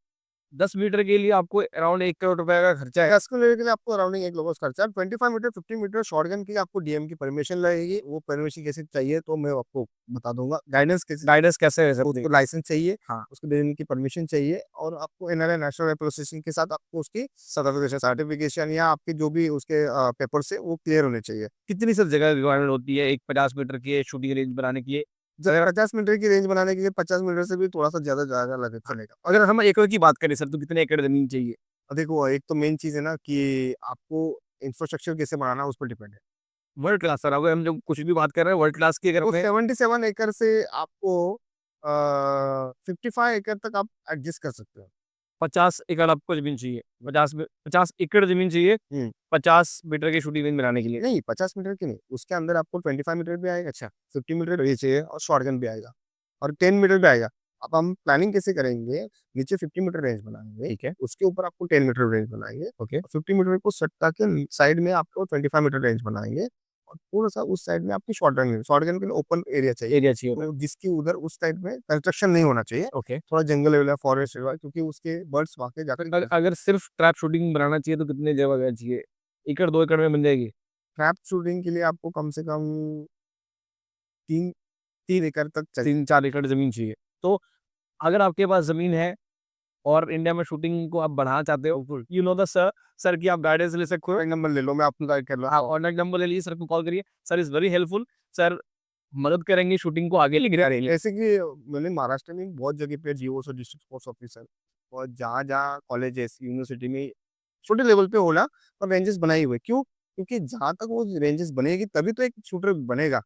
10 मीटर के लिए आपको अराउंड 1 करोड़ रुपए का खर्चा है। 10 किलोमीटर के लिए आपको अराउंडिंग 1 लोगों का खर्चा है। 25 मीटर, 50 मीटर शॉटगन के लिए आपको डीएम की परमिशन लगेगी। वो परमिशन कैसे चाहिए तो मैं आपको बता दूँगा। गाइडेंस कैसे गाइडेंस कैसे है सर? उसको लाइसेंस चाहिए, हाँ। उसको देने की परमिशन चाहिए और आपको एनआरआई नेशनल एसोसिएशन के साथ आपको उसकी सर्टिफिकेशन या आपके जो भी उसके पेपर्स है वो क्लियर होने चाहिए। कितनी सर जगह रिक्वायरमेंट होती है एक 50 मीटर की शूटिंग रेंज बनाने के लिए? 50 मीटर की रेंज बनाने के लिए 50 मीटर से भी थोड़ा-सा ज़्यादा जगह लगे चलेगा। अगर हम एकड़ की बात करें सर तो कितने एकड़ ज़मीन चाहिए? देखो एक तो मेन चीज़ है ना कि आपको इंफ्रास्ट्रक्चर कैसे बनाना है उस पर डिपेंड है। वर्ल्ड क्लास सर अगर हम जो कुछ भी बात कर रहे हैं वर्ल्ड क्लास की अगर तो हमें 77 एकड़ से आपको 55 एकड़ तक आप एडजस्ट कर सकते हो। 50 एकड़ आपको ज़मीन चाहिए। 50 एकड़ ज़मीन चाहिए हुँ। 50 मीटर की शूटिंग रेंज बनाने के लिए। नहीं 50 मीटर की नहीं, उसके अंदर आपको 25 मीटर भी आएगा, अच्छा 50 मीटर ये चाहिए और शॉटगन भी आएगा और 10 मीटर भी आएगा। अब हम प्लानिंग कैसे करेंगे, नीचे 50 मीटर रेंज बनाएँगे, ठीक है, उसके ऊपर आपको 10 मीटर रेंज बनाएँगे, ओके। 50 मीटर को सट्टा के साइड में आपको 25 मीटर रेंज बनाएँगे और थोड़ा-सा उस साइड में आपकी शॉटगन शॉटगन के लिए ओपन एरिया चाहिए। एरिया चाहिए होगा। तो जिसकी उधर उस साइड में कंस्ट्रक्शन नहीं होना चाहिए, ओके। थोड़ा जंगल एरिया, फॉरेस्ट एरिया क्योंकि उसके बर्ड्स वहाँ पे अगर जाकर अगर सिर्फ ट्रैप शूटिंग बनाना चाहिए तो कितनी जगह चाहिए? एकड़ 2 एकड़ में बन जाएगी? ट्रैप शूटिंग के लिए आपको कम से कम 3 3 एकड़ तक चाहिए। 3-4 एकड़ ज़मीन चाहिए। तो अगर आपके पास ज़मीन है और इंडिया में शूटिंग को आप बढ़ाना चाहते हो, बिल्कुल, यू नो द सर की आप गाइडेंस ले सकते हो। कॉन्टैक्ट नंबर ले लो, मैं आपको गाइड कर हाँ, रहा हूँ। कॉन्टैक्ट नंबर ले लीजिए, सर को कॉल करिए। Sir is very helpful. Sir मदद करेंगे शूटिंग को आगे लेके करेंगे। जैसे कि मैंने महाराष्ट्र में बहुत जगह पे जीओस और डिस्ट्रिक्ट स्पोर्ट्स ऑफिसर और जहाँ-जहाँ कॉलेजेस, यूनिवर्सिटी में छोटे लेवल पे होला और रेंजेस बनाए हुए। क्यों? क्योंकि जहाँ तक वो रेंजेस बनेगी तभी तो एक शूटर बनेगा।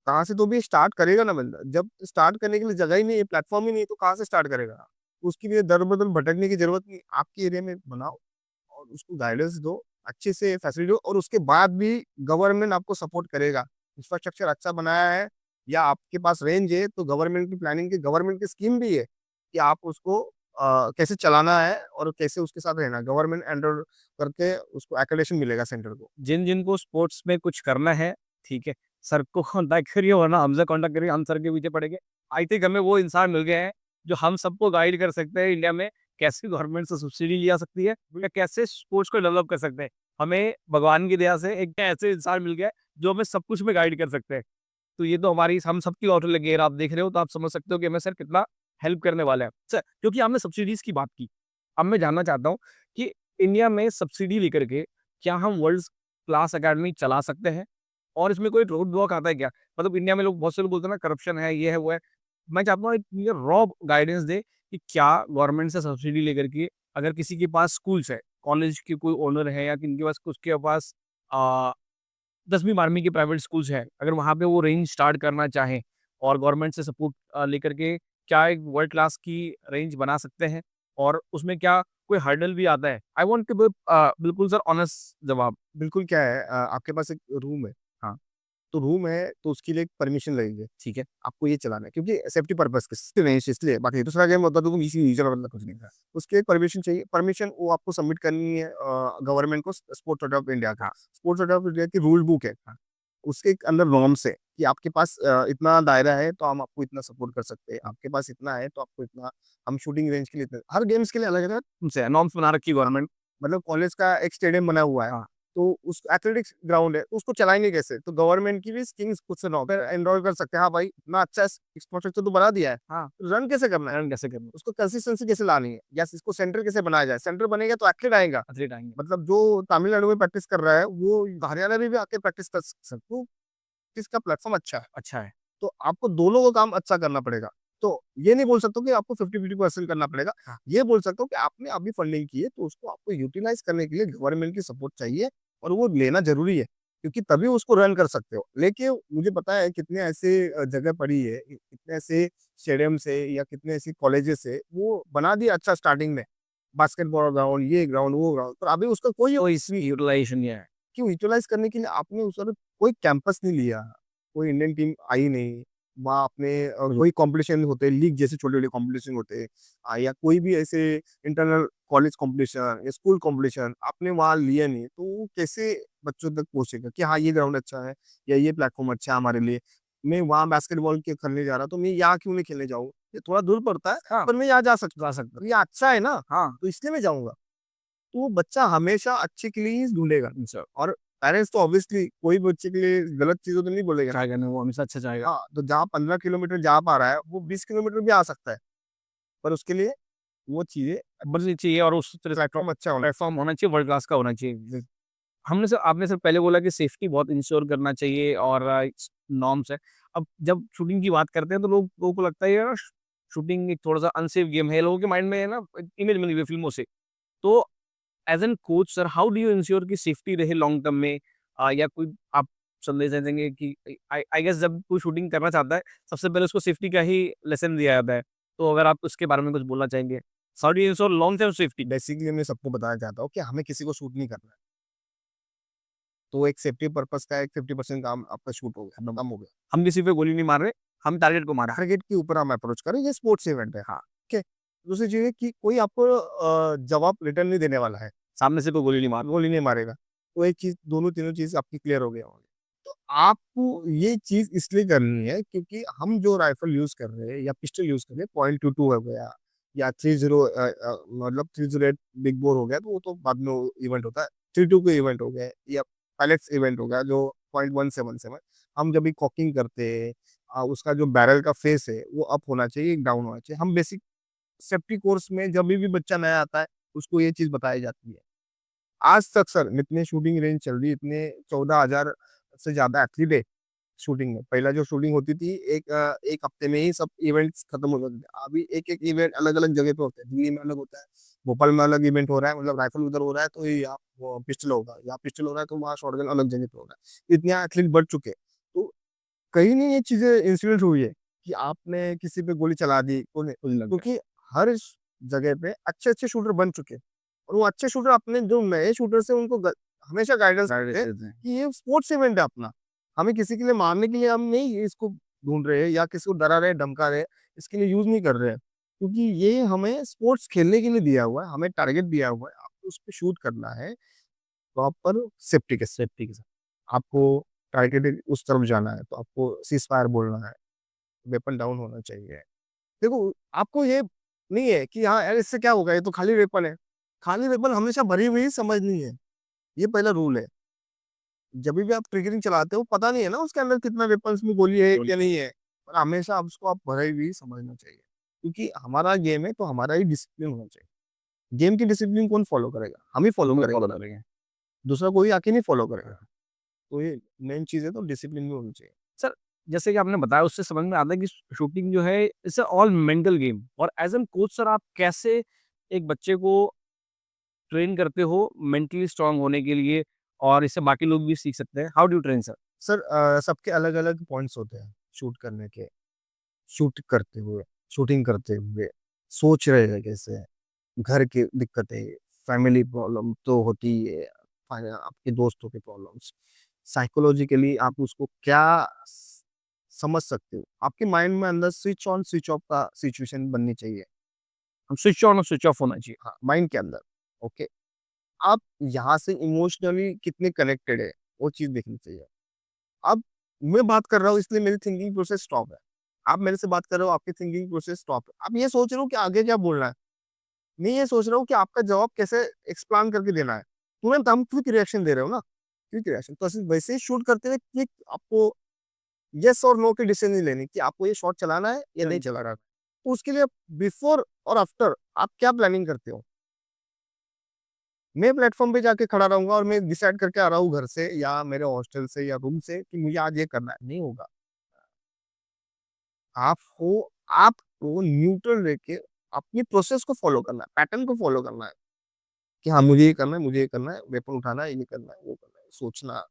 कहाँ से तो भी स्टार्ट करेगा ना बंदा। जब स्टार्ट करने के लिए जगह ही नहीं है, प्लेटफ़ॉर्म ही नहीं है तो कहाँ से स्टार्ट करेगा? उसके लिए दर-बदर भटकने की ज़रूरत नहीं। आपके एरिया में बनाओ और उसको गाइडेंस दो, अच्छे से फैसिलिटी दो और उसके बाद भी गवर्नमेंट आपको सपोर्ट करेगा। इंफ्रास्ट्रक्चर अच्छा बनाया है या आपके पास रेंज है तो गवर्नमेंट की प्लानिंग की गवर्नमेंट की स्कीम भी है कि आप उसको कैसे चलाना है और कैसे उसके साथ रहना है। गवर्नमेंट एंडोर करके उसको एक्रेडिटेशन मिलेगा सेंटर को। जिनको स्पोर्ट्स में कुछ करना है, ठीक है, सर को कॉन्टैक्ट करिए वरना हमसे कॉन्टैक्ट करिए, हम सर के पीछे पड़ेंगे। आई थिंक हमें वो इंसान मिल गए हैं, जो हम सबको गाइड कर सकते हैं इंडिया में कैसे गवर्नमेंट से सब्सिडी लिया सकती है या कैसे स्पोर्ट्स को डेवलप कर सकते हैं। हमें भगवान की दया से एक ऐसे इंसान मिल गया है, जो हमें सब कुछ में गाइड कर सकते हैं। तो ये तो हमारी हम सबकी लॉटरी लगी है, आप देख रहे हो तो आप समझ सकते हो कि हमें सर कितना हेल्प करने वाले हैं। सर क्योंकि आपने सब्सिडीज़ की बात की, अब मैं जानना चाहता हूँ कि इंडिया में सब्सिडी लेकर के क्या हम वर्ल्ड क्लास अकेडमी चला सकते हैं? और इसमें कोई रोड ब्लॉक आता है क्या? मतलब इंडिया में लोग बहुत से लोग बोलते हैं ना करप्शन है, ये है, वो है। मैं चाहता हूँ एक क्लियर रॉ गाइडेंस दें कि क्या गवर्नमेंट से सब्सिडी लेकर के अगर किसी के पास स्कूल्स है, कॉलेज के कोई ओनर है या किनके पास उसके पास अ 10वीं 12वीं के प्राइवेट स्कूल्स हैं, अगर वहाँ पे वो रेंज स्टार्ट करना चाहें और गवर्नमेंट से सपोर्ट लेकर के क्या एक वर्ल्ड क्लास की रेंज बना सकते हैं? और उसमें क्या कोई हर्डल भी आता है? आई वांट टू बिल्कुल सर ऑनेस्ट जवाब। बिल्कुल क्या है आपके पास एक रूम है, हाँ, तो रूम है तो उसके लिए एक परमिशन लगेगी। ठीक है। आपको ये चलाना है क्योंकि सेफ्टी पर्पज़ के नहीं इसलिए बाकी दूसरा गेम होता तो तुम इसी नीचे मतलब कुछ नहीं था। उसके एक परमिशन चाहिए, परमिशन वो आपको सबमिट करनी है गवर्नमेंट को स्पोर्ट्स अथॉरिटी ऑफ इंडिया का। स्पोर्ट्स अथॉरिटी ऑफ इंडिया की रूल बुक है। उसके एक अंदर नॉर्म्स है कि आपके पास इतना दायरा है तो हम आपको इतना सपोर्ट कर सकते हैं, आपके पास इतना है तो आपको इतना, हम शूटिंग रेंज के लिए इतने, हर गेम्स के लिए अलग-अलग उनसे नॉर्म्स बना रखी है गवर्नमेंट। मतलब कॉलेज का एक स्टेडियम बना हुआ है, हाँ, तो उस एथलेटिक्स ग्राउंड है, तो उसको चलाएँगे कैसे? तो गवर्नमेंट की भी स्कीम्स खुद से नौ पे एनरोल कर सकते हैं, हाँ भाई, इतना अच्छा इंफ्रास्ट्रक्चर तो बना दिया है, हाँ, रन कैसे करना है? रन कैसे करना है? उसको कंसिस्टेंसी कैसे लानी है? या इसको सेंटर कैसे बनाया जाए? सेंटर बनेगा तो एथलीट आएगा। एथलीट आएँगे। मतलब जो तमिलनाडु में प्रैक्टिस कर रहा है, वो हरियाणा में भी आके प्रैक्टिस कर सकता है। तो इसका प्लेटफ़ॉर्म अच्छा है। अच्छा है। तो आपको दोनों को काम अच्छा करना पड़ेगा। तो ये नहीं बोल सकता हूँ कि आपको 50-50% करना पड़ेगा। हाँ, ये बोल सकता हूँ कि आपने अभी फंडिंग की है, तो उसको आपको यूटिलाइज़ करने के लिए गवर्नमेंट की सपोर्ट चाहिए और वो लेना ज़रूरी है, क्योंकि तभी उसको रन कर सकते हो। लेकिन मुझे पता है कितने ऐसे जगह पड़ी है, कितने ऐसे स्टेडियम्स है या कितने ऐसे कॉलेजेस है, वो बना दिया अच्छा स्टार्टिंग में, बास्केटबॉल ग्राउंड, ये ग्राउंड, वो ग्राउंड, पर अभी उसका कोई तो इसमें यूटिलाइज़ेशन नहीं है। क्यों यूटिलाइज़ करने के लिए आपने उस समय कोई कैंपस नहीं लिया, कोई इंडियन टीम आई नहीं, वहाँ आपने वही कॉम्पिटिशन होते हैं, लीग जैसे छोटे-छोटे कॉम्पिटिशन होते हैं या कोई भी ऐसे इंटरनल कॉलेज कॉम्पिटिशन या स्कूल कॉम्पिटिशन आपने वहाँ लिया नहीं, तो वो कैसे बच्चों तक पहुँचेगा कि हाँ, ये ग्राउंड अच्छा है या ये प्लेटफ़ॉर्म अच्छा है हमारे लिए। मैं वहाँ बास्केटबॉल के खेलने जा रहा हूँ, तो मैं यहाँ क्यों नहीं खेलने जाऊँ? ये थोड़ा दूर पड़ता है, हाँ, पर मैं यहाँ जा सकता जा सकता हूँ। ये अच्छा है ना, हाँ, तो इसलिए मैं जाऊँगा। तो वो बच्चा हमेशा अच्छे के लिए ही ढूँढेगा सर और पेरेंट्स तो ऑब्वियसली कोई बच्चे के लिए गलत चीज़ें तो नहीं बोलेगा ना। ट्राई करने वो हमेशा अच्छा जाएगा। हाँ, तो जहाँ 15 किलोमीटर जा पा रहा है, वो 20 किलोमीटर भी आ सकता है, पर उसके लिए वो चीज़ें बस ये चाहिए और उस तरह से प्लेटफ़ॉर्म अच्छा होना प्लेटफ़ॉर्म होना चाहिए, वर्ल्ड क्लास का होना चाहिए। हमने सर आपने सर पहले बोला कि सेफ्टी बहुत इंश्योर करना चाहिए और नॉर्म्स है। अब जब शूटिंग की बात करते हैं तो लोगों को लगता है यार शूटिंग एक थोड़ा-सा अनसेफ गेम है। लोगों के माइंड में है ना इमेज बनी हुई है फ़िल्मों से। तो as an coach sir how do you ensure कि सेफ्टी रहे लॉन्ग टर्म में या कोई आप संदेश दे देंगे कि आई आई गेस जब कोई शूटिंग करना चाहता है, सबसे पहले उसको सेफ्टी का ही लेसन दिया जाता है। तो अगर आप उसके बारे में कुछ बोलना चाहेंगे? How do you ensure long term safety? Basically मैं सबको बताना चाहता हूँ कि हमें किसी को शूट नहीं करना है। तो एक सेफ्टी पर्पज़ का एक 50% काम आपका शूट हो गया, खत्म हो गया। हम किसी पे गोली नहीं मार रहे, हम टारगेट को मार रहे हैं। टारगेट के ऊपर हम अप्रोच करें, ये स्पोर्ट्स इवेंट है। हाँ, ठीक है। दूसरी चीज़ है कि कोई आपको जवाब रिटर्न नहीं देने वाला है। सामने से कोई गोली नहीं मार गोली नहीं मारेगा। तो एक चीज़ दोनों तीनों चीज़ आपकी क्लियर हो गया होंगी। तो आपको ये चीज़ इसलिए करनी है क्योंकि हम जो राइफ़ल यूज़ कर रहे हैं या पिस्टल यूज़ कर रहे हैं, पॉइंट 22 हो गया या 30 मतलब 308 बिग बोर हो गया, तो वो तो बाद में वो इवेंट होता है। 32 का इवेंट हो गया या पायलट्स इवेंट हो गया जो पॉइंट 177। हम जब भी कॉकिंग करते हैं उसका जो बैरल का फेस है वो अप होना चाहिए, डाउन होना चाहिए। हम बेसिक सेफ्टी कोर्स में जब भी बच्चा नया आता है, उसको ये चीज़ बताई जाती है। आज तक सर इतने शूटिंग रेंज चल रही है, इतने 14,000 से ज़्यादा एथलीट है शूटिंग में। पहला जो शूटिंग होती थी 1 हफ्ते में ही सब इवेंट्स खत्म हो जाते थे। अभी एक-एक इवेंट अलग-अलग जगह पे होते हैं। दिल्ली में अलग होता है, भोपाल में अलग इवेंट हो रहा है, मतलब राइफल उधर हो रहा है तो ये यहाँ वो पिस्टल होगा, यहाँ पिस्टल हो रहा है तो वहाँ शॉटगन अलग जगह पे हो रहा है। इतने एथलीट बढ़ चुके हैं। तो कहीं नहीं ये चीज़ें इंसिडेंट हुई है कि आपने किसी पे गोली चला दी, मुझे लग रहा है। क्योंकि हर जगह पे अच्छे-अच्छे शूटर बन चुके हैं। और वो अच्छे शूटर अपने जो नए शूटर्स हैं उनको हमेशा गाइडेंस गाइडेंस करते हैं देते हैं। कि ये स्पोर्ट्स इवेंट है अपना। हमें किसी के लिए मारने के लिए हम नहीं इसको ढूँढ रहे हैं या किसी को डरा रहे हैं, धमका रहे हैं, इसके लिए यूज़ नहीं कर रहे हैं। क्योंकि ये हमें स्पोर्ट्स खेलने के लिए दिया हुआ है, हमें टारगेट दिया हुआ है, आपको उस पे शूट करना है, प्रॉपर सेफ्टी के साथ। सेफ्टी के साथ। आपको टारगेटेड उस तरफ जाना है, तो आपको सीज़ फायर बोलना है, वेपन डाउन होना चाहिए। देखो, आपको ये नहीं है कि हाँ यार इससे क्या होगा, ये तो खाली वेपन है। खाली वेपन हमेशा भरी हुई ही समझनी है, ये पहला रूल है। जभी भी आप ट्रिगरिंग चलाते हो, पता नहीं है ना उसके अंदर कितना वेपन्स में गोली है या नहीं है, पर हमेशा आप उसको आप भरी हुई ही समझना चाहिए। क्योंकि हमारा गेम है, तो हमारा ही डिसिप्लिन होना चाहिए। गेम की डिसिप्लिन कौन फॉलो करेगा? हम ही फॉलो हम फॉलो करेंगे, करेंगे। दूसरा कोई आके नहीं फॉलो करेगा। तो ये मेन चीज़ है, तो डिसिप्लिन भी होनी चाहिए। सर, जैसे कि आपने बताया उससे समझ में आता है कि शूटिंग जो है it's a all mental game और एज़ एन कोच सर आप कैसे एक बच्चे को ट्रेन करते हो मेंटली स्ट्रॉन्ग होने के लिए और इससे बाकी लोग भी सीख सकते हैं? How do you train sir? Sir सबके अलग-अलग पॉइंट्स होते हैं शूट करने के। शूट करते हुए, शूटिंग करते हुए, सोच रहे हैं कैसे, घर की दिक्कतें, फैमिली प्रॉब्लम तो होती ही है, आपके दोस्तों की प्रॉब्लम्स, साइकोलॉजिकली आप उसको क्या समझ सकते हो, आपके माइंड में अंदर स्विच ऑन स्विच ऑफ का सिचुएशन बननी चाहिए। हम स्विच ऑन और स्विच ऑफ होना चाहिए। हाँ, माइंड के अंदर। ओके, आप यहाँ से इमोशनली कितने कनेक्टेड है, वो चीज़ देखनी चाहिए। अब मैं बात कर रहा हूँ इसलिए मेरी थिंकिंग प्रोसेस स्टॉप है। आप मेरे से बात कर रहे हो, आपकी थिंकिंग प्रोसेस स्टॉप है। अब ये सोच रहे हो कि आगे क्या बोलना है। मैं ये सोच रहा हूँ कि आपका जवाब कैसे एक्सप्लेन करके देना है। तुरंत हम क्विक रिएक्शन दे रहे हो ना, क्विक रिएक्शन। तो ऐसे वैसे ही शूट करते हुए क्विक आपको येस और नो की डिसीजन नहीं लेनी कि आपको ये शॉट चलाना है या नहीं चलाना है। तो उसके लिए बिफोर और आफ्टर आप क्या प्लानिंग करते हो? मैं प्लेटफ़ॉर्म पे जाके खड़ा रहूँगा और मैं डिसाइड करके आ रहा हूँ घर से या मेरे हॉस्टल से या रूम से कि मुझे आज ये करना है, नहीं होगा। आपको आपको न्यूट्रल रह के अपनी प्रोसेस को फ़ॉलो करना है, पैटर्न को फ़ॉलो करना है कि हाँ, मुझे ये करना है, मुझे ये करना है, वेपन उठाना है, ये करना है, वो करना है, सोचना।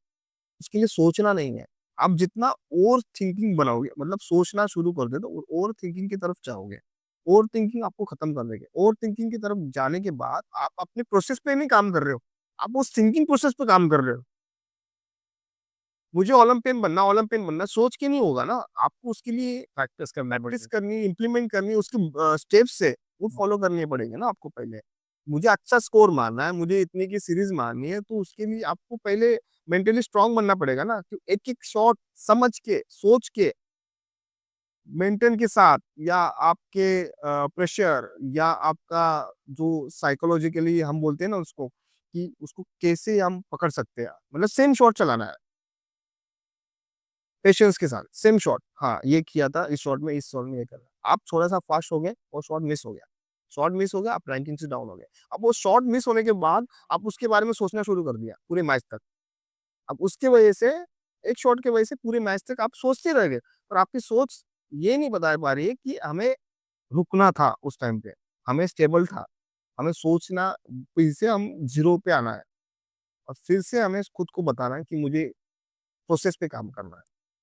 उसके लिए सोचना नहीं है। आप जितना ओवर थिंकिंग बनाओगे मतलब सोचना शुरू कर देते हो, ओवर थिंकिंग की तरफ जाओगे। ओवर थिंकिंग आपको खत्म कर देगी। ओवर थिंकिंग की तरफ जाने के बाद आप अपने प्रोसेस पे नहीं काम कर रहे हो, आप उस थिंकिंग प्रोसेस पे काम कर रहे हो। मुझे ओलंपियन बनना सोच के नहीं होगा ना, आपको उसके लिए प्रैक्टिस करनी, इम्प्लीमेंट करनी, उसके स्टेप्स है, वो फॉलो करने पड़ेंगे ना आपको पहले। मुझे अच्छा स्कोर मारना है, मुझे इतने की सीरीज़ मारनी है, तो उसके लिए आपको पहले मेंटली स्ट्रॉन्ग बनना पड़ेगा ना, कि एक-एक शॉट समझ के, सोच के, मेंटन के साथ या आपके प्रेशर या आपका जो साइकोलॉजिकली हम बोलते हैं ना उसको, कि उसको कैसे हम पकड़ सकते हैं। मतलब सेम शॉट चलाना है। पेशेंस के साथ, सेम शॉट, हाँ, ये किया था, इस शॉट में ये करना है। आप थोड़ा-सा फास्ट हो गए और शॉट मिस हो गया। शॉट मिस हो गया, आप रैंकिंग से डाउन हो गए। अब वो शॉट मिस होने के बाद, आप उसके बारे में सोचना शुरू कर दिया, पूरे मैच तक। अब उसके वजह से, एक शॉट की वजह से पूरे मैच तक आप सोचते रह गए और आपकी सोच ये नहीं बता पा रही है कि हमें रुकना था उस टाइम पे, हमें स्टेबल था, हमें सोचना, फिर से हम ज़ीरो पे आना है और फिर से हमें खुद को बताना है कि मुझे प्रोसेस पे काम करना है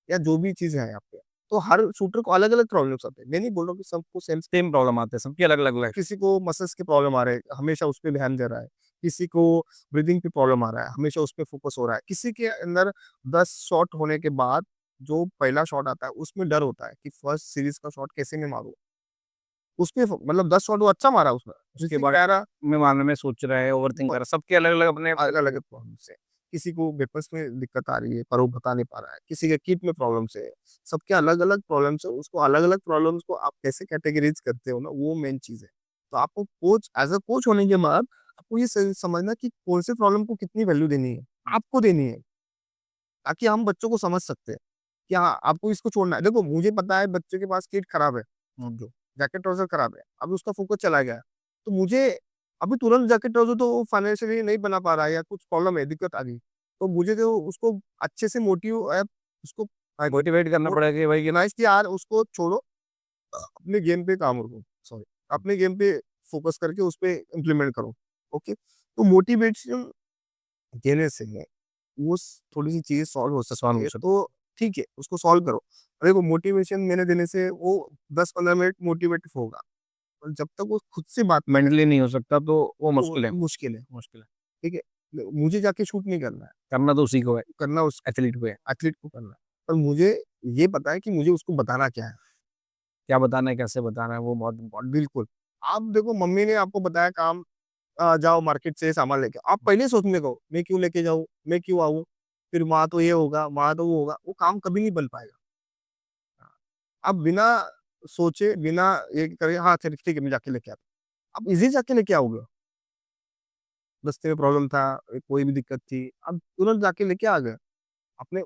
या जो भी चीज़ें हैं आपके। तो हर शूटर को अलग-अलग प्रॉब्लम्स आते हैं। मैं नहीं बोल रहा हूँ कि सबको सेम सेम प्रॉब्लम आते हैं, सबकी अलग-अलग लाइफ। किसी को मसल्स के प्रॉब्लम आ रहे हैं, हमेशा उस पे ध्यान दे रहा है। किसी को ब्रीथिंग पे प्रॉब्लम आ रहा है, हमेशा उस पे फोकस हो रहा है। किसी के अंदर 10 शॉट होने के बाद जो पहला शॉट आता है, उसमें डर होता है कि फर्स्ट सीरीज़ का शॉट कैसे मैं मारूँ? उसपे मतलब 10 शॉट वो अच्छा मारा उसने। उसके किसी बाद कह रहा में मारने में सोच रहा है, ओवरथिंक कर रहा है, सबके अलग-अलग अपने अलग-अलग प्रॉब्लम्स है। किसी को वेपन्स में दिक्कत आ रही है, पर वो बता नहीं पा रहा है। किसी के किट में प्रॉब्लम्स है। सबके अलग-अलग प्रॉब्लम्स है, उसको अलग-अलग प्रॉब्लम्स को आप कैसे कैटेगराइज़ करते हो ना, वो मेन चीज़ है। तो आपको कोच एज़ अ कोच होने के बाद आपको ये समझना कि कौन से प्रॉब्लम को कितनी वैल्यू देनी है, आपको देनी है, ताकि हम बच्चों को समझ सकते हैं कि हाँ, आपको इसको छोड़ना है। देखो, मुझे पता है बच्चे के पास किट खराब है, जो जैकेट ट्राउज़र खराब है, अब उसका फ़ोकस चला गया है। तो मुझे अभी तुरंत जैकेट ट्राउज़र तो फाइनेंशियली नहीं बना पा रहा है या कुछ प्रॉब्लम है, दिक्कत आ गई। तो मुझे तो उसको अच्छे से उसको मोटिवेट करना पड़ेगा कि भाई ये ऑर्गेनाइज़ कि यार उसको छोड़ो, अपने गेम पे काम करो, सॉरी, अपने गेम पे फ़ोकस करके उस पे इम्प्लीमेंट करो, ओके? तो मोटिवेशन देने से वो थोड़ी-सी चीज़ें सॉल्व हो सॉल्व सकती हो है, सकता तो ठीक है, उसको सॉल्व करो। देखो, मोटिवेशन मैंने देने से वो 10-15 मिनट मोटिवेट होगा, और जब तक वो खुद से बात है। मेंटली नहीं हो सकता तो वो तो मुश्किल है, मुश्किल है, मुश्किल है। ठीक है? मुझे जाके शूट नहीं करना है, करना तो उसी को है, करना उस एथलीट को है। एथलीट को करना है। पर मुझे ये पता है कि मुझे उसको बताना क्या है। क्या बताना है, कैसे बताना है, वो बहुत इम्पोर्टेंट। बिल्कुल। आप देखो, मम्मी ने आपको बताया काम, जाओ मार्केट से सामान लेके आओ। आप पहले ही सोचने को, मैं क्यों लेके जाऊँ? मैं क्यों आऊँ? फिर वहाँ तो ये होगा, वहाँ तो वो होगा, वो काम कभी नहीं बन पाएगा। हाँ, आप बिना सोचे, बिना ये करे, हाँ, चल ठीक है, मैं जाके लेके आता हूँ। आप इज़ी जाके लेके आओगे। रास्ते में प्रॉब्लम था, कोई भी दिक्कत थी, आप तुरंत जाके लेके आ गए। आपने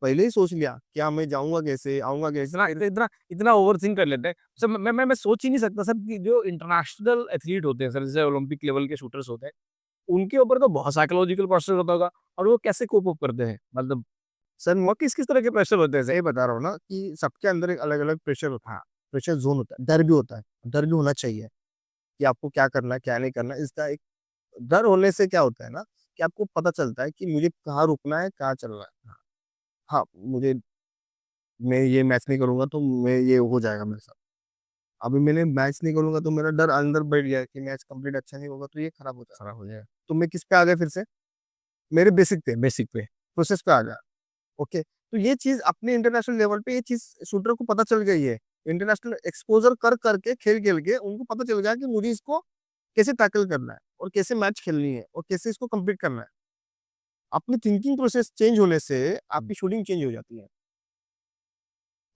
पहले ही सोच लिया, क्या मैं जाऊँगा कैसे, आऊँगा कैसे? इतना इतना इतना इतना ओवरथिंक कर लेते हैं। सर मैं सोच ही नहीं सकता सर कि जो इंटरनेशनल एथलीट होते हैं सर, जैसे ओलंपिक लेवल के शूटर्स होते हैं, उनके ऊपर तो बहुत साइकोलॉजिकल प्रेशर होता होगा और वो कैसे कोप अप करते हैं? मतलब सर, वो किस-किस तरह के प्रेशर होते हैं मैं सर? ये बता रहा हूँ ना कि सबके अंदर एक अलग-अलग प्रेशर होता है। प्रेशर ज़ोन होता है, डर भी होता है। डर भी होना चाहिए कि आपको क्या करना है, क्या नहीं करना है। इसका एक डर होने से क्या होता है ना, कि आपको पता चलता है कि मुझे कहाँ रुकना है, कहाँ चलना है। हाँ, मुझे मैं ये मैच नहीं करूँगा तो मैं ये हो जाएगा मेरे साथ। अभी मैंने मैच नहीं करूँगा तो मेरा डर अंदर बैठ गया है कि मैच कंप्लीट अच्छा नहीं होगा तो ये खराब हो जाएगा। खराब हो जाएगा, तो मैं किस पे आ गया फिर से? मेरे बेसिक पे, बेसिक पे। प्रोसेस पे आ गया। ओके। तो ये चीज़ अपने इंटरनेशनल लेवल पे ये चीज़ शूटर को पता चल गई है। इंटरनेशनल एक्सपोज़र कर के, खेल-खेल के उनको पता चल गया कि मुझे इसको कैसे टैकल करना है और कैसे मैच खेलनी है और कैसे इसको कंप्लीट करना है। अपनी थिंकिंग प्रोसेस चेंज होने से आपकी शूटिंग चेंज हो जाती है।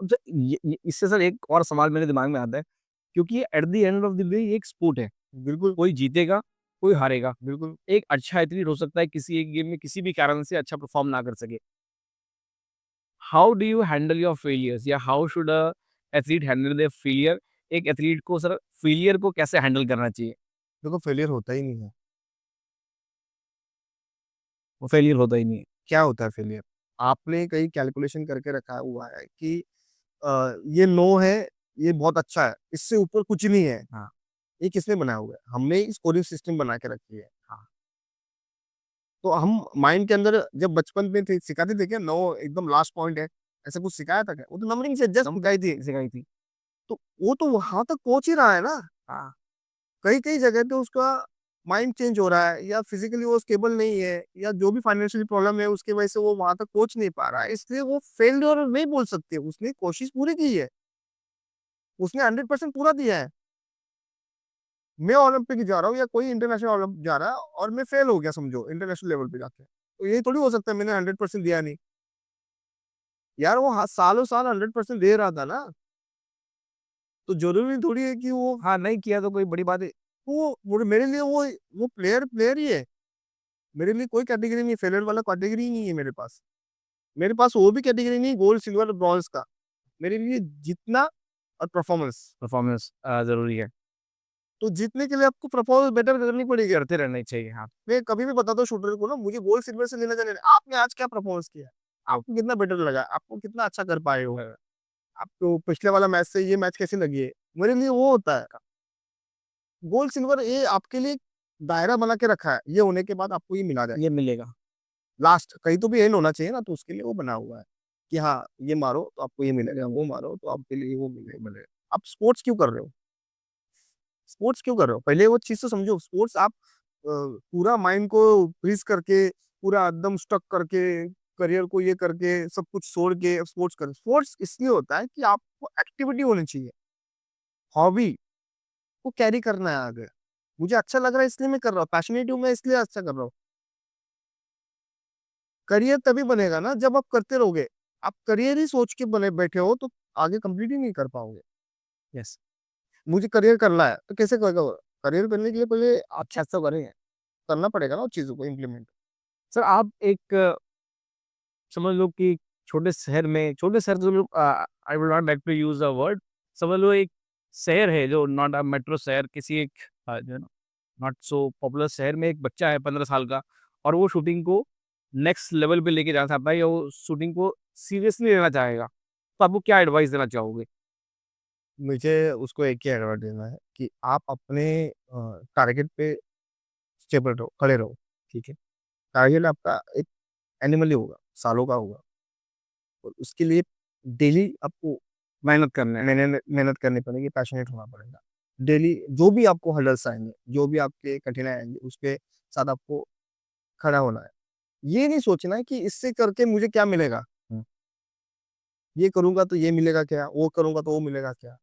अब ये इससे सर एक और सवाल मेरे दिमाग में आता है, क्योंकि at the end of the day ये एक स्पोर्ट है, बिल्कुल, कोई जीतेगा, कोई हारेगा। बिल्कुल। एक अच्छा एथलीट हो सकता है किसी एक गेम में किसी भी कारण से अच्छा परफॉर्म ना कर सके। How do you handle your failures, या how should a athlete handle their failure? एक एथलीट को सर फेलियर को कैसे हैंडल करना चाहिए? देखो फेलियर होता ही नहीं है। वो फेलियर होता ही नहीं है। क्या होता है फेलियर? आपने कहीं कैलकुलेशन करके रखा हुआ है कि ये नो है, ये बहुत अच्छा है, इससे ऊपर कुछ नहीं है। हाँ, ये किसने बनाया हुआ है? हमने ही स्कोरिंग सिस्टम बना के रखी है। हाँ। तो हम माइंड के अंदर जब बचपन में थे सिखाते थे क्या नो एकदम लास्ट पॉइंट है, ऐसा कुछ सिखाया था क्या? वो तो नंबरिंग से जस्ट नम सिखाई थी। सिखाई थी। तो वो तो वहाँ तक पहुँच ही रहा है ना। हाँ, कई-कई जगह पे उसका माइंड चेंज हो रहा है या फिजिकली वो स्टेबल नहीं है या जो भी फाइनेंशियल प्रॉब्लम है उसकी वजह से वो वहाँ तक पहुँच नहीं पा रहा है। इसलिए वो फेल्योर नहीं बोल सकते, उसने कोशिश पूरी की है, उसने 100% पूरा दिया है। मैं ओलंपिक जा रहा हूँ या कोई इंटरनेशनल ओलंपिक जा रहा है और मैं फेल हो गया समझो इंटरनेशनल लेवल पे जाके। तो ये थोड़ी हो सकता है मैंने 100% दिया नहीं। यार वो सालों-साल 100% दे रहा था ना, तो ज़रूरी थोड़ी है कि वो हाँ, नहीं किया तो कोई बड़ी बात है। वो मेरे लिए वो प्लेयर प्लेयर ही है। मेरे लिए कोई कैटेगरी नहीं, फेलियर वाला कैटेगरी ही नहीं है मेरे पास। मेरे पास वो भी कैटेगरी नहीं गोल्ड, सिल्वर, ब्रॉन्ज का। मेरे लिए जीतना और परफॉर्मेंस। परफॉर्मेंस ज़रूरी है, तो जीतने के लिए आपको परफॉर्मेंस बेटर करनी पड़ेगी। करते रहना ही चाहिए। हाँ, मैं कभी भी बताता हूँ शूटर को ना मुझे गोल्ड, सिल्वर से लेना देना नहीं। आपने आज क्या परफॉर्मेंस किया? तो आपको कितना बेटर लगा? आपको कितना अच्छा कर पाए हो? आपको पिछले वाला मैच से ये मैच कैसी लगी है? मेरे लिए वो होता है। गोल्ड, सिल्वर ये आपके लिए दायरा बना के रखा है। ये होने के बाद आपको ये मिला जाए। ये मिलेगा। लास्ट कहीं तो भी एंड होना चाहिए ना, तो उसके लिए वो बना हुआ है कि हाँ, ये मारो तो आपको ये मिलेगा, वो मारो तो आपके लिए वो मिलेगा। आप स्पोर्ट्स क्यों कर रहे हो? स्पोर्ट्स क्यों कर रहे हो? पहले वो चीज़ तो समझो, स्पोर्ट्स आप पूरा माइंड को फ्रीज़ करके, पूरा एकदम स्टक करके, करियर को ये करके, सब कुछ छोड़ के स्पोर्ट्स करो। स्पोर्ट्स इसलिए होता है कि आपको एक्टिविटी होनी चाहिए, हॉबी को कैरी करना है आगे। मुझे अच्छा लग रहा है इसलिए मैं कर रहा हूँ, पैशनेट हूँ मैं इसलिए अच्छा कर रहा हूँ। करियर तभी बनेगा ना जब आप करते रहोगे। आप करियर ही सोच के बने बैठे हो तो आगे कंप्लीट ही नहीं कर पाओगे। यस। मुझे करियर करना है तो कैसे करेगा? करियर करने के लिए पहले अच्छा सा करें, करना पड़ेगा ना उस चीज़ों को इम्प्लीमेंट। सर आप एक समझ लो कि छोटे शहर तो I will not like to use the word, समझ लो एक शहर है जो नॉट अ मेट्रो शहर, किसी एक जो है ना नॉट सो पॉपुलर शहर में एक बच्चा है 15 साल का, और वो शूटिंग को नेक्स्ट लेवल पे लेके जाना चाहता है, या वो शूटिंग को सीरियसली लेना चाहेगा। तो आपको क्या एडवाइस देना चाहोगे? मुझे उसको एक ही एडवाइस देना है कि आप अपने टारगेट पे स्टेबल रहो, खड़े रहो, ठीक है? टारगेट आपका एक एनिमल ही होगा, सालों का होगा और उसके लिए डेली आपको मेहनत करना है। मेहनत करनी पड़ेगी, पैशनेट होना पड़ेगा। डेली जो भी आपको हर्डल्स आएँगे, जो भी आपके कठिनाई आएँगी, उसके साथ आपको खड़ा होना है। ये नहीं सोचना है कि इससे करके मुझे क्या मिलेगा? हुँ, ये करूँगा तो ये मिलेगा क्या? वो करूँगा तो वो मिलेगा क्या?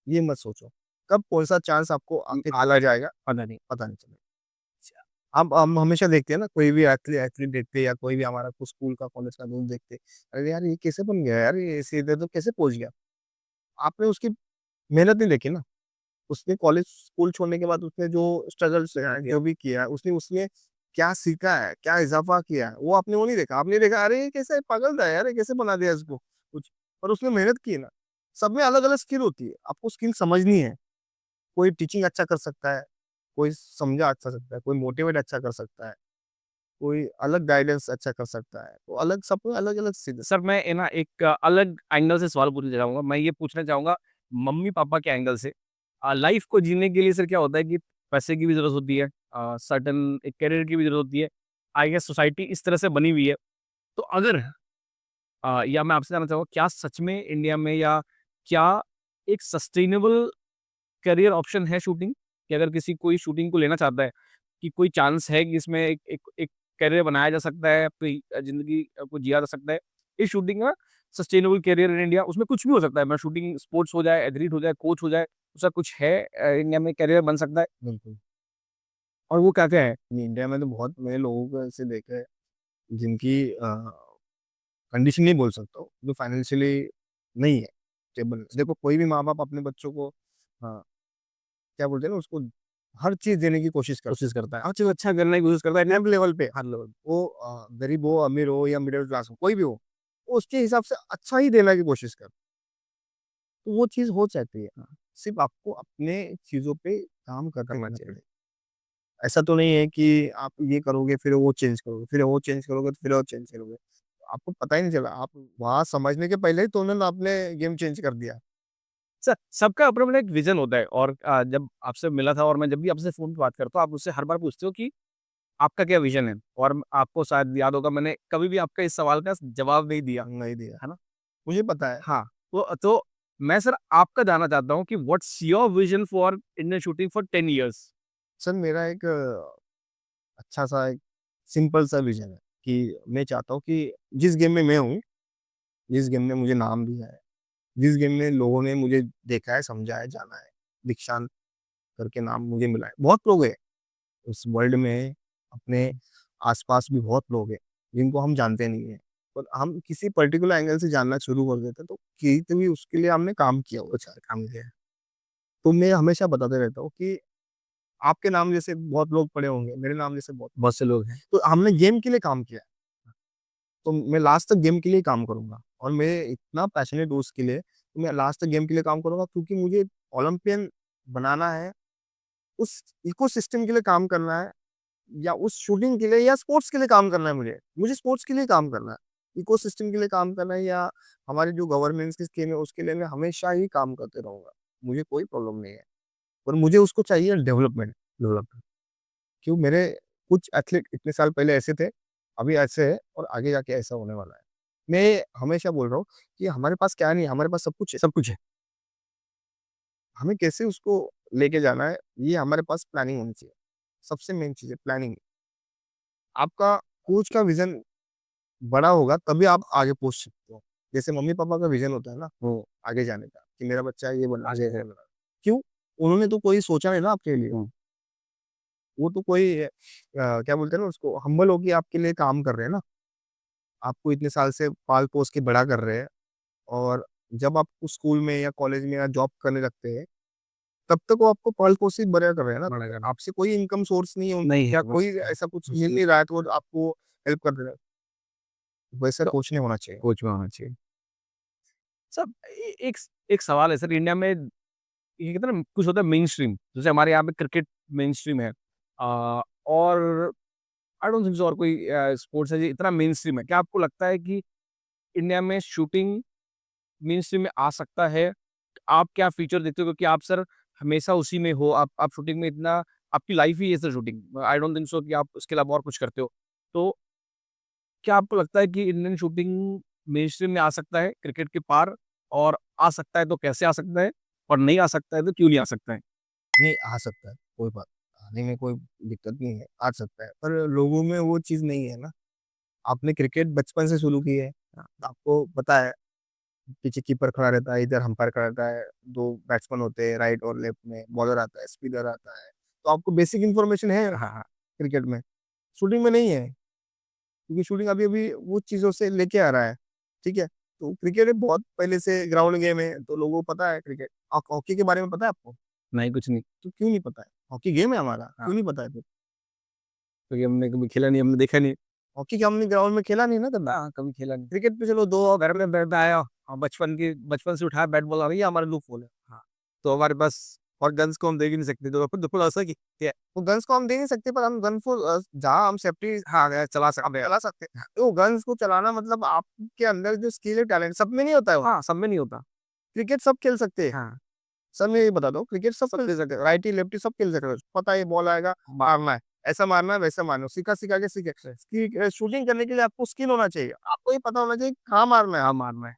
ये मत सोचो। कब कौन-सा चांस आपको आके चला जाएगा, पता नहीं। पता नहीं चलेगा। हम हमेशा देखते हैं ना कोई भी एथलीट देखते हैं या कोई भी हमारा कुछ स्कूल का, कॉलेज का दोस्त देखते हैं, अरे यार ये कैसे बन गया यार? ये सीधे तो कैसे पहुँच गया? आपने उसकी मेहनत नहीं देखी ना। उसने कॉलेज, स्कूल छोड़ने के बाद उसने जो स्ट्रगल्स जो भी किया है, उसने उसमें क्या सीखा है, क्या इज़ाफ़ा किया है, वो आपने वो नहीं देखा। आपने देखा अरे! ये कैसे पागल था यार, ये कैसे बना दिया इसको कुछ। पर उसने मेहनत की है ना। सब में अलग-अलग स्किल होती है, आपको स्किल समझनी है। कोई टीचिंग अच्छा कर सकता है, कोई समझा अच्छा सकता है, कोई मोटिवेट अच्छा कर सकता है, कोई अलग गाइडेंस अच्छा कर सकता है। तो अलग सबको अलग-अलग सीख सर मैं है ना एक अलग एंगल से सवाल पूछना चाहूँगा। मैं ये पूछना चाहूँगा मम्मी-पापा के एंगल से। लाइफ़ को जीने के लिए सर क्या होता है कि पैसे की भी ज़रूरत होती है, सर्टेन एक करियर की भी ज़रूरत होती है। आई गेस सोसाइटी इस तरह से बनी हुई है। तो अगर या मैं आपसे जानना चाहूँगा क्या सच में इंडिया में, या क्या एक सस्टेनेबल करियर ऑप्शन है शूटिंग? कि अगर किसी कोई शूटिंग को लेना चाहता है, कि कोई चांस है कि इसमें एक एक एक करियर बनाया जा सकता है, अपनी ज़िंदगी को जिया जा सकता है। इस शूटिंग का सस्टेनेबल करियर इन इंडिया, उसमें कुछ भी हो सकता है। मैं शूटिंग स्पोर्ट्स हो जाए, एथलीट हो जाए, कोच हो जाए, ऐसा कुछ है इंडिया में करियर बन सकता है? बिल्कुल। और वो क्या-क्या है? इंडिया में तो बहुत मैंने लोगों को ऐसे देखा है जिनकी कंडीशन नहीं बोल सकता हूँ, जो फाइनेंशियली नहीं है स्टेबल। देखो कोई भी माँ-बाप अपने बच्चों को क्या बोलते हैं ना उसको हर चीज़ देने की कोशिश करता है। हर चीज़ अच्छा करने की कोशिश करता है हर लेवल पे, हर लेवल। वो गरीब हो, अमीर हो या मिडल क्लास हो, कोई भी हो, वो उसके हिसाब से अच्छा ही देने की कोशिश करता है। तो वो चीज़ हो जाती है। सिर्फ़ आपको अपने चीज़ों पे काम करना चाहिए। ऐसा तो नहीं है कि आप ये करोगे फिर वो चेंज करोगे, फिर वो चेंज करोगे तो फिर वो चेंज करोगे। आपको पता ही नहीं चला, आप वहाँ समझने के पहले ही तो उन्होंने आपने गेम चेंज कर दिया। सबका अपना-अपना एक विज़न होता है और जब आपसे मिला था और मैं जब भी आपसे फ़ोन पे बात करता हूँ, आप मुझसे हर बार पूछते हो कि आपका क्या विज़न है? और आपको शायद याद होगा मैंने कभी भी आपका इस सवाल का जवाब नहीं दिया, नहीं दिया। है ना? मुझे पता है। हाँ, तो मैं सर आपका जानना चाहता हूँ कि what's your vision for Indian shooting for 10 years? Sir मेरा एक अच्छा-सा एक सिंपल सा विज़न है कि मैं चाहता हूँ कि जिस गेम में मैं हूँ, जिस गेम ने मुझे नाम दिया है, जिस गेम में लोगों ने मुझे देखा है, समझा है, जाना है, दीक्षांत करके नाम मुझे मिला है। बहुत लोग हैं उस वर्ल्ड में, अपने आस-पास भी बहुत लोग हैं, जिनको हम जानते नहीं हैं। और हम किसी पर्टिकुलर एंगल से जानना शुरू कर देते हैं, तो कि तभी उसके लिए हमने काम किया हुआ अच्छा काम किया है। तो मैं हमेशा बताते रहता हूँ कि आपके नाम जैसे बहुत लोग पड़े होंगे, मेरे नाम जैसे बहुत बहुत से लोग हैं। तो हमने गेम के लिए काम किया है, तो मैं लास्ट तक गेम के लिए काम करूँगा और मैं इतना पैशनेट हूँ उसके लिए, तो मैं लास्ट तक गेम के लिए काम करूँगा क्योंकि मुझे ओलंपियन बनाना है, उस इकोसिस्टम के लिए काम करना है या उस शूटिंग के लिए या स्पोर्ट्स के लिए काम करना है मुझे। मुझे स्पोर्ट्स के लिए काम करना है, इकोसिस्टम के लिए काम करना है या हमारी जो गवर्नेंस की स्कीम है उसके लिए मैं हमेशा ही काम करते रहूँगा। मुझे कोई प्रॉब्लम नहीं है, पर मुझे उसको चाहिए डेवलपमेंट। क्यों मेरे कुछ एथलीट इतने साल पहले ऐसे थे, अभी ऐसे हैं और आगे जाके ऐसा होने वाला है। मैं हमेशा बोल रहा हूँ कि हमारे पास क्या नहीं है, हमारे पास सब कुछ है, सब कुछ है। हमें कैसे उसको लेके जाना है, ये हमारे पास प्लानिंग होनी चाहिए। सबसे मेन चीज़ है प्लानिंग। आपका कोच का विज़न बड़ा होगा तभी आप आगे पहुँच सकते हो। जैसे मम्मी-पापा का विज़न होता है ना, वो आगे जाने का कि मेरा बच्चा ये बनना चाहिए। क्यों? उन्होंने तो कोई सोचा नहीं ना आपके लिए। वो तो कोई क्या बोलते हैं ना उसको हम्बल होके आपके लिए काम कर रहे हैं ना। आपको इतने साल से पाल-पोस के बड़ा कर रहे हैं और जब आप उस स्कूल में या कॉलेज में या जॉब करने लगते हैं, तब तक वो आपको पाल-पोस के बड़ा कर रहे हैं ना। बड़ा करना। आपसे कोई इनकम सोर्स नहीं है नहीं है या वो। कोई ऐसा कुछ मिल नहीं रहा है तो वो आपको हेल्प कर दे रहा है। वैसा तो कोच नहीं होना चाहिए। कोच में होना चाहिए। सर एक सवाल है सर इंडिया में ये कहते हैं ना कुछ होता है मेनस्ट्रीम जैसे हमारे यहाँ पे क्रिकेट मेनस्ट्रीम है और आई डोंट थिंक सो और कोई स्पोर्ट्स है जो इतना मेनस्ट्रीम है। क्या आपको लगता है कि इंडिया में शूटिंग मेनस्ट्रीम में आ सकता है? आप क्या फीचर देखते हो क्योंकि आप सर हमेशा उसी में हो, आप शूटिंग में इतना आपकी लाइफ ही है sir shooting. I don't think so कि आप उसके अलावा और कुछ करते हो। तो क्या आपको लगता है कि इंडियन शूटिंग मेनस्ट्रीम में आ सकता है क्रिकेट के पार? और आ सकता है तो कैसे आ सकता है? और नहीं आ सकता है तो क्यों नहीं आ सकता है? नहीं, आ सकता है, कोई बात आने में कोई दिक्कत नहीं है, आ सकता है। पर लोगों में वो चीज़ नहीं है ना। आपने क्रिकेट बचपन से शुरू की है, तो आपको पता है पीछे कीपर खड़ा रहता है, इधर अंपायर खड़ा रहता है, 2 बैट्समैन होते हैं राइट और लेफ्ट में, बॉलर आता है, स्पिनर आता है। तो आपको बेसिक इन्फॉर्मेशन है हाँ, हाँ। क्रिकेट में, शूटिंग में नहीं है, क्योंकि शूटिंग अभी-अभी वो चीज़ों से लेके आ रहा है, ठीक है? तो क्रिकेट एक बहुत पहले से ग्राउंड गेम है, तो लोगों को पता है क्रिकेट। हॉकी के बारे में पता है आपको? नहीं, कुछ नहीं। तो क्यों नहीं पता है? हॉकी गेम है हमारा, हाँ, क्यों नहीं पता है फिर? क्योंकि हमने कभी खेला नहीं, हमने देखा नहीं। हॉकी का हमने ग्राउंड में खेला नहीं ना कभी। हाँ, कभी खेला नहीं। क्रिकेट पे चलो 2 घर में बैठ आया बचपन से उठाया बैट बॉल आ गई, ये हमारा लूप होल है। हाँ, तो हमारे पास और गन्स को हम देख ही नहीं सकते, तो फिर ऐसा कि क्या वो गन्स को हम दे नहीं सकते पर हम गन को जहाँ हम सेफ्टी हाँ, चला सकते हैं। चला सकते हैं। तो गन्स को चलाना मतलब आपके अंदर जो स्किल है, टैलेंट सब में नहीं होता है वो। हाँ, सब में नहीं होता। क्रिकेट सब खेल सकते हैं। हाँ, सर मैं ये बताता हूँ क्रिकेट सब खेल सकते हैं। राइटी, लेफ्टी सब खेल सकते हैं। पता है ये बॉल आएगा, मारना है। ऐसा मारना है, वैसा मारना है। सिखा-सिखा के सीखे। शूटिंग करने के लिए आपको स्किल होना चाहिए। आपको ये पता होना चाहिए कहाँ मारना है। हाँ, मारना है।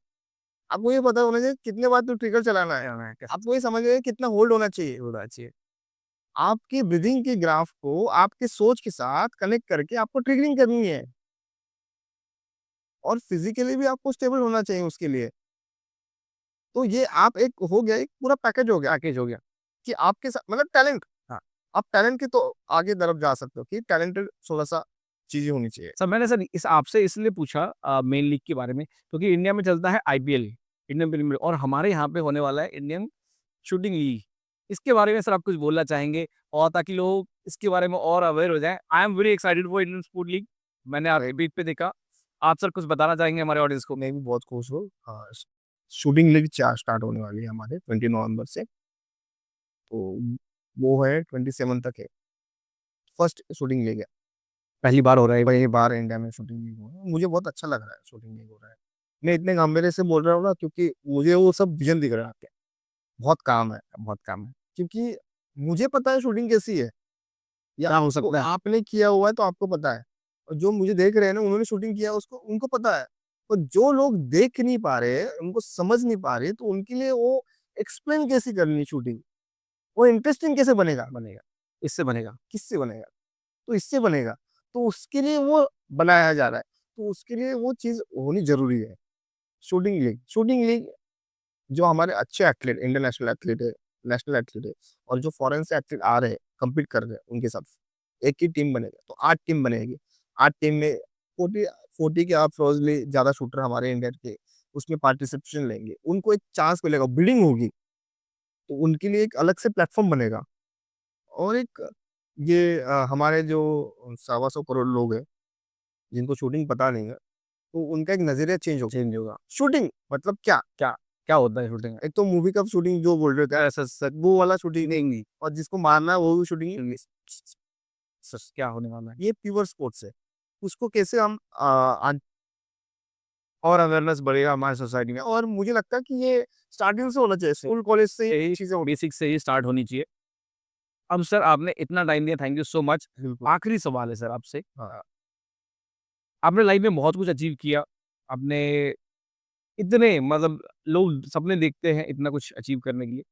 आपको ये पता होना चाहिए कितने बार तो ट्रिगर चलाना है। कैसे आपको ये समझना चाहिए कितना होल्ड होना चाहिए। होना चाहिए। आपकी ब्रीथिंग के ग्राफ को आपके सोच के साथ कनेक्ट करके आपको ट्रिगरिंग करनी है और फिजिकली भी आपको स्टेबल होना चाहिए उसके लिए। तो ये आप एक हो गया, एक पूरा पैकेज हो गया पैकेज हो गया। कि आपके साथ मतलब टैलेंट। हाँ, आप टैलेंट के तो आगे तरफ जा सकते हो कि टैलेंटेड थोड़ा-सा चीज़ें होनी चाहिए। सर मैंने सर इस आपसे इसलिए पूछा मेन लीग के बारे में क्योंकि इंडिया में चलता है आईपीएल, इंडियन प्रीमियर लीग, और हमारे यहाँ पे होने वाला है इंडियन शूटिंग लीग। इसके बारे में सर आप कुछ बोलना चाहेंगे और ताकि लोग इसके बारे में और अवेयर हो जाएँ? I am very excited for Indian sport league. मैंने राइट, आपके फीड पे देखा। आप सर कुछ बताना चाहेंगे हमारे ऑडियंस को? मैं भी बहुत खुश हूँ। शूटिंग लीग चा स्टार्ट होने वाली है हमारे 20 नवंबर से, तो वो है 27 तक है। फर्स्ट शूटिंग लीग है। पहली बार हो रहा है ये। पहली बार इंडिया में शूटिंग लीग हो रहा है। मुझे बहुत अच्छा लग रहा है शूटिंग लीग हो रहा है। मैं इतने गंभीर से बोल रहा हूँ ना क्योंकि मुझे वो सब विज़न दिख रहा है। बहुत काम है, बहुत काम है। क्योंकि मुझे पता है शूटिंग कैसी है या क्या हो तो सकता है? आपने किया हुआ है तो आपको पता है। और जो मुझे देख रहे हैं ना उन्होंने शूटिंग किया है उसको उनको पता है। और जो लोग देख नहीं पा रहे, उनको समझ नहीं पा रहे तो उनके लिए वो एक्सप्लेन कैसे करनी शूटिंग? वो इंटरेस्टिंग कैसे बनेगा? बनेगा, इससे बनेगा। किससे बनेगा? तो इससे बनेगा। तो उसके लिए वो बनाया जा रहा है। तो उसके लिए वो चीज़ होनी ज़रूरी है। शूटिंग लीग जो हमारे अच्छे एथलीट इंटरनेशनल एथलीट है, नेशनल एथलीट है और जो फॉरेन से एथलीट आ रहे हैं, कम्पीट कर रहे हैं उनके साथ, एक ही टीम बनेगा। तो 8 टीम बनेगी। 8 टीम में 40 40 के अप्रोक्सिमेटली ज़्यादा शूटर हमारे इंडिया के उसमें पार्टिसिपेशन लेंगे। उनको एक चांस मिलेगा, बिडिंग होगी, तो उनके लिए एक अलग से प्लेटफ़ॉर्म बनेगा। और एक ये हमारे जो सवा सौ करोड़ लोग हैं, जिनको शूटिंग पता नहीं है, तो उनका एक नज़रिया चेंज होगा। चेंज होगा। शूटिंग मतलब क्या? क्या क्या होता है शूटिंग में? एक तो मूवी का शूटिंग जो बोल रहे थे, ऐसा सच वो वाला शूटिंग नहीं नहीं, और जिसको मारना है वो भी शूटिंग नहीं। सच क्या होने वाला है? ये प्योर स्पोर्ट्स है। उसको कैसे हम और अवेयरनेस बढ़ेगा हमारी सोसाइटी में और मुझे लगता है कि ये स्टार्टिंग से होना चाहिए, स्कूल कॉलेज से ये यही चीज़ें बेसिक से ही स्टार्ट होनी चाहिए। अब सर आपने इतना टाइम दिया, थैंक यू सो मच। बिल्कुल। आखिरी सवाल है सर आपसे। हाँ, आपने लाइफ में बहुत कुछ अचीव किया। आपने इतने मतलब लोग सपने देखते हैं इतना कुछ अचीव करने के लिए।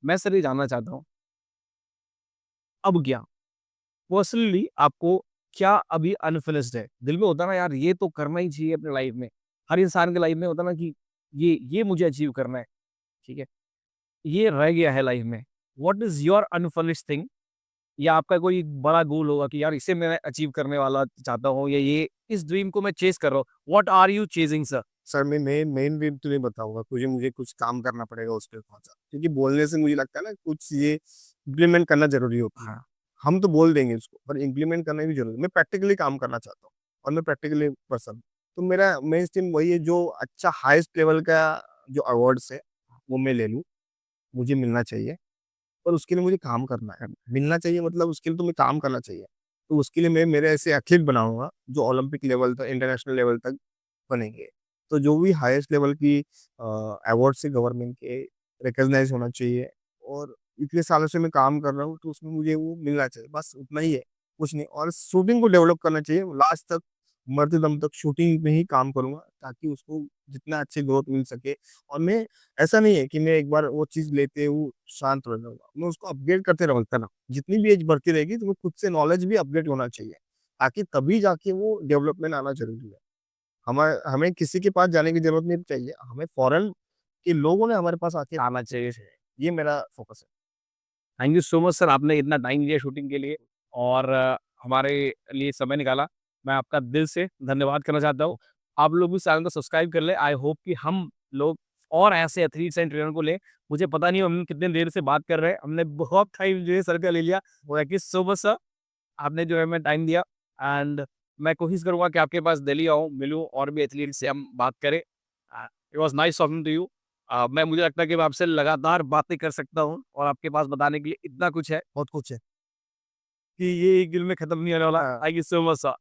मैं सर ये जानना चाहता हूँ, अब क्या? पर्सनली आपको क्या अभी अनफिनिश्ड है? दिल में होता है ना यार ये तो करना ही चाहिए अपनी लाइफ में। हर इंसान की लाइफ में होता है ना कि ये मुझे अचीव करना है, ठीक है? ये रह गया है लाइफ में। What is your unfinished thing? या आपका कोई बड़ा गोल होगा कि यार इसे मैं अचीव करने वाला चाहता हूँ या ये इस ड्रीम को मैं चेज़ कर रहा हूँ। What are you chasing sir? Sir मैं मेन वे तो नहीं बताऊँगा, मुझे कुछ काम करना पड़ेगा उस पे बहुत ज़्यादा। क्योंकि बोलने से मुझे लगता है ना कुछ ये इम्प्लीमेंट करना ज़रूरी होता है। हाँ। हम तो बोल देंगे इसको, पर इम्प्लीमेंट करना भी ज़रूरी है। मैं प्रैक्टिकली काम करना चाहता हूँ और मैं प्रैक्टिकली पर्सन हूँ। तो मेरा मेन स्ट्रीम वही है जो अच्छा हाईएस्ट लेवल का जो अवार्ड्स है, वो मैं ले लूँ, मुझे मिलना चाहिए। पर उसके लिए मुझे काम करना है। मिलना चाहिए मतलब उसके लिए तो मैं काम करना चाहिए। तो उसके लिए मैं मेरे ऐसे एथलीट बनाऊँगा जो ओलंपिक लेवल तक, इंटरनेशनल लेवल तक बनेंगे। तो जो भी हाईएस्ट लेवल की अवार्ड से गवर्नमेंट के रिकॉग्नाइज़ होना चाहिए और इतने सालों से मैं काम कर रहा हूँ तो उसमें मुझे वो मिलना चाहिए। बस उतना ही है, कुछ नहीं और शूटिंग को डेवलप करना चाहिए। लास्ट तक मरते दम तक शूटिंग में ही काम करूँगा ताकि उसको जितना अच्छी ग्रोथ मिल सके और मैं ऐसा नहीं है कि मैं एक बार वो चीज़ लेते हुए शांत रह जाऊँगा। मैं उसको अपग्रेड करते रहता ना। जितनी भी एज बढ़ती रहेगी तो मैं खुद से नॉलेज भी अपग्रेड होना चाहिए, ताकि तभी जाके वो डेवलपमेंट आना ज़रूरी है। हमें हमें किसी के पास जाने की ज़रूरत नहीं चाहिए, हमें फ़ॉरेन के लोगों ने हमारे पास आके आना चाहिए। ये मेरा फ़ोकस है। Thank you so much sir आपने इतना टाइम दिया शूटिंग के लिए और हमारे लिए समय निकाला। मैं आपका दिल से धन्यवाद करना चाहता हूँ। आप लोग भी चैनल को सब्सक्राइब कर लें। आई होप कि हम लोग और ऐसे एथलीट्स एंड ट्रेनर को लें। मुझे पता नहीं हम कितनी देर से बात कर रहे हैं। हमने बहुत टाइम जो है सर का ले लिया। Thank you so much sir. आपने जो है हमें टाइम दिया एंड मैं कोशिश करूँगा कि आपके पास दिल्ली आऊँ, मिलूँ और भी एथलीट से हम बात करें। It was nice talking to you. मुझे लगता है कि मैं आपसे लगातार बातें कर सकता हूँ और आपके पास बताने के लिए इतना कुछ है बहुत कुछ है। कि ये एक दिन में खत्म नहीं होने वाला। हाँ। Thank you so much sir.